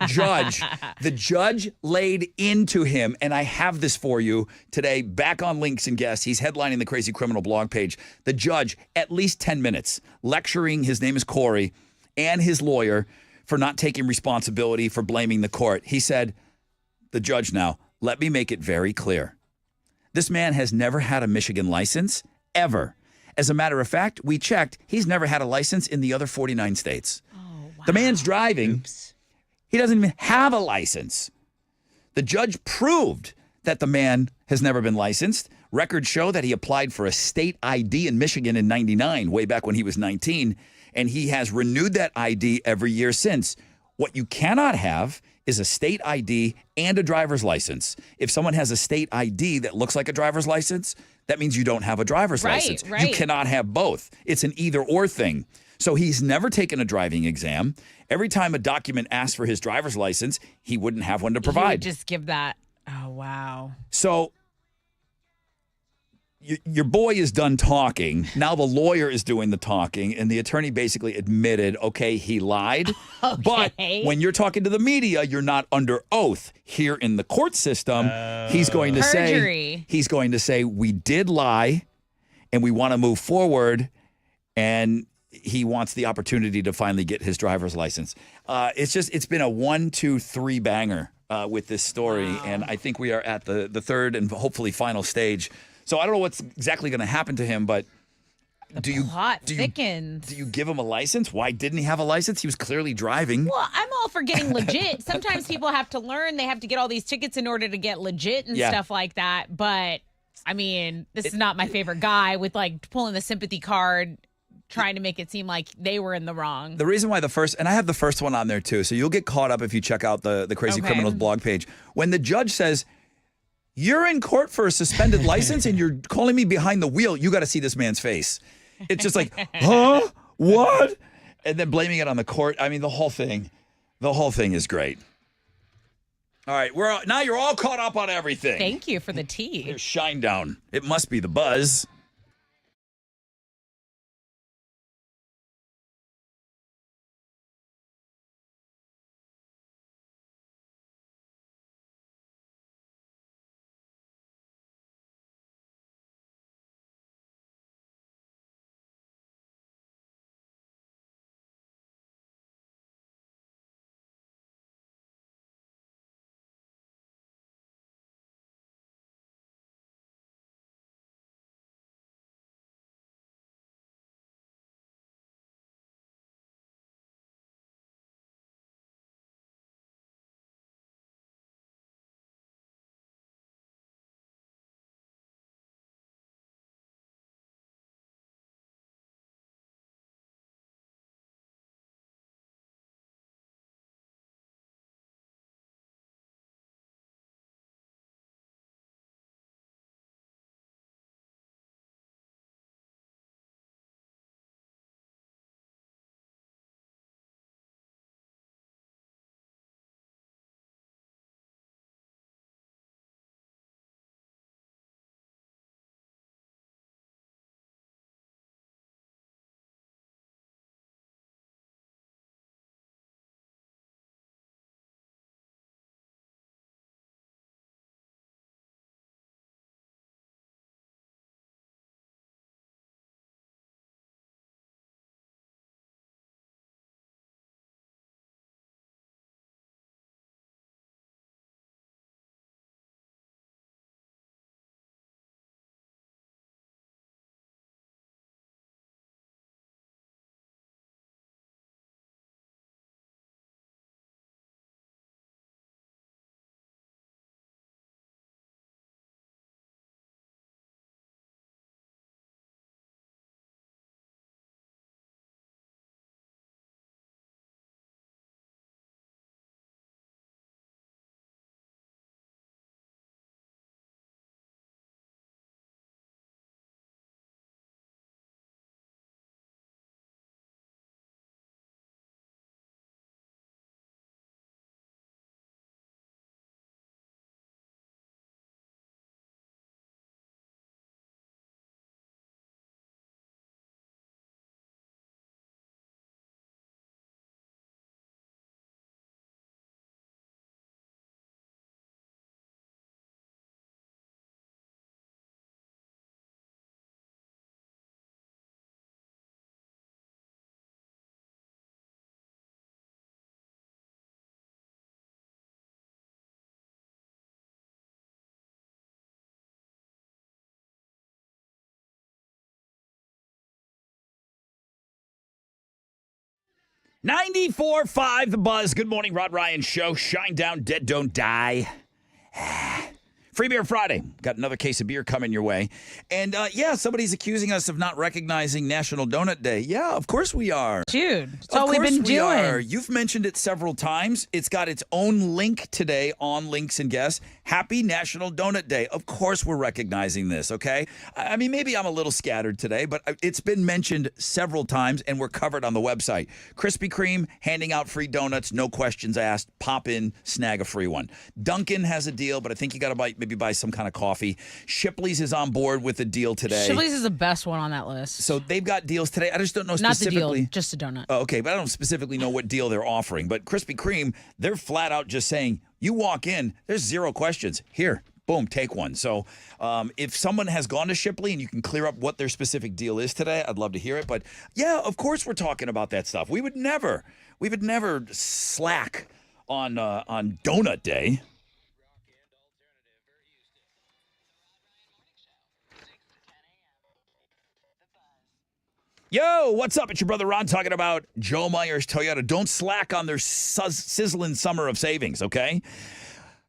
the judge laid into him, and I have this for you today, back on Links and Guests. He's headlining the Crazy Criminal blog page. The judge, at least 10 minutes, lecturing, his name is Corey, and his lawyer for not taking responsibility for blaming the court. He said, the judge now, let me make it very clear. This man has never had a Michigan license, ever. As a matter of fact, we checked, he's never had a license in the other 49 states. Oh, wow. The man's driving. Oops. He doesn't even have a license. The judge proved that the man has never been licensed. Records show that he applied for a state ID in Michigan in 99, way back when he was 19, and he has renewed that ID every year since. What you cannot have is a state ID and a driver's license. If someone has a state ID that looks like a driver's license, that means you don't have a driver's license. Right. You cannot have both. It's an either or thing. So he's never taken a driving exam. Every time a document asked for his driver's license, he wouldn't have one to He provide. would just give that. Oh, wow. So your boy is done talking. Now the lawyer is doing the talking, and the attorney basically admitted, okay, he lied. Okay. But when you're talking to the media, you're not under oath. Here in the court system, he's going to Perjury. say, we did lie, and we want to move forward, and he wants the opportunity to finally get his driver's license. It's been a 1, 2, 3 banger with this story, and I think we are at the third and hopefully final stage. So I don't know what's exactly going to happen to him, but Plot thickens. do you give him a license? Why didn't he have a license? He was clearly driving. Well, I'm all for getting legit. Sometimes people have to learn. They have to get all these tickets in order to get legit and Yeah. stuff like that. But, I mean, this is not my favorite guy with, like, pulling the sympathy card, trying to make it seem like they were in the wrong. The reason why and I have the first one on there too, so you'll get caught up if you check out the Crazy Criminals blog page. When the judge says, you're in court for a suspended license and you're calling me behind the wheel, you got to see this man's face. It's just like, huh? What? And then blaming it on the court. I mean, the whole thing is great. All right, now you're all caught up on everything. Thank you for the tea. Here's Shinedown. It must be the buzz. $94.5 The Buzz. Good morning, Rod Ryan Show. Shine down, dead don't die. Free Beer Friday. Got another case of beer coming your way. And somebody's accusing us of not recognizing National Donut Day. Yeah, of course we are. Dude, that's all we've been doing. You've mentioned it several times. It's got its own link today on Links and Guests. Happy National Donut Day. Of course we're recognizing this, okay? I mean, maybe I'm a little scattered today, but it's been mentioned several times, and we're covered on the website. Krispy Kreme handing out free donuts, no questions asked. Pop in, snag a free one. Dunkin' has a deal, but I think you got to maybe buy some kind of coffee. Shipley's is on board with a deal today. Shipley's is the best one on that list. So they've got deals today. I just don't know Not specifically. the deal, just a donut. Oh, okay, but I don't specifically know what deal they're offering. But Krispy Kreme, they're flat out just saying, you walk in, there's 0 questions. Here, boom, take one. So if someone has gone to Shipley and you can clear up what their specific deal is today, I'd love to hear it. But yeah, of course we're talking about that stuff. We would never slack on Donut Day. Yo, what's up? It's your brother Ron talking about Joe Myers Toyota. Don't slack on their sizzling summer of savings, okay?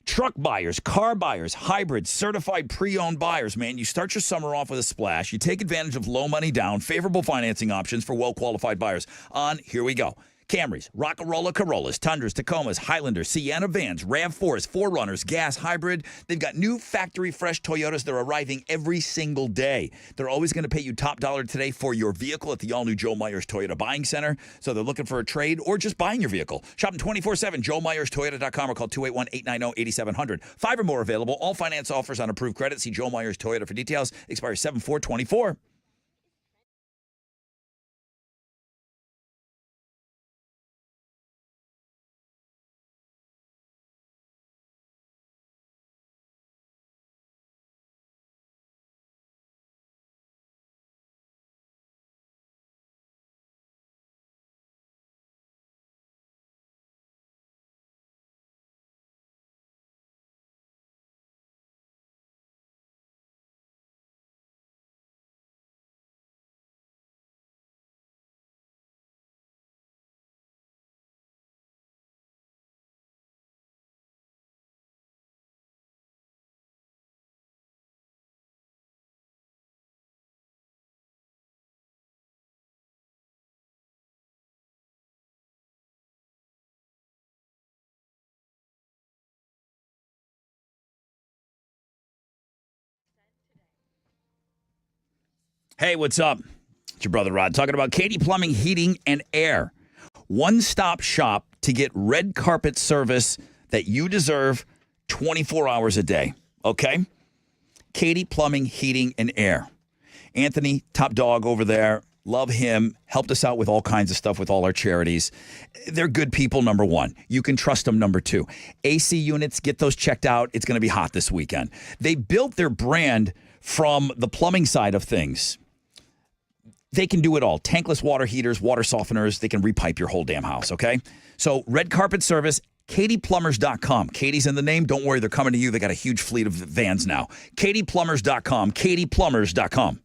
Truck buyers, car buyers, hybrids, certified pre-owned buyers, man. You start your summer off with a splash. You take advantage of low money down, favorable financing options for well-qualified buyers on, here we go, Camrys, Rockarola Corollas, Tundras, Tacomas, Highlanders, Sienna vans, RAV4s, 4Runners, gas, hybrid. They've got new factory fresh Toyotas. They're arriving every single day. They're always going to pay you top dollar today for your vehicle at the all-new Joe Myers Toyota Buying Center. So they're looking for a trade or just buying your vehicle. Shop them 24/7, JoeMyersToyota.com or call 281-890-8700. 5 or more available. All finance offers on approved credit. See Joe Myers Toyota for details. Expires 7/4/24. Hey, what's up? It's your brother Rod talking about Katie Plumbing, Heating, and Air. One-stop shop to get red carpet service that you deserve 24 hours a day, okay? Katie Plumbing, Heating, and Air. Anthony, top dog over there. Love him. Helped us out with all kinds of stuff with all our charities. They're good people, number one. You can trust them, number two. AC units, get those checked out. It's going to be hot this weekend. They built their brand from the plumbing side of things. They can do it all. Tankless water heaters, water softeners. They can repipe your whole damn house, okay? So red carpet service, KatiePlumbers.com. Katie's in the name. Don't worry, they're coming to you. They got a huge fleet of vans now. KatiePlumbers.com. KatiePlumbers.com.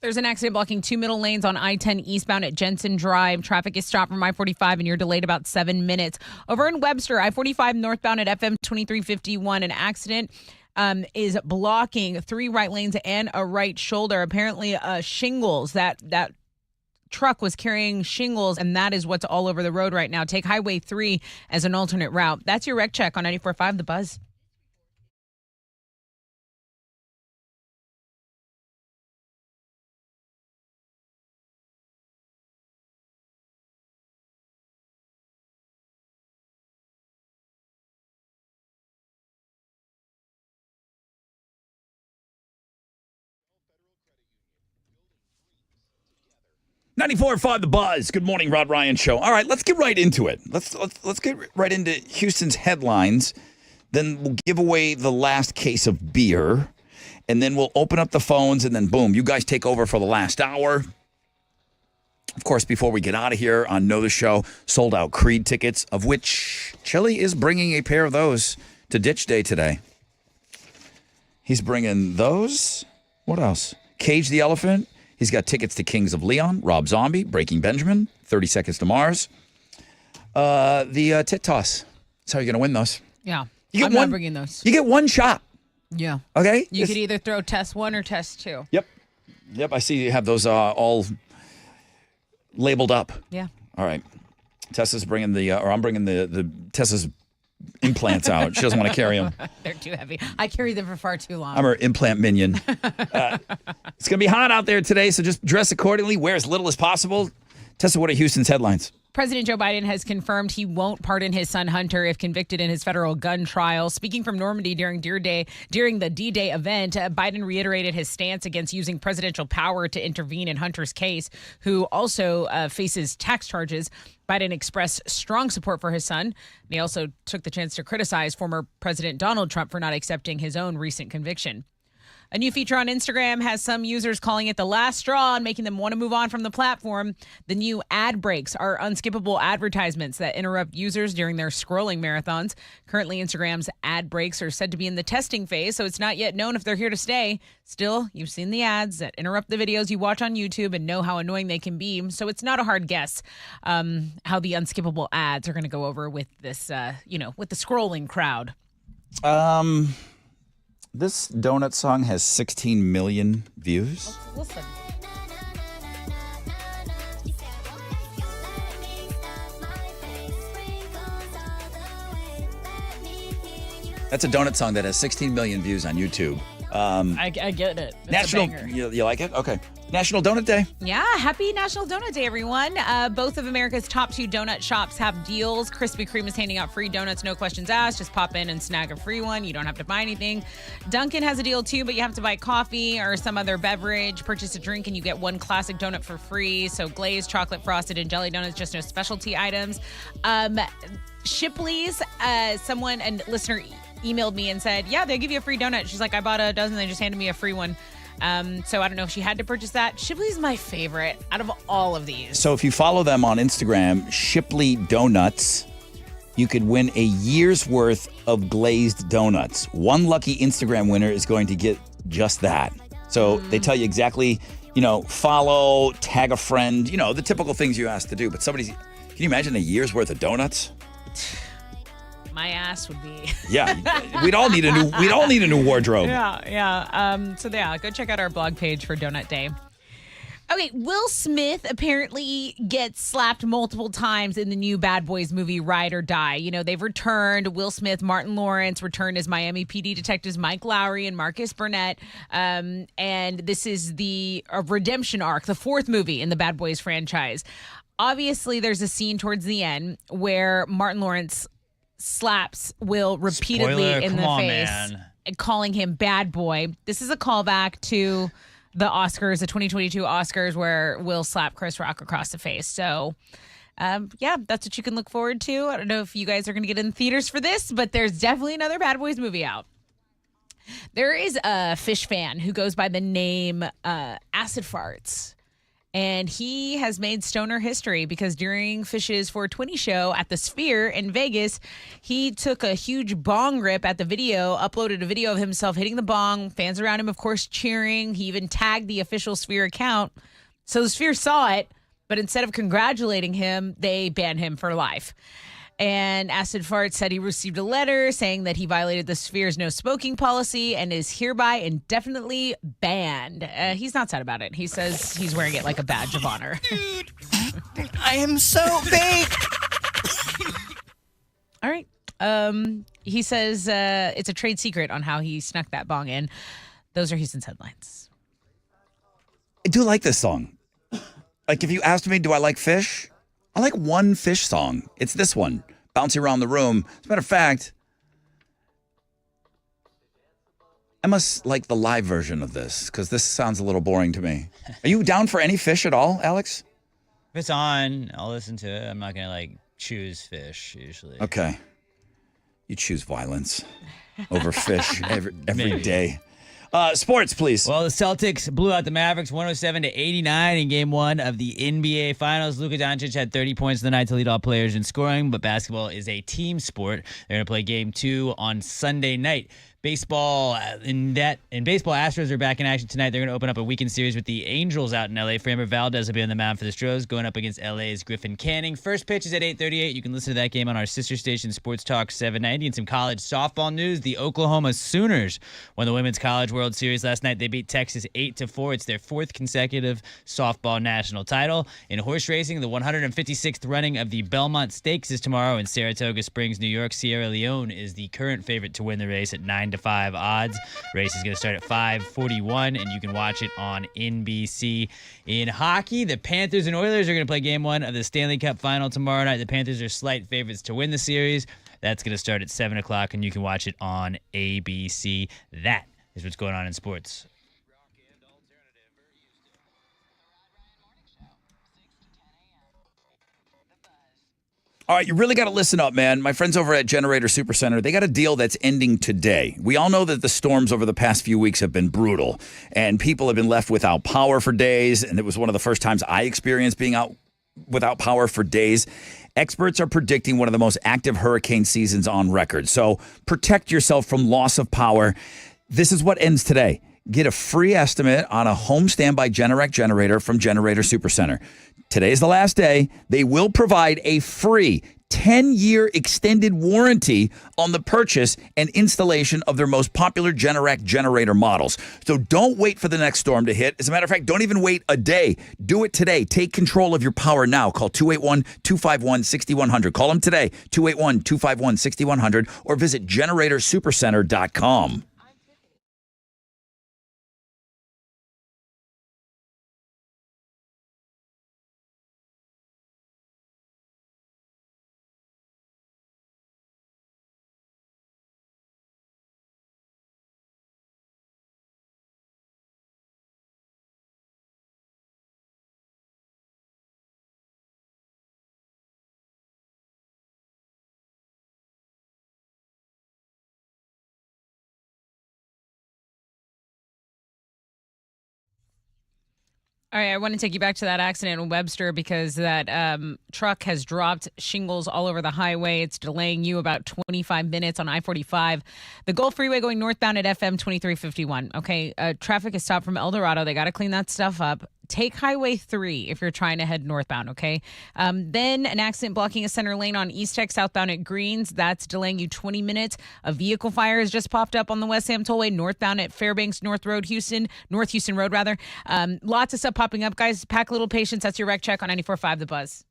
There's an accident blocking 2 middle lanes on I-10 eastbound at Jensen Drive. Traffic is stopped from I-45 and you're delayed about 7 minutes. Over in Webster, I-45 northbound at FM 2351, an accident is blocking 3 right lanes and a right shoulder. Apparently, shingles, that truck was carrying shingles, and that is what's all over the road right now. Take Highway 3 as an alternate route. That's your wreck check on 94.5 The Buzz. $94.5 The Buzz. Good morning, Rod Ryan Show. All right, let's get right into it. Let's get right into Houston's headlines. Then we'll give away the last case of beer. And then we'll open up the phones, and then boom, you guys take over for the last hour. Of course, before we get out of here on Know the Show, sold out Creed tickets, of which Chili is bringing a pair of those to Ditch Day today. He's bringing those. What else? Cage the Elephant. He's got tickets to Kings of Leon, Rob Zombie, Breaking Benjamin, 30 Seconds to Mars. The Tit Toss. That's how you're going to win those. Yeah. I'm not bringing those. You get one shot. Yeah. Okay? You could either throw test 1 or test 2. Yep. I see you have those all labeled up. Yeah. All right. Tessa's bringing I'm bringing the Tessa's implants out. She doesn't want to carry them. They're too heavy. I carried them for far too long. I'm her implant minion. It's going to be hot out there today, so just dress accordingly. Wear as little as possible. Tessa, what are Houston's headlines? President Joe Biden has confirmed he won't pardon his son Hunter if convicted in his federal gun trial. Speaking from Normandy during the D-Day event, Biden reiterated his stance against using presidential power to intervene in Hunter's case, who also faces tax charges. Biden expressed strong support for his son, and he also took the chance to criticize former President Donald Trump for not accepting his own recent conviction. A new feature on Instagram has some users calling it the last straw and making them want to move on from the platform. The new ad breaks are unskippable advertisements that interrupt users during their scrolling marathons. Currently, Instagram's ad breaks are said to be in the testing phase, so it's not yet known if they're here to stay. Still, you've seen the ads that interrupt the videos you watch on YouTube and know how annoying they can be, so it's not a hard guess how the unskippable ads are going to go over with this, with the scrolling crowd. This donut song has 16 million views. Listen. That's a donut song that has 16 million views on YouTube. I get it. It's National, a banger. you like it? Okay. National Donut Day. Yeah, happy National Donut Day, everyone. Both of America's top 2 donut shops have deals. Krispy Kreme is handing out free donuts, no questions asked. Just pop in and snag a free one. You don't have to buy anything. Dunkin' has a deal too, but you have to buy coffee or some other beverage. Purchase a drink and you get 1 classic donut for free. So glazed, chocolate, frosted, and jelly donuts, just no specialty items. Shipley's, a listener emailed me and said, yeah, they give you a free donut. She's like, I bought a dozen. They just handed me a free one. So I don't know if she had to purchase that. Shipley's my favorite out of all of these. So if you follow them on Instagram, Shipley Donuts, you could win a year's worth of glazed donuts. One lucky Instagram winner is going to get just that. So they tell you exactly, follow, tag a friend, the typical things you ask to do. But can you imagine a year's worth of donuts? My ass would be. Yeah, we'd all need a new wardrobe. Yeah. So go check out our blog page for Donut Day. Okay, Will Smith apparently gets slapped multiple times in the new Bad Boys movie Ride or Die. They've returned. Will Smith, Martin Lawrence returned as Miami PD detectives Mike Lowry and Marcus Burnett. And this is the redemption arc, the 4th movie in the Bad Boys franchise. Obviously, there's a scene towards the end where Martin Lawrence slaps Will repeatedly in the face, calling him bad boy. This is a callback to the Oscars, the 2022 Oscars, where Will slapped Chris Rock across the face. So, that's what you can look forward to. I don't know if you guys are going to get in theaters for this, but there's definitely another Bad Boys movie out. There is a fish fan who goes by the name Acid Farts. And he has made stoner history because during Fish's 420 show at the Sphere in Vegas, he took a huge bong rip at the video, uploaded a video of himself hitting the bong, fans around him, of course, cheering. He even tagged the official Sphere account. So the Sphere saw it, but instead of congratulating him, they banned him for life. And Acid Fart said he received a letter saying that he violated the Sphere's no smoking policy and is hereby indefinitely banned. He's not sad about it. He says he's wearing it like a badge of honor. Dude, I am so big. All right. He says it's a trade secret on how he snuck that bong in. Those are Houston's headlines. I do like this song. Like, if you asked me, do I like Fish? I like one Fish song. It's this one, Bouncing Around the Room. As a matter of fact, I must like the live version of this because this sounds a little boring to me. Are you down for any Fish at all, Alex? If it's on, I'll listen to it. I'm not going to, choose Fish usually. Okay. You choose violence over Fish every day. Sports, please. Well, the Celtics blew out the Mavericks 107-89 in Game 1 of the NBA Finals. Luka Doncic had 30 points in the night to lead all players in scoring, but basketball is a team sport. They're going to play Game 2 on Sunday night. Baseball, baseball, Astros are back in action tonight. They're going to open up a weekend series with the Angels out in L.A. Framber Valdez will be on the mound for the Stros, going up against L.A.'s Griffin Canning. First pitch is at 8:38. You can listen to that game on our sister station, Sports Talk 790. And some college softball news. The Oklahoma Sooners won the Women's College World Series last night. They beat Texas 8-4. It's their fourth consecutive softball national title. In horse racing, the 156th running of the Belmont Stakes is tomorrow in Saratoga Springs, New York. Sierra Leone is the current favorite to win the race at 9-5 odds. Race is going to start at 5:41, and you can watch it on NBC. In hockey, the Panthers and Oilers are going to play Game 1 of the Stanley Cup Final tomorrow night. The Panthers are slight favorites to win the series. That's going to start at 7 o'clock, and you can watch it on ABC. That is what's going on in sports. All right, you really got to listen up, man. My friends over at Generator Supercenter, they got a deal that's ending today. We all know that the storms over the past few weeks have been brutal, and people have been left without power for days, and it was one of the first times I experienced being out without power for days. Experts are predicting one of the most active hurricane seasons on record, so protect yourself from loss of power. This is what ends today. Get a free estimate on a home standby Generac generator from Generator Supercenter. Today's the last day. They will provide a free 10-year extended warranty on the purchase and installation of their most popular Generac generator models. So don't wait for the next storm to hit. As a matter of fact, don't even wait a day. Do it today. Take control of your power now. Call 281-251-6100. Call them today, 281-251-6100, or visit GeneratorSupercenter.com. All right, I want to take you back to that accident in Webster because that truck has dropped shingles all over the highway. It's delaying you about 25 minutes on I-45. The Gulf Freeway going northbound at FM 2351. Okay, traffic is stopped from El Dorado. They got to clean that stuff up. Take Highway 3 if you're trying to head northbound, okay? Then an accident blocking a center lane on East Tech southbound at Greens. That's delaying you 20 minutes. A vehicle fire has just popped up on the West Sam Tollway northbound at Fairbanks North Houston Road, rather. Lots of stuff popping up, guys. Pack a little patience. That's your wreck check on 94.5 The Buzz.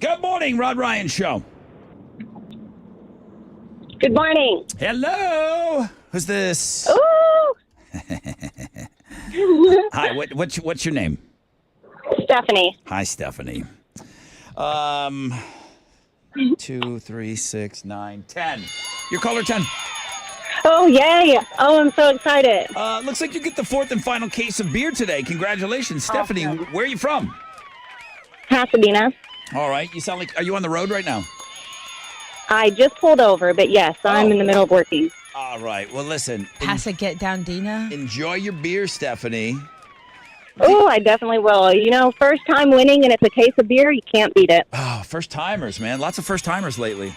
Good morning, Rod Ryan Show. Good morning. Hello. Who's this? Ooh. Hi. What's your name? Stephanie. Hi, Stephanie. 2, 3, 6, 9, 10. You're caller 10. Oh, yay. Oh, I'm so excited. Looks like you get the fourth and final case of beer today. Congratulations, Stephanie. Awesome. Where are you from? Pasadena. All right. You sound like, are you on the road right now? I just pulled over, but yes, I'm in the middle of working. All right. Well, listen. Get down, Dina. Enjoy your beer, Stephanie. Oh, I definitely will. You know, first time winning and it's a case of beer, you can't beat it. Oh, first timers, man. Lots of first timers lately.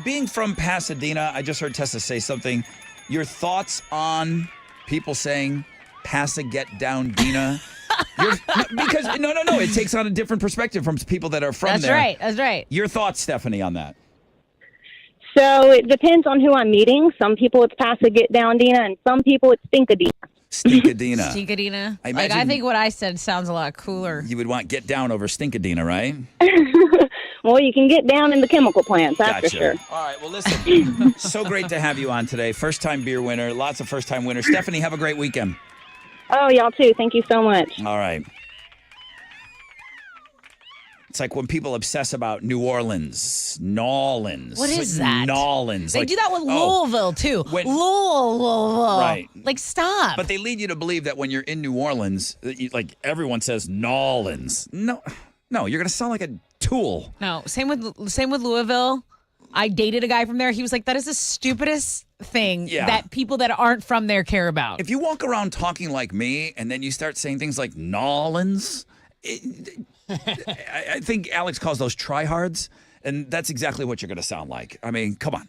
Being from Pasadena, I just heard Tessa say something. Your thoughts on people saying, get down, Dina? Because no, it takes on a different perspective from people that are from there. That's right. Your thoughts, Stephanie, on that? So it depends on who I'm meeting. Some people it's get down, Dina, and some people it's Stinkadina. Stinkadina. Stinkadina. I Like, I think what I said sounds a lot cooler. You would want get down over Stinkadina, right? Well, you can get down in the chemical plants, that's Gotcha. for sure. All right, well, listen. So great to have you on today. First-time beer winner. Lots of first-time winners. Stephanie, have a great weekend. Oh, y'all too. Thank you so much. All right. It's like when people obsess about New Orleans, Nolans. What is that? Nolans. They Like, do that with oh, Louisville, too. when- Louisville. Right. Like, stop. But they lead you to believe that when you're in New Orleans, that like everyone says Nolans. No, you're going to sound like a tool. No, same with Louisville. I dated a guy from there. He was like, that is the stupidest thing that people that aren't from there care about. If you walk around talking like me and then you start saying things like Nolans, I think Alex calls those tryhards, and that's exactly what you're going to sound like. I mean, come on.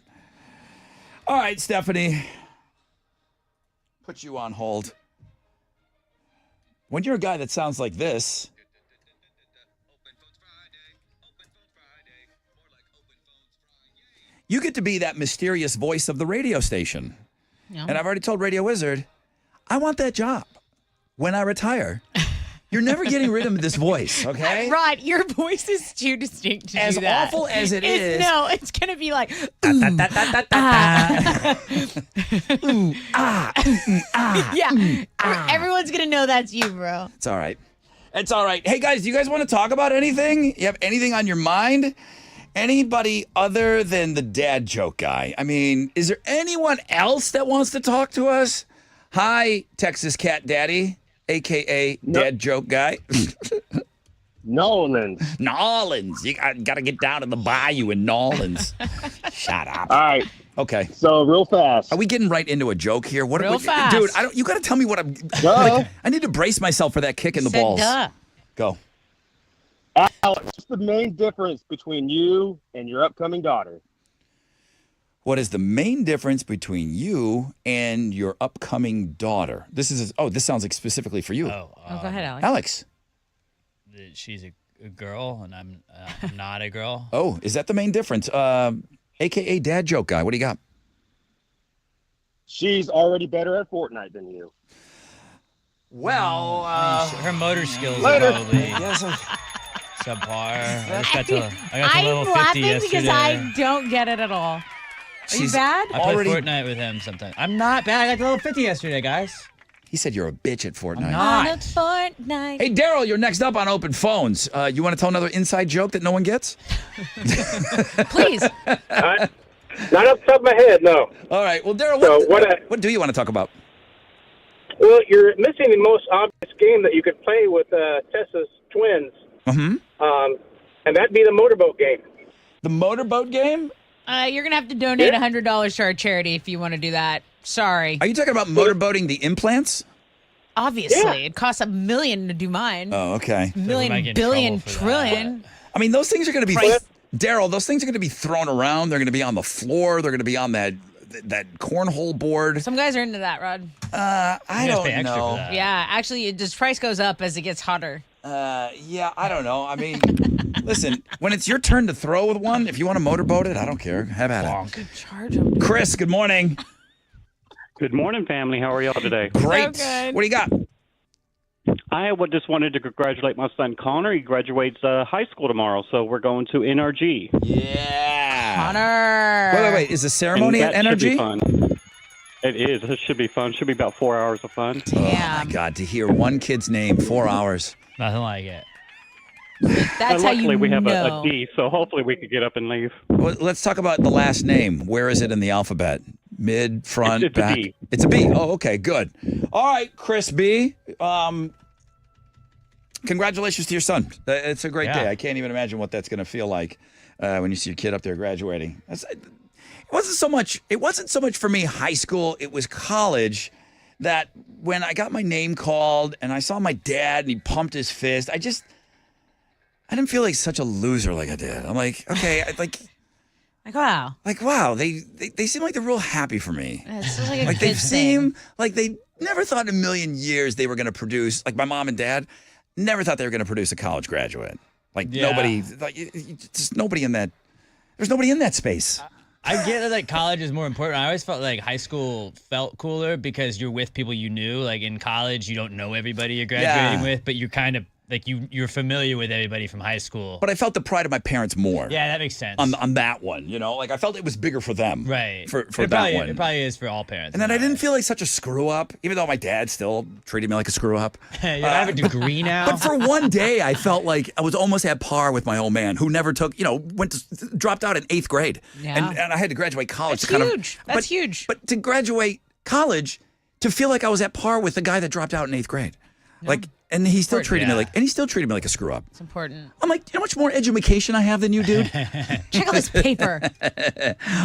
All right, Stephanie. Put you on hold. When you're a guy that sounds like this, you get to be that mysterious voice of the radio station. Yeah. And I've already told Radio Wizard, I want that job when I retire. You're never getting rid of this voice, okay? Rod, your voice is too distinct to As do that. awful as it is. No, it's going to be like, everyone's going to know that's you, bro. It's all right. It's all right. Hey, guys, do you guys want to talk about anything? You have anything on your mind? Anybody other than the dad joke guy? I mean, is there anyone else that wants to talk to us? Hi, Texas Cat Daddy, a.k.a. Dad Joke Guy. Nolans. Nolans. You got to get down to the bayou in Nolans. Shut up. All right. Okay. So real fast. Are we getting right into a joke here? What? Real fast. Dude, you got to tell me what I'm. Like, I need to brace myself for that kick in the Said balls. duh. Go. Alex, what's the main difference between you and your upcoming daughter? What is the main difference between you and your upcoming daughter? This sounds like specifically for you. Go ahead, Alex. Alex. She's a girl, and I'm not a girl. Oh, is that the main difference? AKA Dad Joke Guy. What do you got? She's already better at Fortnite than you. Well, her motor skills Later. are probably subpar. I just got to level 50 laughing yesterday. because I don't get it at all. Are you bad? I play Fortnite with him sometimes. I'm not bad. I got to level 50 yesterday, guys. He said you're a bitch at Fortnite. I'm not. On a Fortnite. Hey, Daryl, you're next up on Open Phones. You want to tell another inside joke that no one gets? Please. Not off the top of my head, no. All right. Well, Daryl, So what do you want to talk about? Well, you're missing the most obvious game that you could play with Tessa's twins, Mm-hmm. and that'd be the motorboat game. The motorboat game? You're going to have to donate $100 to our charity if you want to do that. Sorry. Are you talking about motorboating the implants? Obviously. It costs $1 million to do mine. Oh, okay. Million, billion, trillion. I mean, those things are going to be, Daryl, those things are going to be thrown around. They're going to be on the floor. They're going to be on that cornhole board. Some guys are into that, Rod. I don't know. Yeah, actually, the price goes up as it gets hotter. Yeah, I don't know. I mean, listen, when it's your turn to throw with one, if you want to motorboat it, I don't care. Have at it. Charge them. Chris, good morning. Good morning, family. How are y'all today? Great. So good. What do you got? I just wanted to congratulate my son Connor. He graduates high school tomorrow, so we're going to NRG. Yeah. Connor. Wait. Is the ceremony at And that should be NRG? fun. It is. It should be fun. Should be about 4 hours of fun. Oh, my God. To hear one kid's name, 4 hours. Nothing like it. That's how you luckily, we have know. a D, so hopefully we could get up and leave. Well, let's talk about the last name. Where is it in the alphabet? Mid, front, It's a back? B. It's a B. Oh, okay, good. All right, Chris B. Congratulations to your son. It's a great day. I can't even imagine what that's going to feel like when you see your kid up there graduating. It wasn't so much for me high school. It was college that when I got my name called and I saw my dad and he pumped his fist, I didn't feel like such a loser like I did. I'm like, okay, wow. They seem like they're real happy for me. It's just like a Like they kid seem like they never thought in a million years they were going to produce. Like my mom and dad never thought they were going to produce a college graduate. Like nobody, just nobody in that. There's nobody in that space. I get that college is more important. I always felt like high school felt cooler because you're with people you knew. Like in college, you don't know everybody you're graduating with, but you're kind of like you're familiar with everybody from high school. But I felt the pride of my parents more. Yeah, that makes sense. On that one, like I felt it was bigger for them. Right. For it that probably, one. It probably is for all parents. And then I didn't feel like such a screw up, even though my dad still treated me like a screw up. I have a degree now. But for one day, I felt like I was almost at par with my old man, who never took, dropped out in 8th grade, Yeah. and I had to graduate college. That's to kind huge. Of, That's huge. But to graduate college, to feel like I was at par with the guy that dropped out in 8th grade, and he still treated me like a screw up. It's important. I'm like, you know how much more education I have than you, dude? Check out this paper.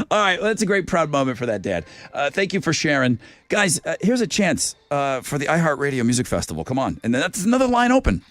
All right, well, that's a great proud moment for that dad. Thank you for sharing. Guys, here's a chance for the iHeartRadio Music Festival. Come on. And that's another line open.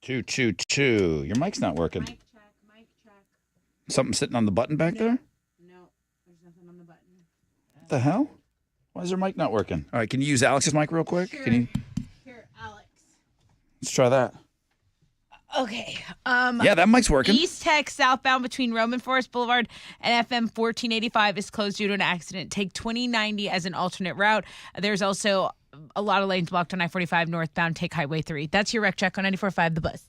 222. Your mic's not working. Mic check. Something sitting on the button back there? No, there's nothing on the button. What the hell? Why is her mic not working? All right, can you use Alex's mic real quick? Sure. Can you? Here, Alex. Let's try that. Okay. Yeah, that mic's working. East Tech southbound between Roman Forest Boulevard and FM 1485 is closed due to an accident. Take 2090 as an alternate route. There's also a lot of lanes blocked on I-45 northbound. Take Highway 3. That's your wreck check on 94.5 The Buzz.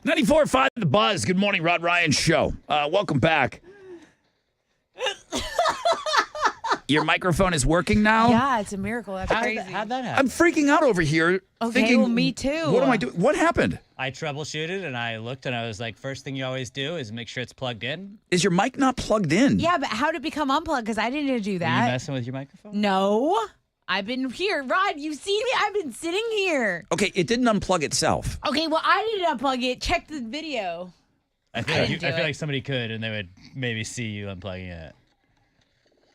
.94.5 The Buzz. Good morning, Rod Ryan Show. Welcome back. Your microphone is working now? Yeah, it's a miracle. That's crazy. How'd that happen? I'm freaking out over here. Okay, thinking, well, me too. What am I doing? What happened? I troubleshooted and I looked and I was like, first thing you always do is make sure it's plugged in. Is your mic not plugged in? Yeah, but how did it become unplugged? Because I didn't do Were you that. messing with your microphone? No. I've been here. Rod, you've seen me. I've been sitting here. Okay, it didn't unplug itself. Okay, well, I didn't unplug it. Check the video. I feel, didn't do I feel it. like somebody could and they would maybe see you unplugging it.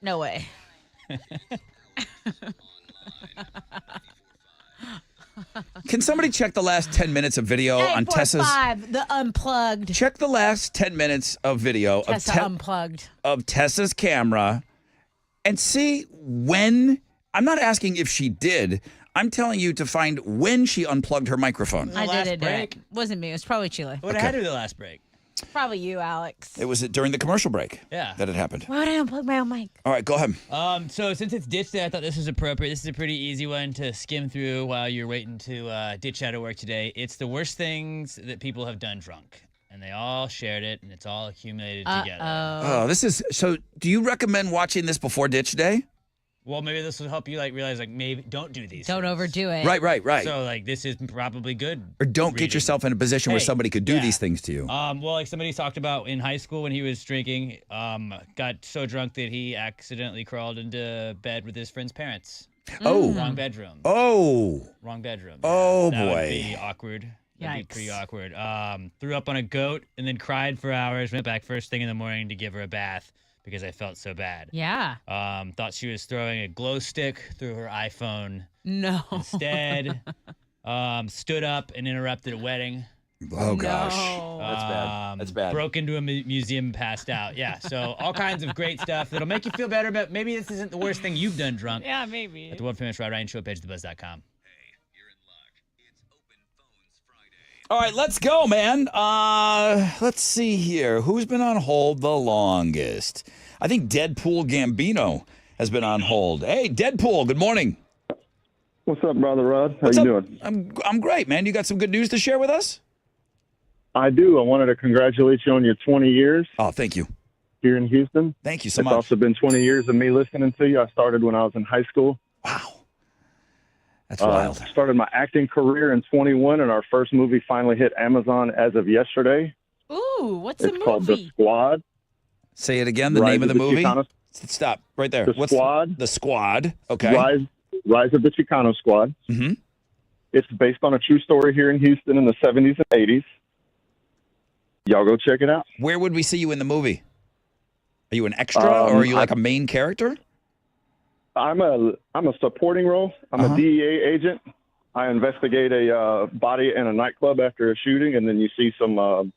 No way. Can somebody check the last 10 minutes of video on Tessa's? 845, the unplugged. Check the last 10 minutes of video Tessa unplugged. of Tessa's camera and see when. I'm not asking if she did. I'm telling you to find when she unplugged her microphone. I last did it. break? Wasn't me. It was probably Chile. What had to do the last break? Probably you, Alex. It was during the commercial break Yeah. that it happened. Why would I unplug my own mic? All right, go ahead. So since it's ditch day, I thought this was appropriate. This is a pretty easy one to skim through while you're waiting to ditch out of work today. It's the worst things that people have done drunk. And they all shared it, and it's all accumulated together. Oh, this is so. Do you recommend watching this before ditch day? Well, maybe this will help you realize maybe don't do these. Don't overdo it. Right. So this is probably good. Or don't get yourself in a position where Hey, somebody could do yeah. these things to you. Well, somebody talked about in high school when he was drinking, got so drunk that he accidentally crawled into bed with his friend's parents. Oh. Wrong bedroom. Oh. Wrong bedroom. Oh, that boy. Would be awkward. That'd be pretty awkward. Threw up on a goat and then cried for hours. Went back first thing in the morning to give her a bath because I felt so bad. Yeah. Thought she was throwing a glow stick through her iPhone. No. Instead, stood up and interrupted a wedding. Oh gosh, No. that's bad. That's bad. Broke into a museum and passed out. Yeah, so all kinds of great stuff that'll make you feel better, but maybe this isn't the worst thing you've done drunk. Yeah, maybe. At the world famous Rod Ryan Show page, thebuzz.com. All right, let's go, man. Let's see here. Who's been on hold the longest? I think Deadpool Gambino has been on hold. Hey, Deadpool, good morning. What's up, brother Rod? How What's you up? doing? I'm great, man. You got some good news to share with us? I do. I wanted to congratulate you on your 20 years. Oh, thank you. Here in Houston. Thank you so It's much. also been 20 years of me listening to you. I started when I was in high school. Wow. That's wild. Started my acting career in 21, and our first movie finally hit Amazon as of yesterday. Ooh, what's It's the called The movie? Squad. Say it again, the Rise name of the movie? Chicano- Stop, right there. The Squad. The Squad, okay. Rise of the Chicano Squad. Mm-hmm. It's based on a true story here in Houston in the 70s and 80s. Y'all go check it out. Where would we see you in the movie? Are you an extra, or are you like a main character? I'm a supporting role. I'm a DEA agent. I investigate a body in a nightclub after a shooting, and then you see some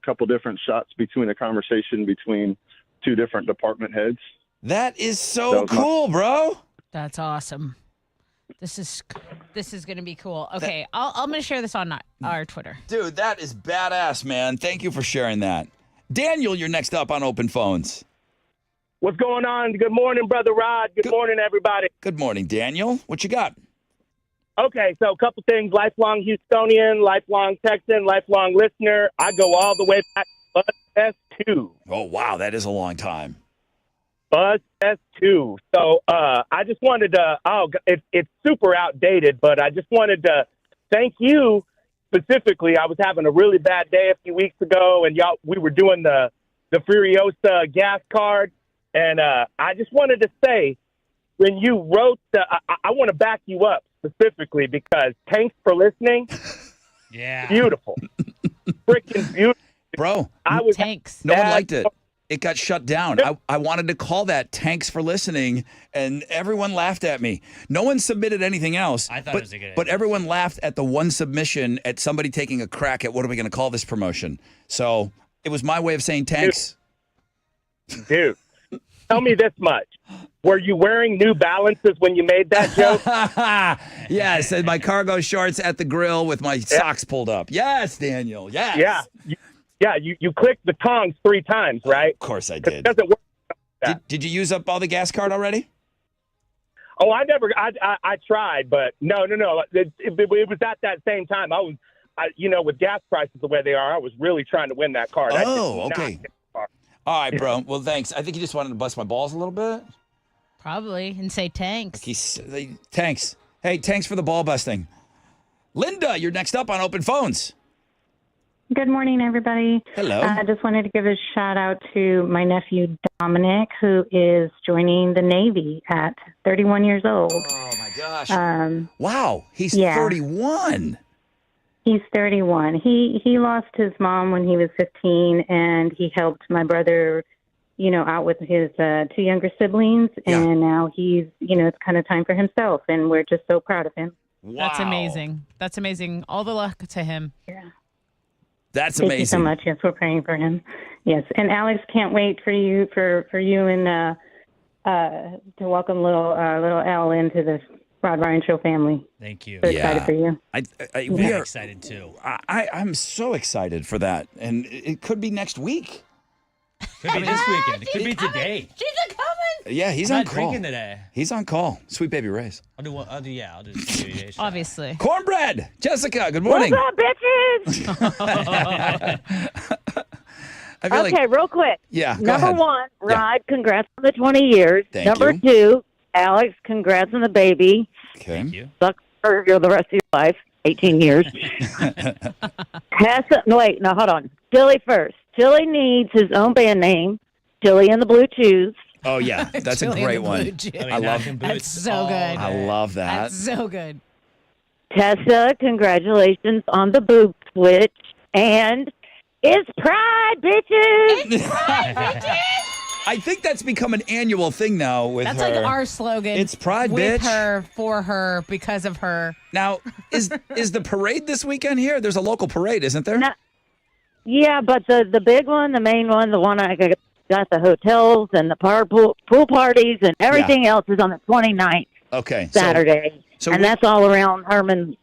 couple different shots between a conversation between two different department heads. That is so cool, bro. That's awesome. This is going to be cool. Okay, I'm going to share this on our Twitter. Dude, that is badass, man. Thank you for sharing that. Daniel, you're next up on Open Phones. What's going on? Good morning, Brother Rod. Good morning, everybody. Good morning, Daniel. What you got? Okay, so a couple things. Lifelong Houstonian, lifelong Texan, lifelong listener. I go all the way back to Buzz S2. Oh, wow. That is a long time. Buzz S2. So I just wanted to, it's super outdated, but I just wanted to thank you specifically. I was having a really bad day a few weeks ago, and we were doing the Furiosa gas card, and I just wanted to say, when you wrote I want to back you up specifically because thanks for listening. Yeah. Beautiful. Freaking beautiful. Bro, Tanks. no one liked it. It got shut down. I wanted to call that Tanks for Listening, and everyone laughed at me. No one submitted anything else. I thought it was a good idea. But everyone laughed at the one submission at somebody taking a crack at what are we going to call this promotion. So it was my way of saying Tanks. Dude, tell me this much. Were you wearing New Balances when you made that joke? Yes, and my cargo shorts at the grill with my socks pulled up. Yes, Daniel. Yes. Yeah. You clicked the tongs 3 times, right? Of course I It did. doesn't work. Did you use up all the gas card already? Oh, I tried, but no. It was at that same time. With gas prices the way they are, I was really trying to win that card. I did Oh, not okay. get the car. All right, bro. Well, thanks. I think you just wanted to bust my balls a little bit. Probably. And say tanks. Tanks. Hey, thanks for the ball busting. Linda, you're next up on Open Phones. Good morning, everybody. Hello. I just wanted to give a shout out to my nephew, Dominic, who is joining the Navy at 31 years old. Oh, my gosh. Wow. He's 31. He's 31. He lost his mom when he was 15, and he helped my brother, out with his 2 younger siblings. Yeah. And now he's, it's kind of time for himself, and we're just so proud of him. Wow. That's amazing. That's amazing. All the luck to him. Yeah. That's Thank amazing. you so much. Yes, we're praying for him. Yes, and Alex, can't wait for you and to welcome little Elle into the Rod Ryan Show family. Thank you. So excited for you. We are excited too. I'm so excited for that, and it could be next week. Could be this weekend. It could be today. She's a coming. Yeah, he's I'm on not call. drinking today. He's on call. Sweet Baby Ray's. I'll do the Obviously. Cornbread. Jessica, good morning. What's up, bitches? I feel Okay, real quick. Yeah, go Number ahead. 1, Rod, congrats on the 20 years. Thank Number you. 2, Alex, congrats on the baby. Okay. Thank you. Sucks for the rest of your life, 18 years. Hold on. Tilly first. Tilly needs his own band name, Tilly and the Blue Chews. Oh yeah, that's a Chili great and the one. Blue Chews. I love. That's so good. I love that. That's so good. Tessa, congratulations on the boob switch. And it's Pride, bitches! I think that's become an annual thing now with That's her. like our slogan. It's Pride, with bitch. her, for her, because of her. Now, is the parade this weekend here? There's a local parade, isn't there? Yeah, but the big one, the main one, the one I got the hotels and the pool parties and everything else is on the 29th, Okay. Saturday. So and we- that's all around Herman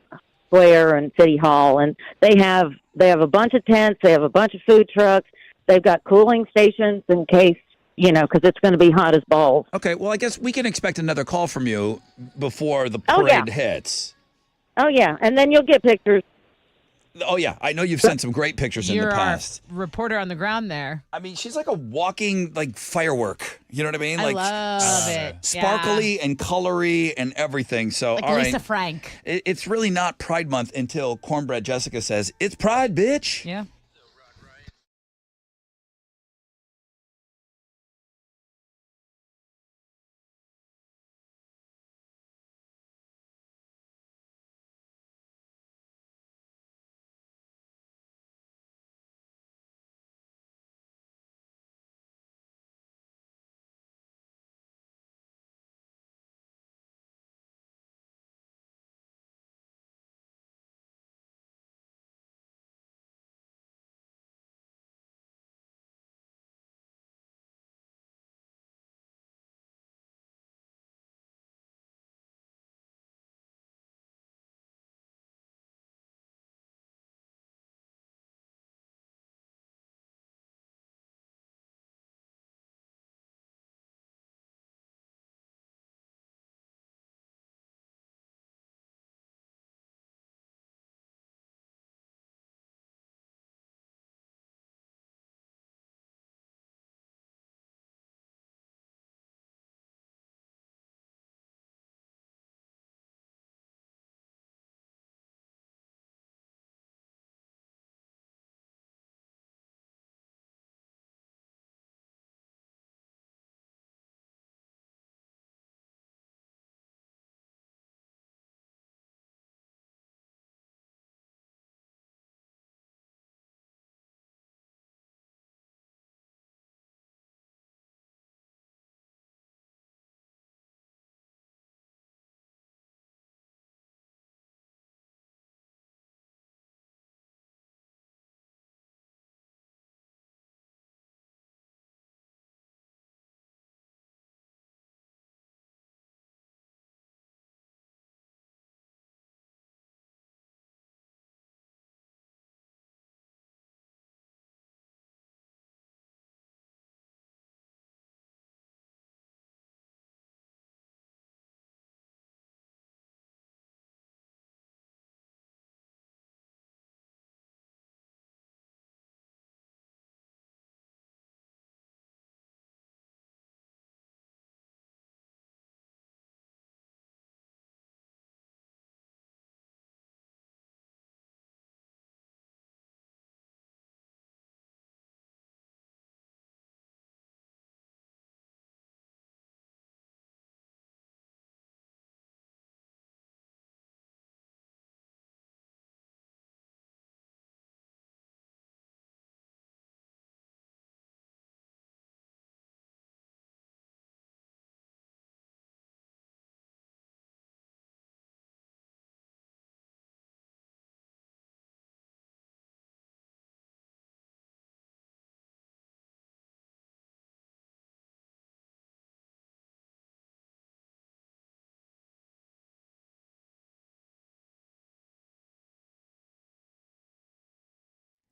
Square and City Hall. And they have a bunch of tents. They have a bunch of food trucks. They've got cooling stations in case, because it's going to be hot as balls. Okay. Well, I guess we can expect another call from you before the Oh, parade yeah. hits. Oh, yeah. And then you'll get pictures. Oh yeah, I know you've sent some great pictures in You're the our past. reporter on the ground there. I mean, she's like a walking firework. You know what I mean? I Like love it. sparkly and colory and everything. So Like all Lisa right, Frank. it's really not Pride Month until Cornbread Jessica says it's Pride, bitch. Yeah.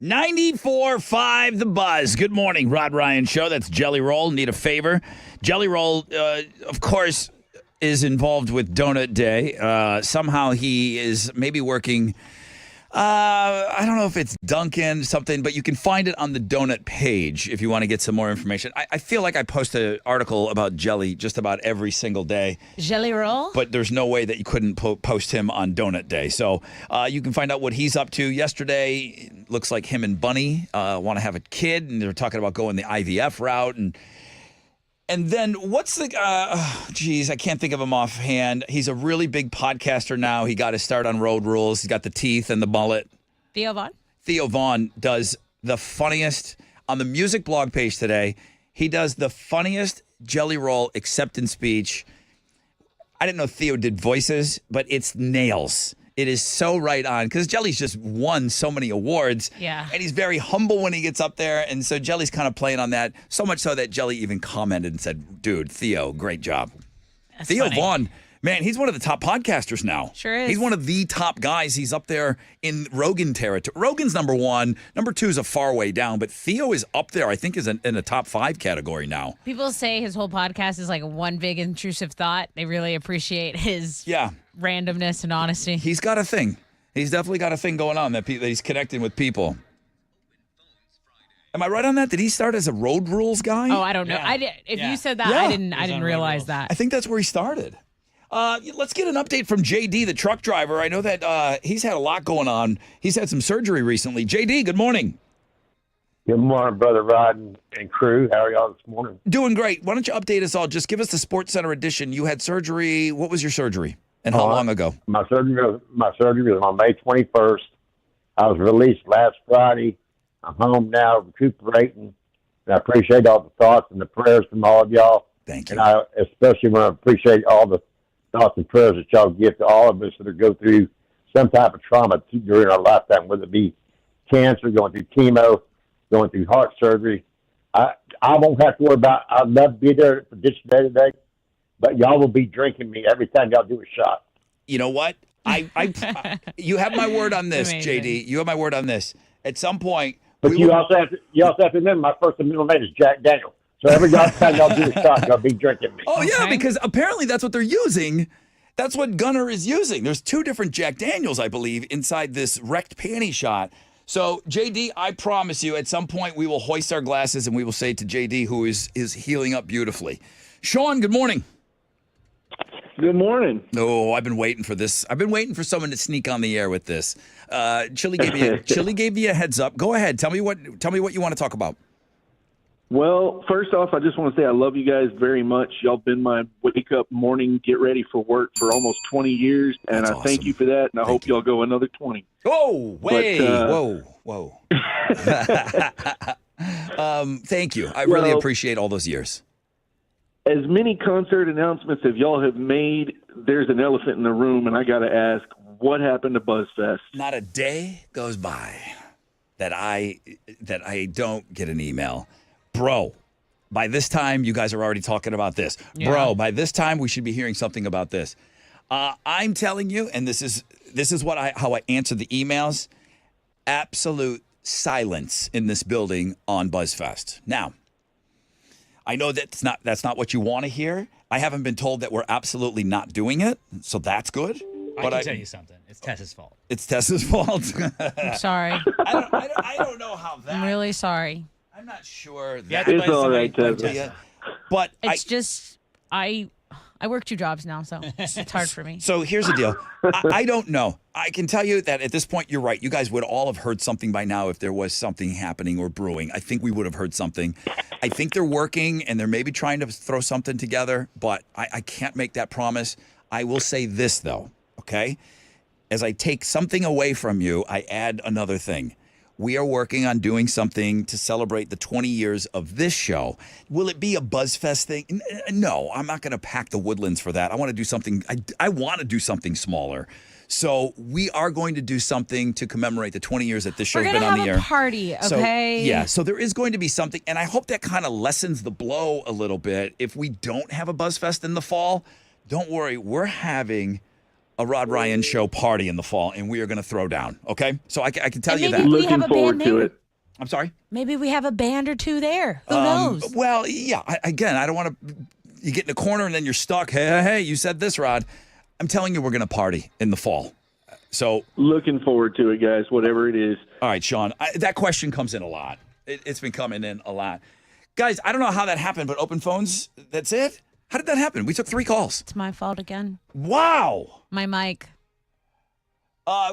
94.5 The Buzz. Good morning, Rod Ryan Show. That's Jelly Roll. Need a favor? Jelly Roll, of course, is involved with Donut Day. Somehow he is maybe working, I don't know if it's Dunkin' something, but you can find it on the Donut page if you want to get some more information. I feel like I post an article about Jelly just about every single day. Jelly Roll? But there's no way that you couldn't post him on Donut Day. So you can find out what he's up to. Yesterday, looks like him and Bunny want to have a kid, and they're talking about going the IVF route. And then what's the, I can't think of him offhand. He's a really big podcaster now. He got his start on Road Rules. He's got the teeth and the mullet. Theo Vaughn? Theo Vaughn does the funniest, on the music blog page today, he does the funniest Jelly Roll acceptance speech. I didn't know Theo did voices, but it's nails. It is so right on because Jelly's just won so many awards. Yeah. And he's very humble when he gets up there. And so Jelly's kind of playing on that, so much so that Jelly even commented and said, dude, Theo, great job. That's Theo funny. Vaughn, man, he's one of the top podcasters now. Sure is. He's one of the top guys. He's up there in Rogan territory. Rogan's number one. Number two is a far way down, but Theo is up there, I think, is in the top 5 category now. People say his whole podcast is like one big intrusive thought. They really appreciate his randomness and honesty. He's got a thing. He's definitely got a thing going on that he's connecting with people. Am I right on that? Did he start as a Road Rules guy? Oh, I don't know. If you said that, I didn't realize that. I think that's where he started. Let's get an update from JD, the truck driver. I know that he's had a lot going on. He's had some surgery recently. JD, good morning. Good morning, Brother Rod and crew. How are y'all this morning? Doing great. Why don't you update us all? Just give us the Sports Center edition. You had surgery. What was your surgery? And how long ago? My surgery was on May 21st. I was released last Friday. I'm home now, recuperating. And I appreciate all the thoughts and the prayers from all of y'all. Thank you. And I especially want to appreciate all the thoughts and prayers that y'all give to all of us that go through some type of trauma during our lifetime, whether it be cancer, going through chemo, going through heart surgery. I won't have to worry about. I'd love to be there for this day today, but y'all will be drinking me every time y'all do a shot. You know what? You have my word on this, Amazing. JD. You have my word on this. At some point, But you also have to remember my first and middle name is Jack Daniel. So every time y'all do a shot, y'all be drinking me. Oh, yeah, because apparently that's what they're using. That's what Gunner is using. There's 2 different Jack Daniels, I believe, inside this wrecked panty shot. So, JD, I promise you, at some point we will hoist our glasses and we will say to JD, who is healing up beautifully. Sean, good morning. Good morning. Oh, I've been waiting for this. I've been waiting for someone to sneak on the air with this. Chili gave me a heads up. Go ahead. Tell me what you want to talk about. Well, first off, I just want to say I love you guys very much. Y'all been my wake-up morning, get ready for work for almost 20 years, and I thank you for that, and I hope y'all go another 20. Oh, wait. Whoa. Thank you. I really appreciate all those years. As many concert announcements as y'all have made, there's an elephant in the room, and I got to ask, what happened to BuzzFest? Not a day goes by that I don't get an email. Bro, by this time, you guys are already talking about this. Yeah. Bro, by this time, we should be hearing something about this. I'm telling you, and this is how I answer the emails. Absolute silence in this building on BuzzFest. Now, I know that's not what you want to hear. I haven't been told that we're absolutely not doing it, so that's good. I can tell you something. It's Tessa's fault. It's Tessa's fault. I'm sorry. I don't know how that. I'm really sorry. I'm not sure that. It's all right, Tessa. But it's just I work 2 jobs now, so it's hard for me. So here's the deal. I don't know. I can tell you that at this point, you're right. You guys would all have heard something by now if there was something happening or brewing. I think we would have heard something. I think they're working and they're maybe trying to throw something together, but I can't make that promise. I will say this, though, okay? As I take something away from you, I add another thing. We are working on doing something to celebrate the 20 years of this show. Will it be a BuzzFest thing? No, I'm not going to pack the Woodlands for that. I want to do something. I want to do something smaller. So we are going to do something to commemorate the 20 years that this show's been on the air. We're going to have a party, okay? So there is going to be something, and I hope that kind of lessens the blow a little bit. If we don't have a BuzzFest in the fall, don't worry. We're having a Rod Ryan show party in the fall, and we are going to throw down. Okay, so I can tell And you maybe that. we have a band there. I'm sorry. Maybe we have a band or two there. Who knows? Well, yeah. I don't want to. You get in a corner and then you're stuck. Hey, you said this, Rod. I'm telling you, we're going to party in the fall. So looking forward to it, guys. Whatever it is. All right, Sean. That question comes in a lot. It's been coming in a lot, guys. I don't know how that happened, but open phones. That's it. How did that happen? We took 3 calls. It's my fault again. Wow. My mic.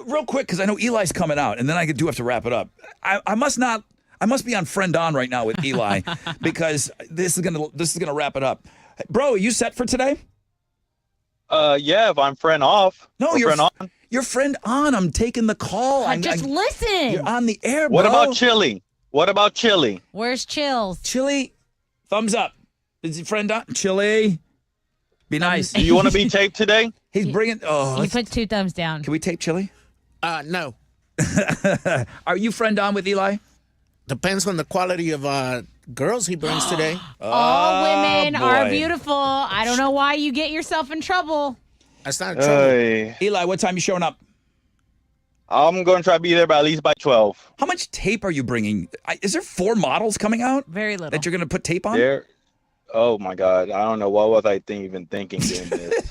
Real quick, because I know Eli's coming out, and then I do have to wrap it up. I must be on friend on right now with Eli because this is gonna wrap it up. Bro, are you set for today? Yeah, if I'm friend off. No, Or you're friend on. Your friend on. I'm taking the call. Just listen. You're on the air, bro. What about Chili? What about Chili? Where's Chills? Chili, thumbs up. Is your friend on? Chili, be nice. Do you want to be taped today? He's bringing. Oh, You put 2 thumbs down. Can we tape Chili? No. Are you friend on with Eli? Depends on the quality of girls he brings today. All women are boy. beautiful. I don't know why you get yourself in trouble. That's not trouble. Eli, what time you showing up? I'm going to try to be there by at least by 12. How much tape are you bringing? Is there 4 models coming out? Very little. That you're going to put tape on? There. Oh my God! I don't know what was I even thinking doing this.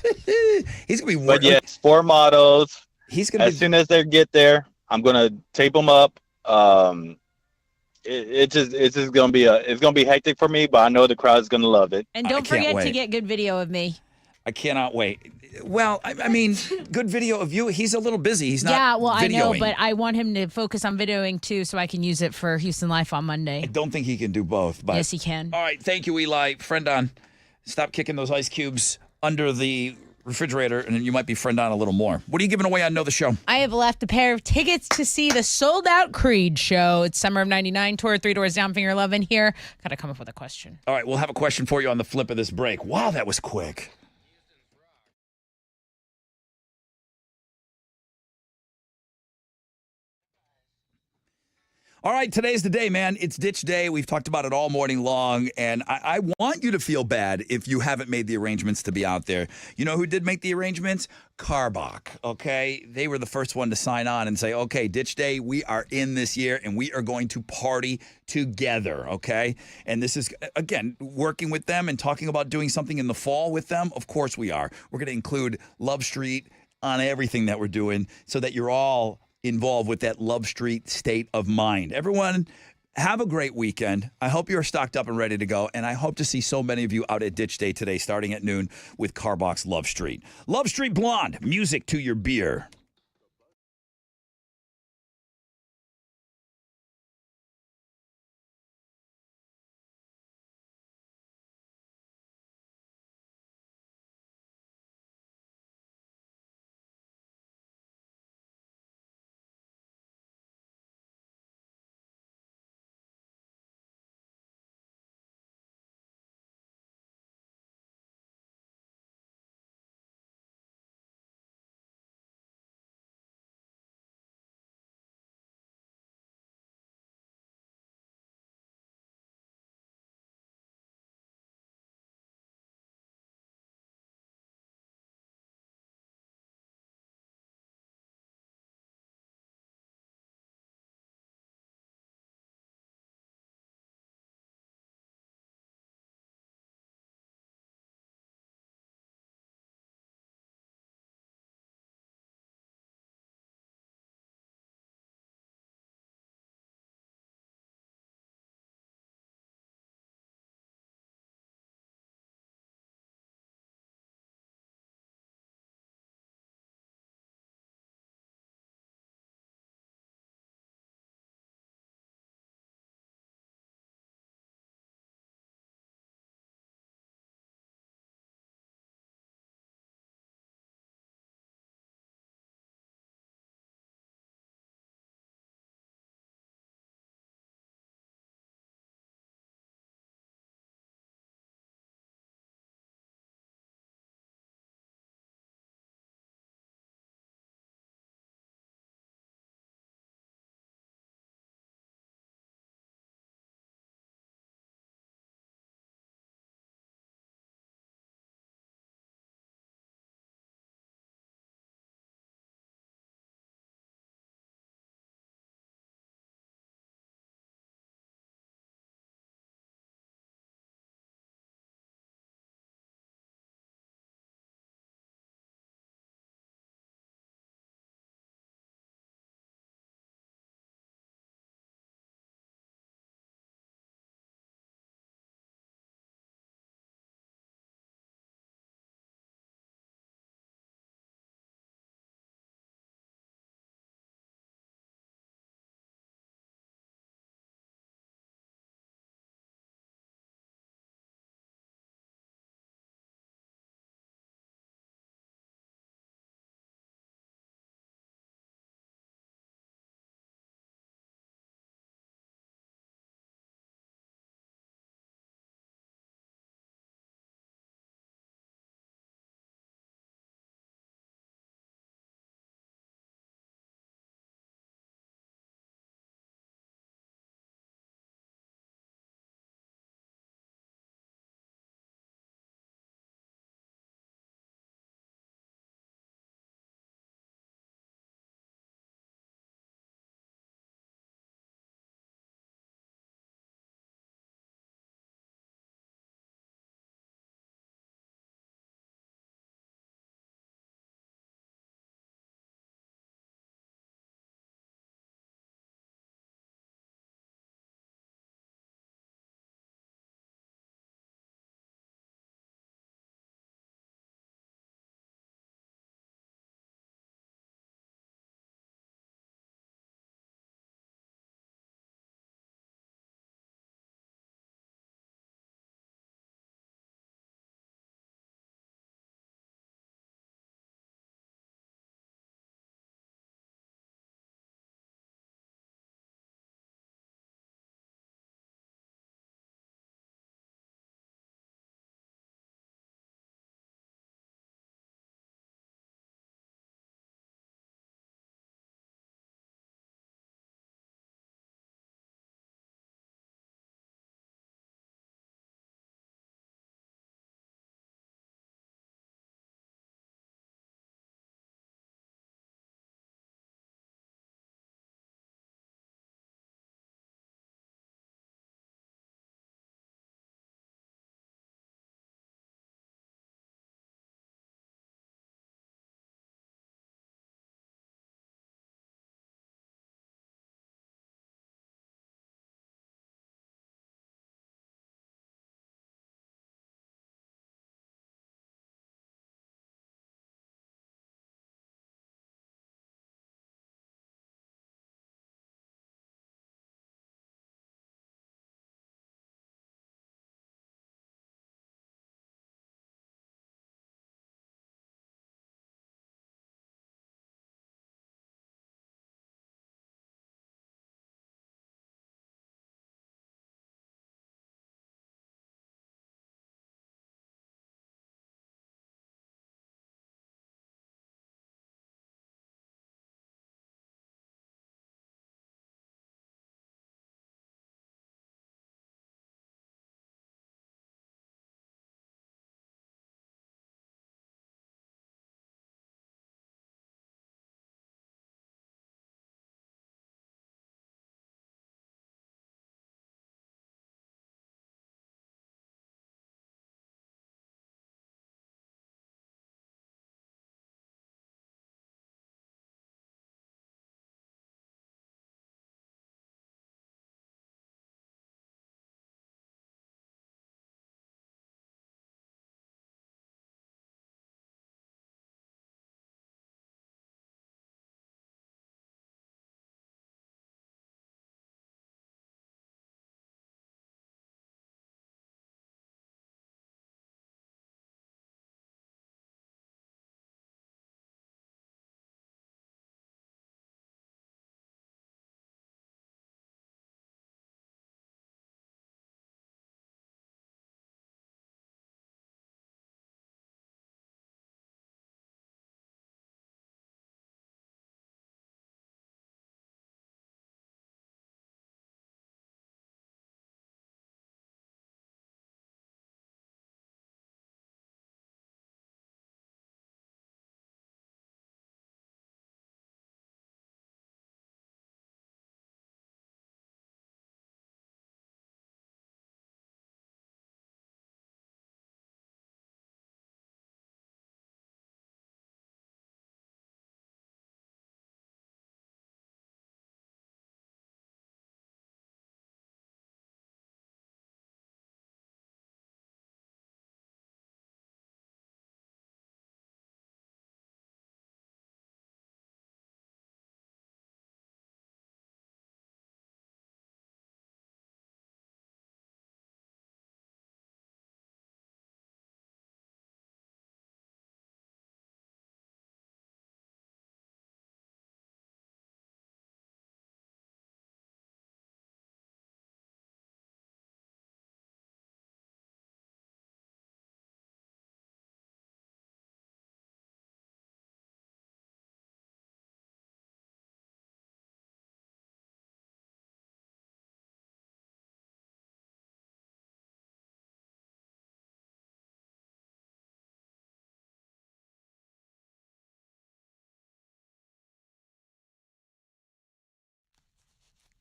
He's gonna be. But yes, 4 models. He's gonna. As soon as they get there, I'm gonna tape them up. It's just gonna be hectic for me, but I know the crowd's gonna love it. And don't can't forget to wait. get good video of me. I cannot wait. Well, I mean, good video of you. He's a little busy. He's not. Yeah, well, I know, videoing. but I want him to focus on videoing too so I can use it for Houston Life on Monday. I don't think he can do both. But Yes, he can. All right, thank you, Eli. Friend on. Stop kicking those ice cubes under the refrigerator, and you might be friend on a little more. What are you giving away on Know the Show? I have left a pair of tickets to see the sold out Creed show. It's Summer of '99 tour, 3 Doors Down, Finger 11 here. Got to come up with a question. All right, we'll have a question for you on the flip of this break. Wow, that was quick. All right, today's the day, man. It's ditch day. We've talked about it all morning long, and I want you to feel bad if you haven't made the arrangements to be out there. You know who did make the arrangements? Carbach, okay? They were the first one to sign on and say, okay, ditch day, we are in this year, and we are going to party together, okay? And this is, again, working with them and talking about doing something in the fall with them. Of course we are. We're going to include Love Street on everything that we're doing so that you're all involved with that Love Street state of mind. Everyone, have a great weekend. I hope you're stocked up and ready to go, and I hope to see so many of you out at Ditch Day today starting at noon with Carbach's Love Street. Love Street Blonde, music to your beer.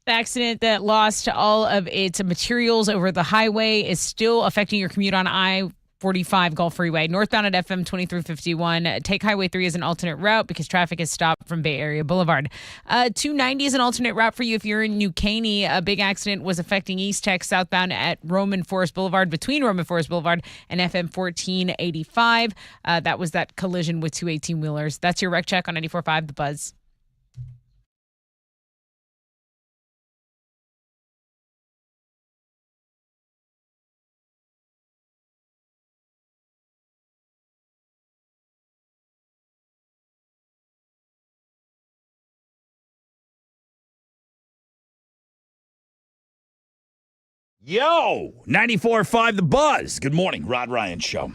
The accident that lost all of its materials over the highway is still affecting your commute on I-45 Gulf Freeway. Northbound at FM 2351. Take Highway 3 as an alternate route because traffic is stopped from Bay Area Boulevard. 290 is an alternate route for you if you're in New Caney. A big accident was affecting East Tech southbound at Roman Forest Boulevard, between Roman Forest Boulevard and FM 1485. That was that collision with two 18-wheelers. That's your wreck check on 94.5 The Buzz. Yo, 94.5 The Buzz. Good morning, Rod Ryan Show.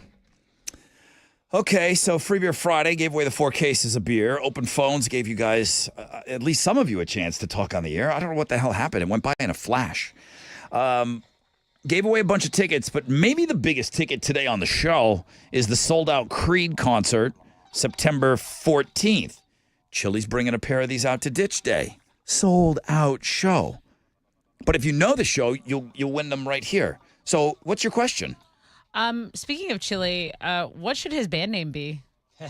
Okay, so Free Beer Friday gave away the 4 cases of beer. Open phones gave you guys, at least some of you, a chance to talk on the air. I don't know what the hell happened. It went by in a flash. Gave away a bunch of tickets, but maybe the biggest ticket today on the show is the sold-out Creed concert, September 14th. Chili's bringing a pair of these out to Ditch Day. Sold-out show. But if you know the show, you'll win them right here. So what's your question? Speaking of Chili, what should his band name be? I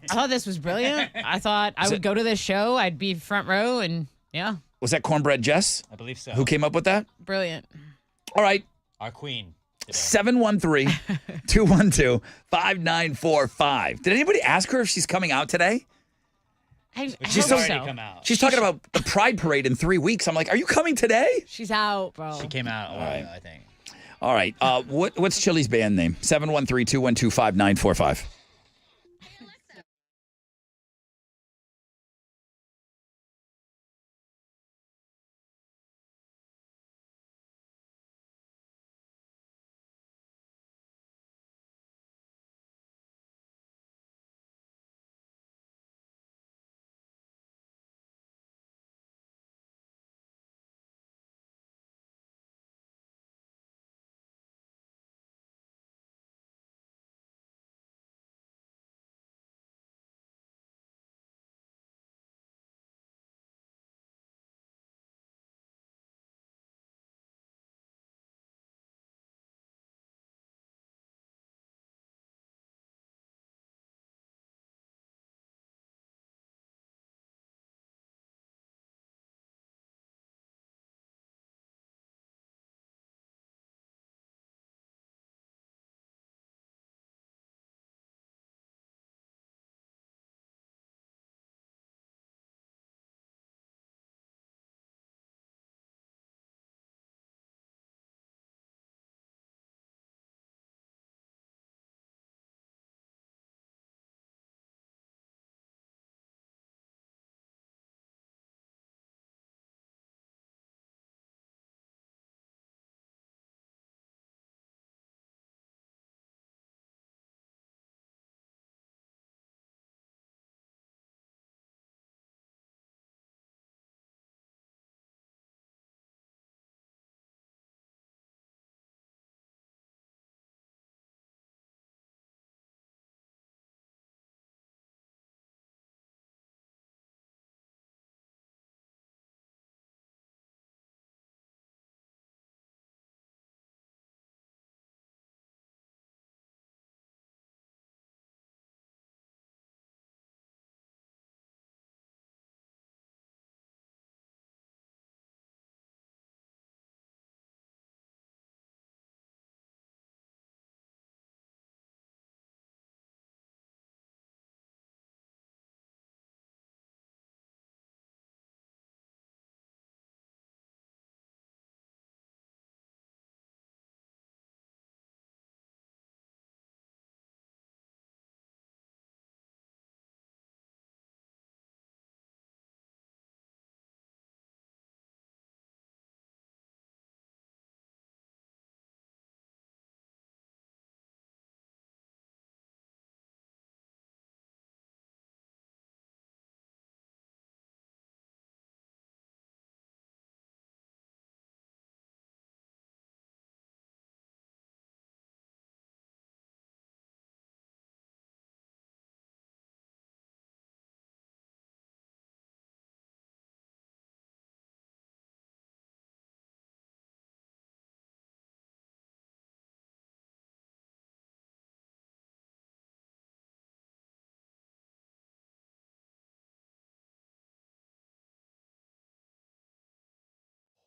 thought this was brilliant. I thought I would go to this show. I'd be front row, and yeah. Was that Cornbread Jess? I believe so. Who came up with that? Brilliant. All right. Our queen. 713-212-5945. Did anybody ask her if she's coming out today? She's come out. She's talking about the Pride Parade in 3 weeks. I'm like, are you coming today? She's out, bro. She came out a while ago, I think. All right. What's Chili's band name? 713-212-5945.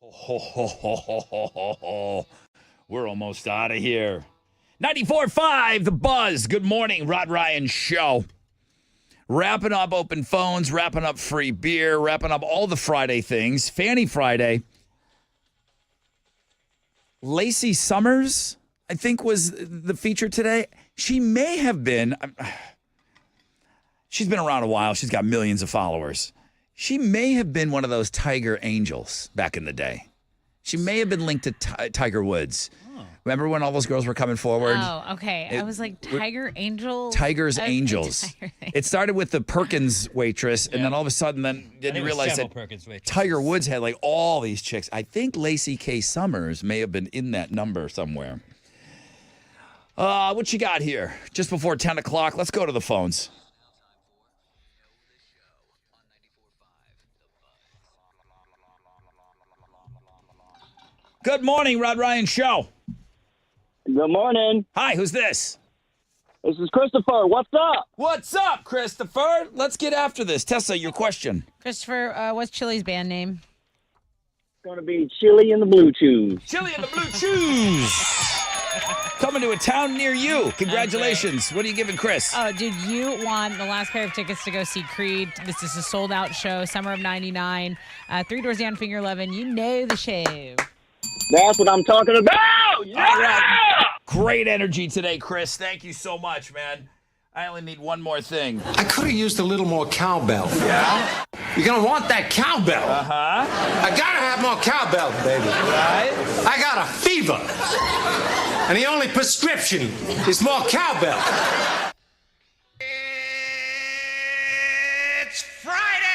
We're almost out of here. 94.5, The Buzz. Good morning, Rod Ryan Show. Wrapping up open phones, wrapping up free beer, wrapping up all the Friday things. Fanny Friday. Lacey Summers, I think, was the feature today. She may have been. She's been around a while. She's got millions of followers. She may have been one of those Tiger Angels back in the day. She may have been linked to Tiger Woods. Remember when all those girls were coming forward? Oh, okay. I was like, Tiger Angel? Tiger's Okay, Angels. Tiger. It started with the Perkins waitress, and then all of a sudden, then I you think realize several that Perkins waitresses. Tiger Woods had like all these chicks. I think Lacey K. Summers may have been in that number somewhere. What you got here? Just before 10 o'clock. Let's go to the phones. Good morning, Rod Ryan Show. Good morning. Hi, who's this? This is Christopher. What's up? What's up, Christopher? Let's get after this. Tessa, your question. Christopher, what's Chili's band name? It's going to be Chili and the Blue Chews. Chili and the Blue Chews. Coming to a town near you. Congratulations. What are you giving Chris? Oh, dude, you won the last pair of tickets to go see Creed. This is a sold-out show, summer of '99. 3 Doors Down, Finger 11. You know the show. That's what I'm talking about. Yeah! All right. Great energy today, Chris. Thank you so much, man. I only need one more thing. I could have used a little more cowbell. Yeah? You're going to want that cowbell. Uh-huh. I got to have more cowbell, baby. Right? I got a fever. And the only prescription is more cowbell. It's Friday!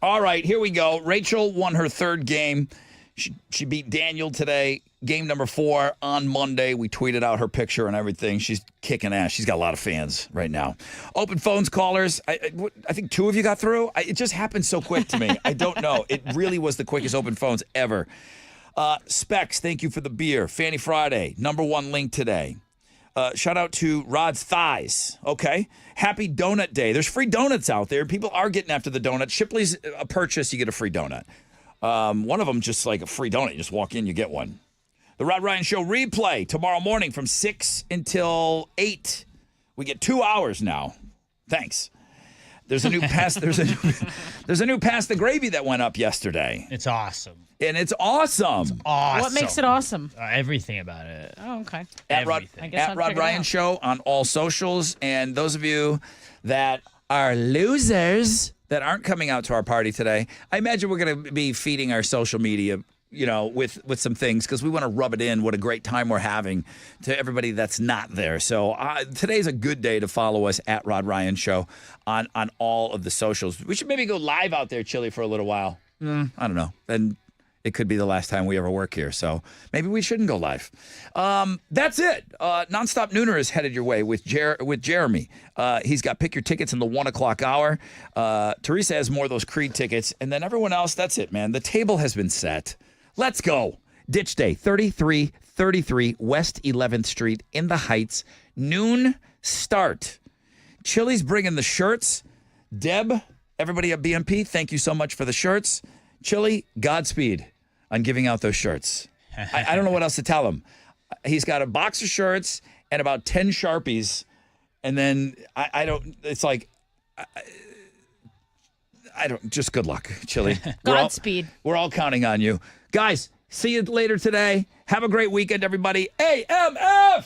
All right, here we go. Rachel won her third game. She beat Daniel today. Game number 4 on Monday. We tweeted out her picture and everything. She's kicking ass. She's got a lot of fans right now. Open phones, callers. I think 2 of you got through. It just happened so quick to me. I don't know. It really was the quickest open phones ever. Specs, thank you for the beer. Fanny Friday, number 1 link today. Shout out to Rod's Thighs. Okay. Happy Donut Day. There's free donuts out there. People are getting after the donut. Shipley's a purchase, you get a free donut. One of them just like a free donut. You just walk in, you get one. The Rod Ryan Show replay tomorrow morning from 6 until 8. We get 2 hours now. Thanks. There's a new Pass the Gravy that went up yesterday. It's awesome. And it's awesome. It's awesome. What makes it awesome? Everything about it. Oh, okay. At Rod check it Ryan out. Show on all socials. And those of you that are losers that aren't coming out to our party today, I imagine we're going to be feeding our social media, with some things because we want to rub it in what a great time we're having to everybody that's not there. So today's a good day to follow us at Rod Ryan Show on all of the socials. We should maybe go live out there, Chili, for a little while. I don't know. Then it could be the last time we ever work here. So maybe we shouldn't go live. That's it. Nonstop Nooner is headed your way with Jeremy. He's got Pick Your Tickets in the 1 o'clock hour. Teresa has more of those Creed tickets. And then everyone else, that's it, man. The table has been set. Let's go. Ditch Day, 3333 West 11th Street in the Heights. Noon start. Chili's bringing the shirts. Deb, everybody at BMP, thank you so much for the shirts. Chili, Godspeed on giving out those shirts. I don't know what else to tell him. He's got a box of shirts and about 10 Sharpies. And then I don't, it's like, I don't, just good luck, Chili. Godspeed. We're all counting on you. Guys, see you later today. Have a great weekend, everybody. AMF!